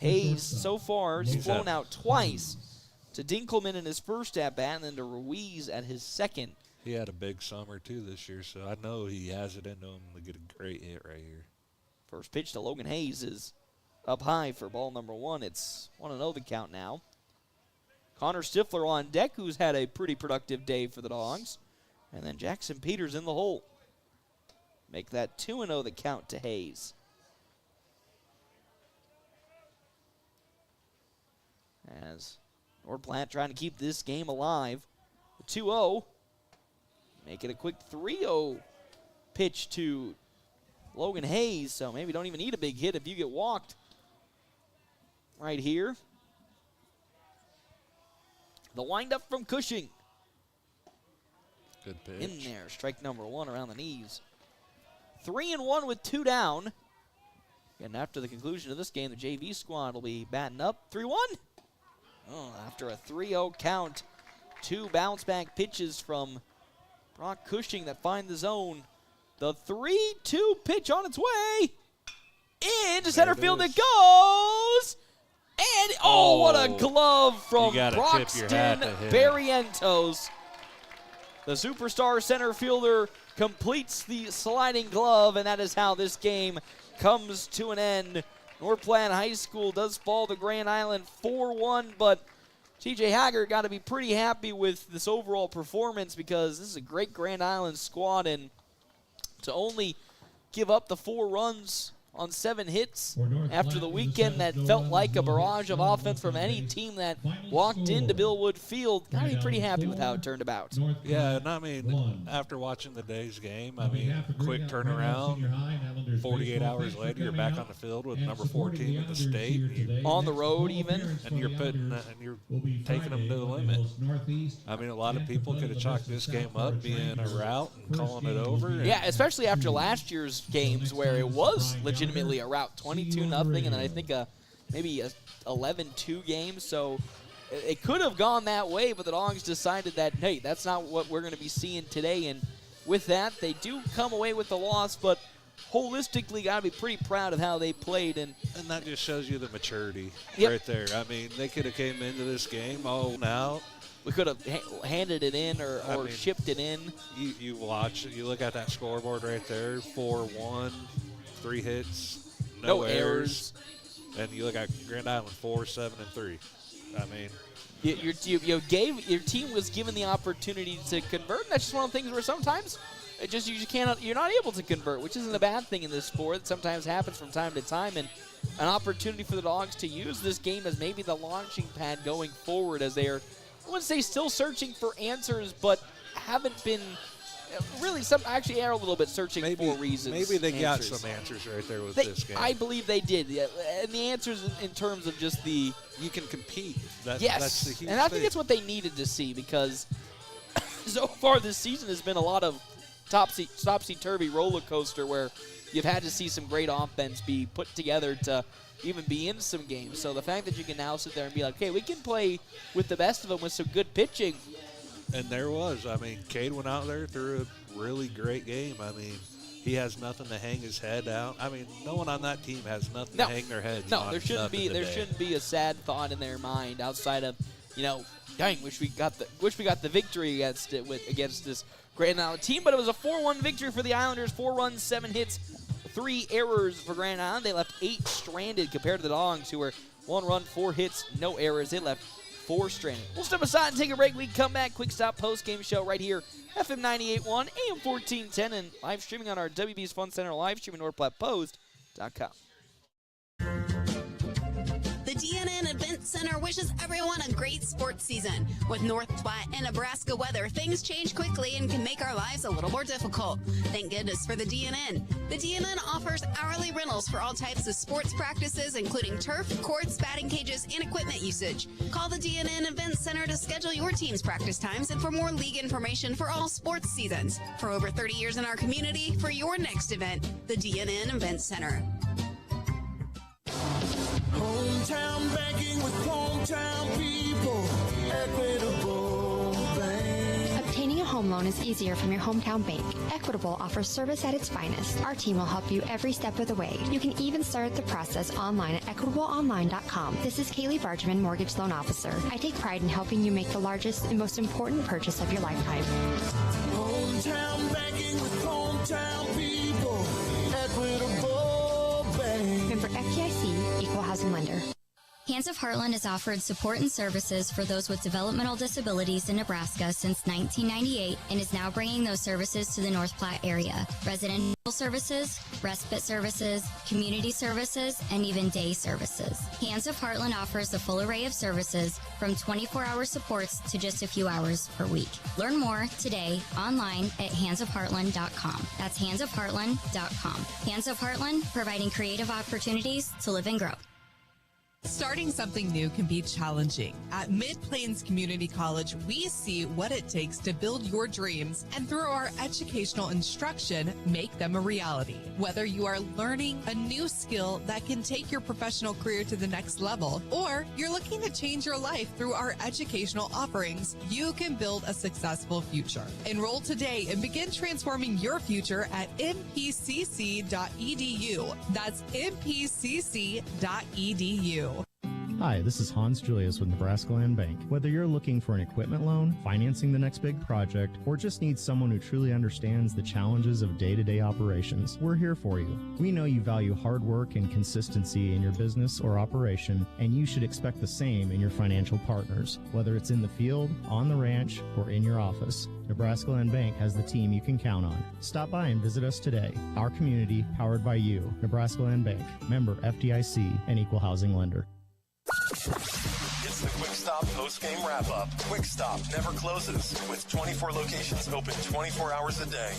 Hayes so far has flown out twice, to Dinkelman in his first at-bat and then to Ruiz at his second. He had a big summer, too, this year, so I know he has it into him to get a great hit right here. First pitch to Logan Hayes is up high for ball number 1. It's 1-0 the count now. Connor Stifler on deck, who's had a pretty productive day for the Dogs. And then Jackson Peters in the hole. Make that 2-0 the count to Hayes. As North Platte trying to keep this game alive. 2-0. Make it a quick 3-0 pitch to Logan Hayes. So maybe don't even need a big hit if you get walked right here. The windup from Cushing. Good pitch. In there. Strike number 1 around the knees. 3-1 with 2 down. And after the conclusion of this game, the JV squad will be batting up. 3-1. Oh, after a 3-0 count, 2 bounce-back pitches from Brock Cushing that find the zone. The 3-2 pitch on its way. Into center field it goes. And, oh, what a glove from Broxton Barrientos. The superstar center fielder completes the sliding glove, and that is how this game comes to an end. North Platte High School does fall to Grand Island 4-1, but TJ Haggard got to be pretty happy with this overall performance because this is a great Grand Island squad, and to only give up the 4 runs on 7 hits after the weekend that felt like a barrage of offense from any team that walked into Billwood Field. Got to be pretty happy with how it turned about. Yeah, and I mean, after watching the day's game, I mean, quick turnaround, 48 hours later, you're back on the field with number 4 team in the state. On the road even. And you're taking them to the limit. I mean, a lot of people could have chalked this game up being a rout and calling it over. Yeah, especially after last year's games where it was legitimately a rout, 22-0, and then I think maybe a 11-2 game. So it could have gone that way, but the Dogs decided that, hey, that's not what we're going to be seeing today. And with that, they do come away with the loss, but holistically got to be pretty proud of how they played. And that just shows you the maturity Yep. right there. I mean, they could have came into this game all out. We could have handed it in or shipped it in. You watch, you look at that scoreboard right there, 4-1. 3 hits, no errors. And you look at Grand Island 4-7-3. I mean, your team was given the opportunity to convert. And that's just one of the things where sometimes you're not able to convert, which isn't a bad thing in this sport. It sometimes happens from time to time, and an opportunity for the Dogs to use this game as maybe the launching pad going forward, as they are, I wouldn't say still searching for answers, but haven't been. Really, actually are a little bit searching for reasons. Maybe they got some answers right there with this game. I believe they did. Yeah. And the answers in terms of just the... You can compete. Yes. That's the huge and I think that's what they needed to see, because so far this season has been a lot of topsy-turvy roller coaster where you've had to see some great offense be put together to even be in some games. So the fact that you can now sit there and be like, hey, we can play with the best of them with some good pitching. And there was. I mean, Cade went out there, threw a really great game. I mean, he has nothing to hang his head out. I mean, no one on that team has nothing to hang their heads on. No, there shouldn't be a sad thought in their mind outside of, dang, wish we got the victory against this Grand Island team. But it was a 4-1 victory for the Islanders. 4 runs, 7 hits, 3 errors for Grand Island. They left 8 stranded compared to the Dogs, who were 1 run, 4 hits, no errors. They left 4 stranded. We'll step aside and take a break. We come back. Quick stop post-game show right here, FM 98.1, AM 1410, and live streaming on our WB's Fun Center live stream at NorthPlattePost.com. The DNN Event Center wishes everyone a great sports season. With North Platte and Nebraska weather, things change quickly and can make our lives a little more difficult. Thank goodness for the DNN. The DNN offers hourly rentals for all types of sports practices, including turf, courts, batting cages, and equipment usage. Call the DNN Event Center to schedule your team's practice times and for more league information for all sports seasons. For over 30 years in our community, for your next event, the DNN Event Center. Hometown banking with hometown people. Equitable Bank. Obtaining a home home loan is easier from your hometown bank. Equitable offers service at its finest. Our team will help you every step of the way. You can even start the process online at equitableonline.com. This is Kaylee Bargeman, Mortgage Loan Officer. I take pride in helping you make the largest and most important purchase of your lifetime. Hometown banking with hometown people. Equitable Bank. Member FDIC, Equal Housing Lender. Hands of Heartland has offered support and services for those with developmental disabilities in Nebraska since 1998 and is now bringing those services to the North Platte area. Residential services, respite services, community services, and even day services. Hands of Heartland offers a full array of services from 24-hour supports to just a few hours per week. Learn more today online at handsofheartland.com. That's handsofheartland.com. Hands of Heartland, providing creative opportunities to live and grow. Starting something new can be challenging. At Mid-Plains Community College, we see what it takes to build your dreams and through our educational instruction, make them a reality. Whether you are learning a new skill that can take your professional career to the next level, or you're looking to change your life through our educational offerings, you can build a successful future. Enroll today and begin transforming your future at mpcc.edu. That's mpcc.edu. Hi, this is Hans Julius with Nebraska Land Bank. Whether you're looking for an equipment loan, financing the next big project, or just need someone who truly understands the challenges of day-to-day operations, we're here for you. We know you value hard work and consistency in your business or operation, and you should expect the same in your financial partners, whether it's in the field, on the ranch, or in your office. Nebraska Land Bank has the team you can count on. Stop by and visit us today. Our community, powered by you. Nebraska Land Bank, member FDIC, and equal housing lender. It's the Quick Stop post-game wrap-up. Quick Stop never closes, with 24 locations open 24 hours a day.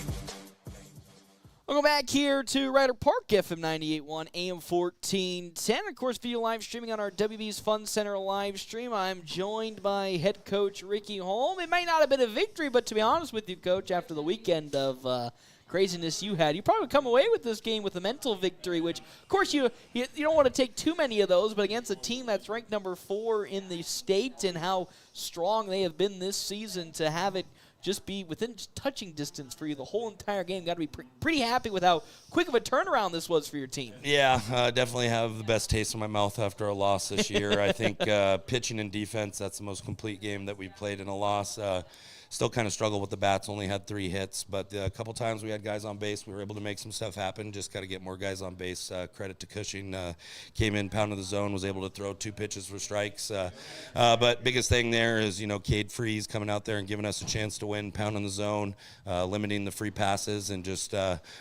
We'll go back here to Ryder Park, FM 98.1, AM 1410. Of course, video live streaming on our WB's Fun Center live stream. I'm joined by head coach Ricky Holm. It might not have been a victory, but to be honest with you, Coach, after the weekend of craziness you had, you probably come away with this game with a mental victory, which, of course, you don't want to take too many of those, but against a team that's ranked number 4 in the state and how strong they have been this season, to have it just be within touching distance for you the whole entire game. Got to be pretty happy with how quick of a turnaround this was for your team. Yeah, definitely have the best taste in my mouth after a loss this year. I think pitching and defense, that's the most complete game that we've played in a loss. Still kind of struggled with the bats, only had 3 hits, but a couple times we had guys on base. We were able to make some stuff happen. Just got to get more guys on base. Credit to Cushing. Came in, pounded the zone, was able to throw 2 pitches for strikes. But biggest thing there is, Cade Freeze coming out there and giving us a chance to win, pounding the zone, limiting the free passes, and just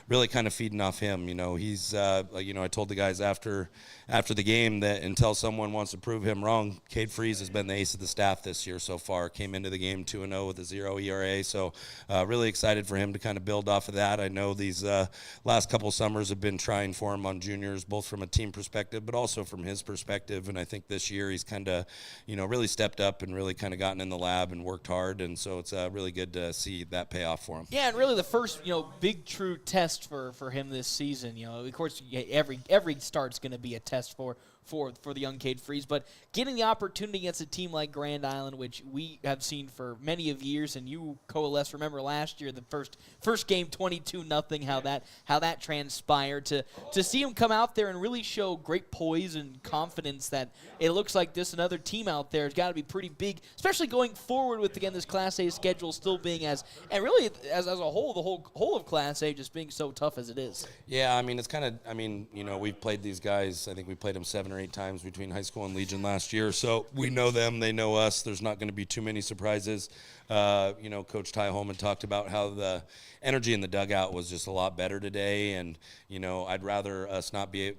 really kind of feeding off him. He's, I told the guys after the game that until someone wants to prove him wrong, Cade Freeze has been the ace of the staff this year so far. Came into the game 2-0 with a 0 ERA, so really excited for him to kind of build off of that. I know these last couple summers have been trying for him on juniors, both from a team perspective, but also from his perspective, and I think this year he's kind of, really stepped up and really kind of gotten in the lab and worked hard, and so it's really good to see that pay off for him. Yeah, and really the first, big true test for him this season. Of course, every start's going to be a test for the young Cade Freeze, but getting the opportunity against a team like Grand Island, which we have seen for many of years, and you coalesce, remember last year, the first game 22-0, how that transpired, to see him come out there and really show great poise and confidence that it looks like this another team out there has got to be pretty big, especially going forward with, again, this Class A schedule still being as a whole, the whole of Class A just being so tough as it is. Yeah, it's kind of, we've played these guys, I think we played them 7 or 8 times between high school and Legion last year, so we know them, they know us. There's not going to be too many surprises. Coach Ty Holman talked about how the energy in the dugout was just a lot better today, and I'd rather us not be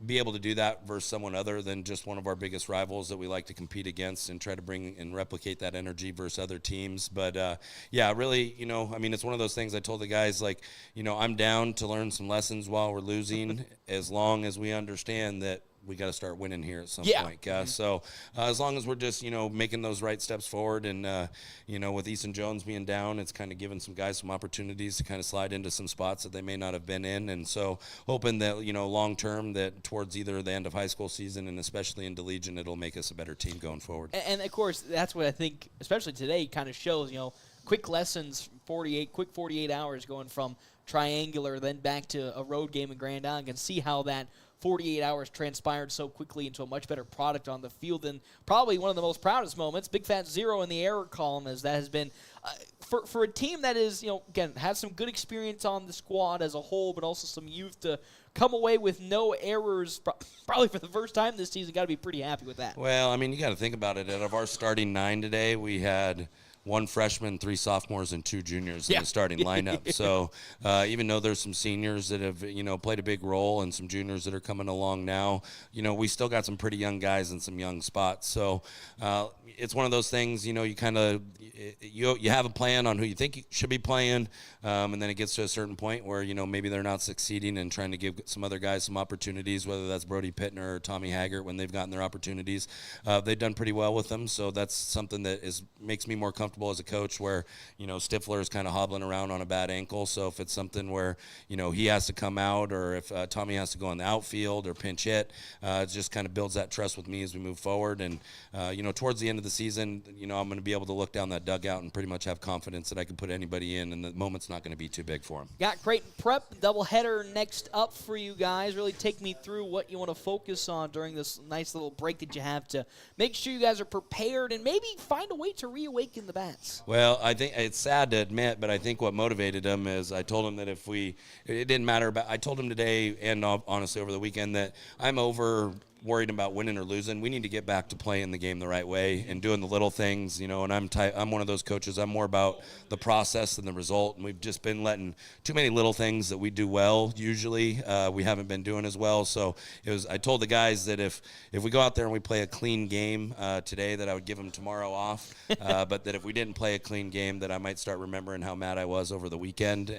able to do that versus someone other than just one of our biggest rivals that we like to compete against and try to bring and replicate that energy versus other teams. But really, it's one of those things I told the guys, I'm down to learn some lessons while we're losing, as long as we understand that we got to start winning here at some point, guys. So as long as we're just, making those right steps forward, and, with Easton Jones being down, it's kind of giving some guys some opportunities to kind of slide into some spots that they may not have been in. And so hoping that, long term, that towards either the end of high school season and especially into Legion, it'll make us a better team going forward. And of course, that's what I think, especially today, kind of shows, quick lessons, quick 48 hours going from triangular then back to a road game in Grand Island, and see how that 48 hours transpired so quickly into a much better product on the field. And probably one of the most proudest moments, big fat 0 in the error column, as that has been for a team that is, again, has some good experience on the squad as a whole, but also some youth, to come away with no errors probably for the first time this season. Got to be pretty happy with that. Well, I mean, you got to think about it. Out of our starting 9 today, we had 1 freshman, 3 sophomores, and 2 juniors in the starting lineup. So even though there's some seniors that have, played a big role and some juniors that are coming along now, we still got some pretty young guys in some young spots. So it's one of those things, you kind of you have a plan on who you think you should be playing, and then it gets to a certain point where, maybe they're not succeeding and trying to give some other guys some opportunities, whether that's Brody Pittner or Tommy Haggart when they've gotten their opportunities. They've done pretty well with them, so that's something that makes me more comfortable as a coach, where Stifler is kind of hobbling around on a bad ankle. So if it's something where he has to come out, or if Tommy has to go in the outfield or pinch hit, it just kind of builds that trust with me as we move forward. And towards the end of the season, I'm going to be able to look down that dugout and pretty much have confidence that I can put anybody in, and the moment's not going to be too big for him. Got Creighton Prep doubleheader next up for you guys. Really take me through what you want to focus on during this nice little break that you have, to make sure you guys are prepared and maybe find a way to reawaken the bats. Well, I think it's sad to admit, but I think what motivated them is I told him that it didn't matter. I told him today and honestly over the weekend that I'm worried about winning or losing. We need to get back to playing the game the right way and doing the little things, and I'm one of those coaches. I'm more about the process than the result, and we've just been letting too many little things that we do well usually we haven't been doing as well. So I told the guys that if we go out there and we play a clean game today, that I would give them tomorrow off, but that if we didn't play a clean game, that I might start remembering how mad I was over the weekend.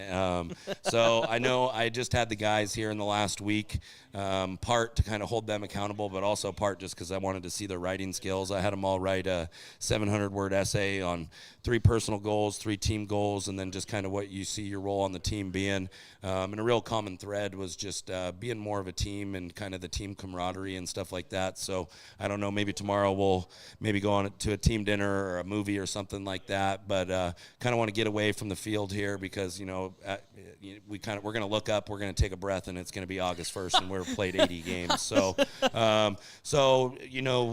So I know I just had the guys here in the last week, part to kind of hold them accountable, but also part just because I wanted to see their writing skills. I had them all write a 700-word essay on 3 personal goals, 3 team goals, and then just kind of what you see your role on the team being. And a real common thread was just being more of a team and kind of the team camaraderie and stuff like that. So I don't know, maybe tomorrow we'll maybe go on to a team dinner or a movie or something like that, but kind of want to get away from the field here because, we're going to look up, we're going to take a breath, and it's going to be August 1st, and we're played 80 games. So,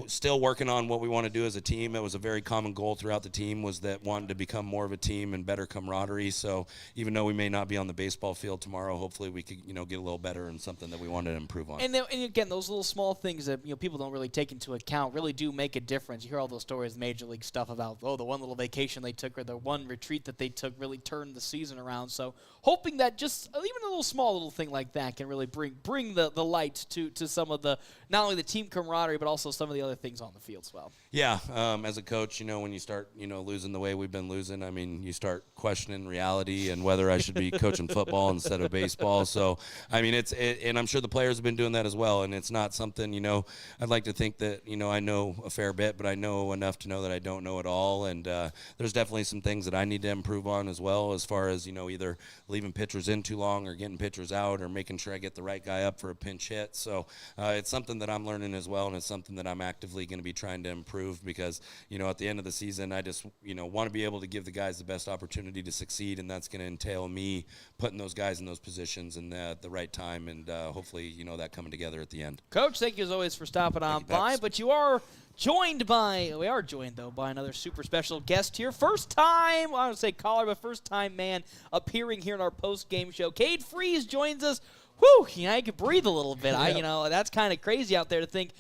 still working on what we want to do as a team. It was a very common goal throughout the team, was that wanting to become more of a team and better camaraderie. So even though we may not be on the baseball field tomorrow, hopefully we could, get a little better and something that we wanted to improve on. And again, those little small things that people don't really take into account really do make a difference. You hear all those stories, Major League stuff about, the one little vacation they took or the one retreat that they took really turned the season around. So hoping that just even a little thing like that can really bring the light to some of the, not only the team camaraderie, but also some of the other things on the field as well. Yeah, as a coach, when you start, losing the way we've been losing, I mean, you start questioning reality and whether I should be coaching football instead of baseball. So, I mean, and I'm sure the players have been doing that as well, and it's not something, I'd like to think that, I know a fair bit, but I know enough to know that I don't know it all, and there's definitely some things that I need to improve on as well, as far as, either leaving pitchers in too long or getting pitchers out or making sure I get the right guy up for a pinch hit. So it's something that I'm learning as well, and it's something that I'm actively going to be trying to improve because, at the end of the season, I just, want to be able to give the guys the best opportunity to succeed, and that's going to entail me putting those guys in those positions and at the right time, and hopefully, that coming together at the end. Coach, thank you as always for stopping on by, but we are joined by another super special guest here. First time, I don't say caller, but first time man appearing here in our post-game show. Cade Freeze joins us. Whew, I could breathe a little bit. That's kind of crazy out there to think,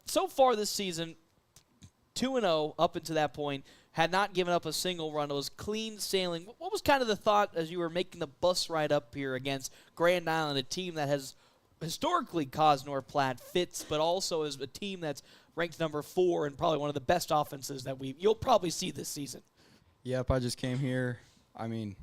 so far this season, 2-0 up until that point, had not given up a single run. It was clean sailing. What was kind of the thought as you were making the bus ride up here against Grand Island, a team that has historically caused North Platte fits, but also is a team that's ranked number 4 and probably one of the best offenses that you'll probably see this season? Yep, I just came here. I mean,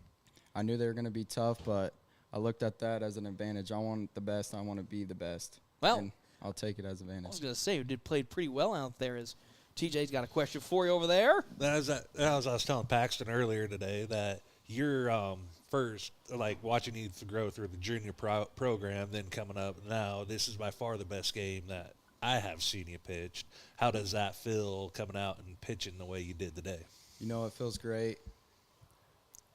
I knew they were going to be tough, but I looked at that as an advantage. I want the best. I want to be the best. Well, and I'll take it as an advantage. I was going to say, you played pretty well out there. As TJ's got a question for you over there. As I was telling Paxton earlier today, that you're first, like watching you grow through the junior program, then coming up now, this is by far the best game that I have seen you pitched. How does that feel coming out and pitching the way you did today? It feels great.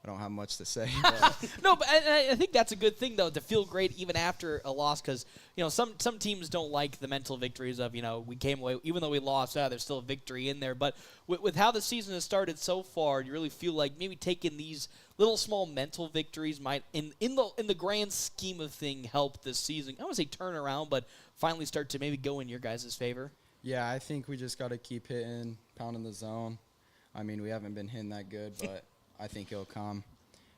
I don't have much to say. But. No, but I think that's a good thing, though, to feel great even after a loss, because some teams don't like the mental victories of we came away, even though we lost, there's still a victory in there. But with how the season has started so far, you really feel like maybe taking these little small mental victories might, in the grand scheme of thing, help this season. I don't want to say turn around, but finally start to maybe go in your guys' favor. Yeah, I think we just got to keep hitting, pounding the zone. I mean, we haven't been hitting that good, but I think it'll come.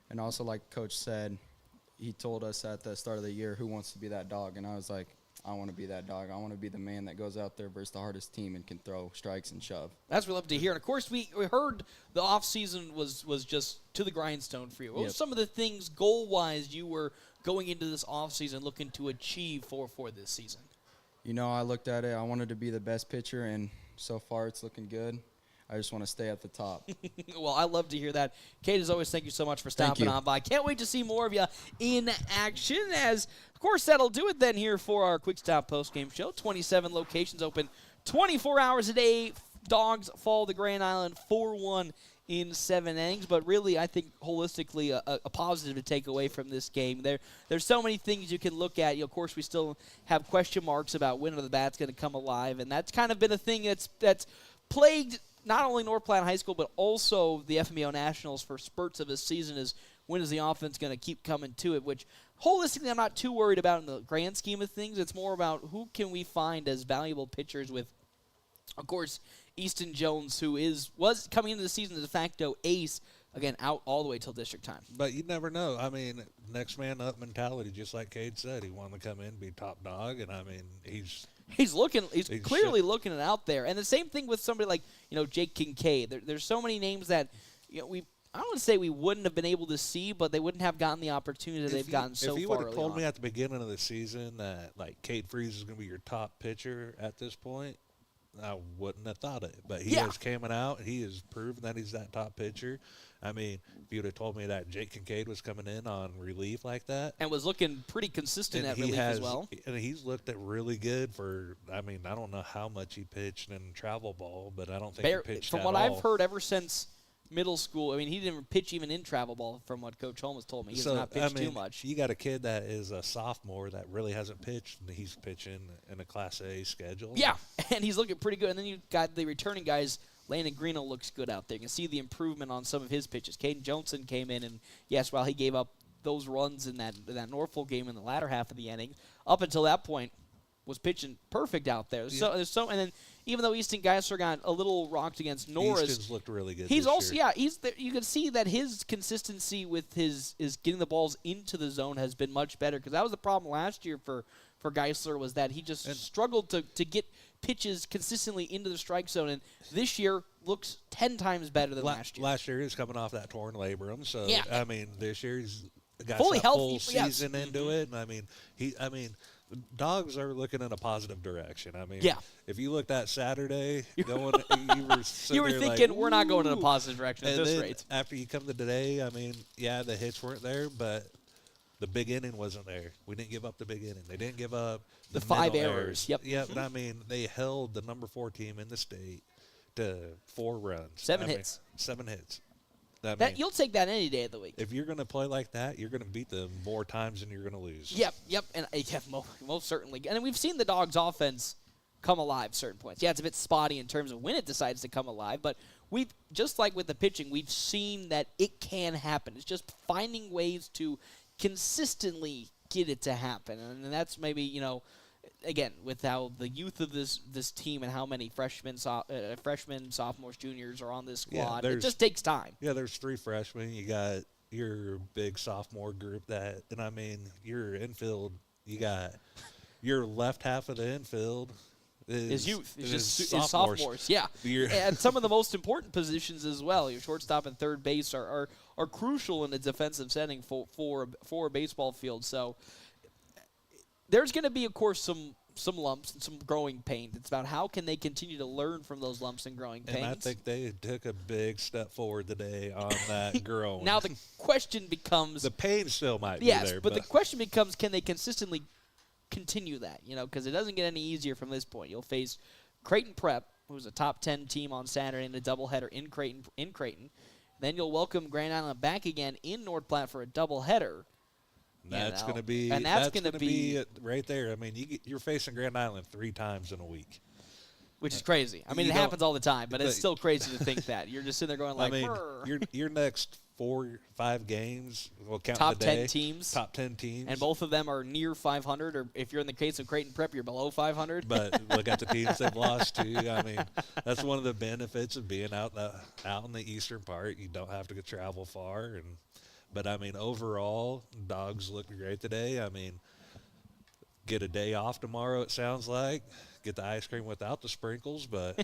And also, like Coach said, he told us at the start of the year, who wants to be that dog? And I was like, I want to be that dog. I want to be the man that goes out there versus the hardest team and can throw strikes and shove. That's what we love to hear. And, of course, we heard the offseason was just to the grindstone for you. What were some of the things, goal-wise, you were going into this offseason looking to achieve for this season? I looked at it. I wanted to be the best pitcher, and so far it's looking good. I just want to stay at the top. Well, I love to hear that. Kate, as always, thank you so much for stopping on by. Can't wait to see more of you in action. As, of course, that'll do it then here for our Quick Stop postgame show. 27 locations open 24 hours a day. Dogs fall to Grand Island 4-1 in 7 innings. But really, I think holistically a positive to take away from this game. There's so many things you can look at. Of course, we still have question marks about when are the bats going to come alive. And that's kind of been a thing that's plagued not only North Platte High School, but also the FMEO Nationals for spurts of this season is when is the offense going to keep coming to it, which holistically I'm not too worried about in the grand scheme of things. It's more about who can we find as valuable pitchers with, of course, Easton Jones, who was coming into the season as de facto ace, again, out all the way till district time. But you never know. I mean, next man up mentality, just like Cade said. He wanted to come in and be top dog, and, I mean, He's clearly looking it out there. And the same thing with somebody like, Jake Kincaid. There's so many names that, I don't want to say we wouldn't have been able to see, but they wouldn't have gotten the opportunity that they've gotten so far. If you would have told me at the beginning of the season that, like, Cade Freeze is going to be your top pitcher at this point, I wouldn't have thought it. But he has coming out. He has proven that he's that top pitcher. I mean, if you would have told me that Jake Kincaid was coming in on relief like that. And was looking pretty consistent at relief as well. And he's looked at really good for, I mean, I don't know how much he pitched in travel ball, but I don't think he pitched from what I've heard ever since middle school, I mean, he didn't pitch even in travel ball from what Coach Holmes told me. He has not pitched too much. You got a kid that is a sophomore that really hasn't pitched, and he's pitching in a Class A schedule. Yeah, and he's looking pretty good. And then you've got the returning guys. Landon Greeno looks good out there. You can see the improvement on some of his pitches. Caden Johnson came in, and yes, while he gave up those runs in that Norfolk game in the latter half of the inning, up until that point was pitching perfect out there. Yeah. So, and then even though Easton Geisler got a little rocked against Norris, Easton's looked really good. He's this also year. you can see that his consistency with his getting the balls into the zone has been much better, because that was the problem last year for Geisler, was that he just struggled to get pitches consistently into the strike zone, and this year looks 10 times better than last year. Last year he was coming off that torn labrum, so yeah. I mean this year he's got fully healthy, full season into it, and I mean Dogs are looking in a positive direction. I mean, if you looked at Saturday, you were thinking, like, we're not going in a positive direction at this rate. After you come to today, I mean, yeah, the hits weren't there, but the big inning wasn't there. We didn't give up the big inning. They didn't give up the 5 errors. Yep. Yeah, but I mean, they held the number 4 team in the state to 4 runs. 7 hits. 7 hits. You'll take that any day of the week. If you're going to play like that, you're going to beat them more times than you're going to lose. Yep, and most certainly. And we've seen the Dogs' offense come alive at certain points. Yeah, it's a bit spotty in terms of when it decides to come alive, but we've, just like with the pitching, we've seen that it can happen. It's just finding ways to consistently get it to happen, and that's maybe, again, with how the youth of this team and how many freshmen, sophomores, juniors are on this squad, it just takes time. Yeah, there's 3 freshmen. You got your big sophomore group and I mean, your infield, you got your left half of the infield is youth. Is sophomores. Yeah. And some of the most important positions as well. Your shortstop and third base are crucial in a defensive setting for a baseball field. So there's going to be, of course, some lumps and some growing pains. It's about how can they continue to learn from those lumps and growing pains. And I think they took a big step forward today on that growing. Now the question becomes... the pain still might be there. Yes, but the question becomes, can they consistently continue that? Because it doesn't get any easier from this point. You'll face Creighton Prep, who's a top 10 team on Saturday in a doubleheader in Creighton. Then you'll welcome Grand Island back again in North Platte for a doubleheader. That's going to be it right there. I mean, you're facing Grand Island 3 times in a week. Which is crazy. I mean, it happens all the time, but it's still crazy to think that. You're just sitting there going like, I mean, your next 4 or 5 games, we'll count top the day, 10 teams. Top 10 teams. And both of them are near 500, or if you're in the case of Creighton Prep, you're below 500. But look at the teams they've lost to. I mean, that's one of the benefits of being out in the eastern part. You don't have to travel far. But, I mean, overall, Dogs look great today. I mean, get a day off tomorrow, it sounds like. Get the ice cream without the sprinkles, but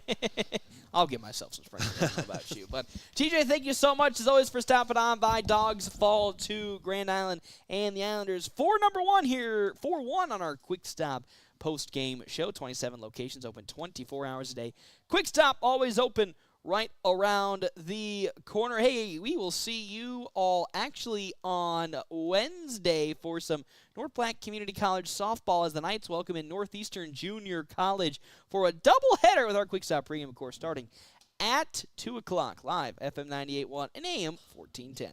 I'll get myself some sprinkles. I don't know about you. But, TJ, thank you so much, as always, for stopping on by. Dogs fall to Grand Island and the Islanders for number 1 here, 4-1 on our Quick Stop post-game show. 27 locations open 24 hours a day. Quick Stop always open right around the corner. Hey, we will see you all actually on Wednesday for some North Platte Community College softball as the Knights welcome in Northeastern Junior College for a doubleheader with our Quick Stop pregame, of course, starting at 2 o'clock, live, FM 98.1 and AM 1410.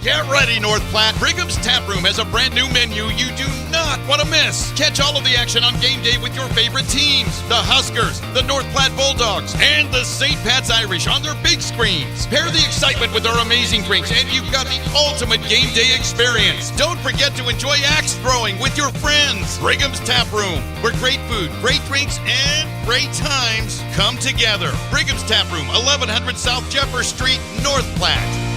Get ready, North Platte. Brigham's Tap Room has a brand new menu you do not want to miss. Catch all of the action on game day with your favorite teams. The Huskers, the North Platte Bulldogs, and the St. Pat's Irish on their big screens. Pair the excitement with our amazing drinks, and you've got the ultimate game day experience. Don't forget to enjoy axe throwing with your friends. Brigham's Tap Room, where great food, great drinks, and great times come together. Brigham's Tap Room, 1100 South Jeffers Street, North Platte.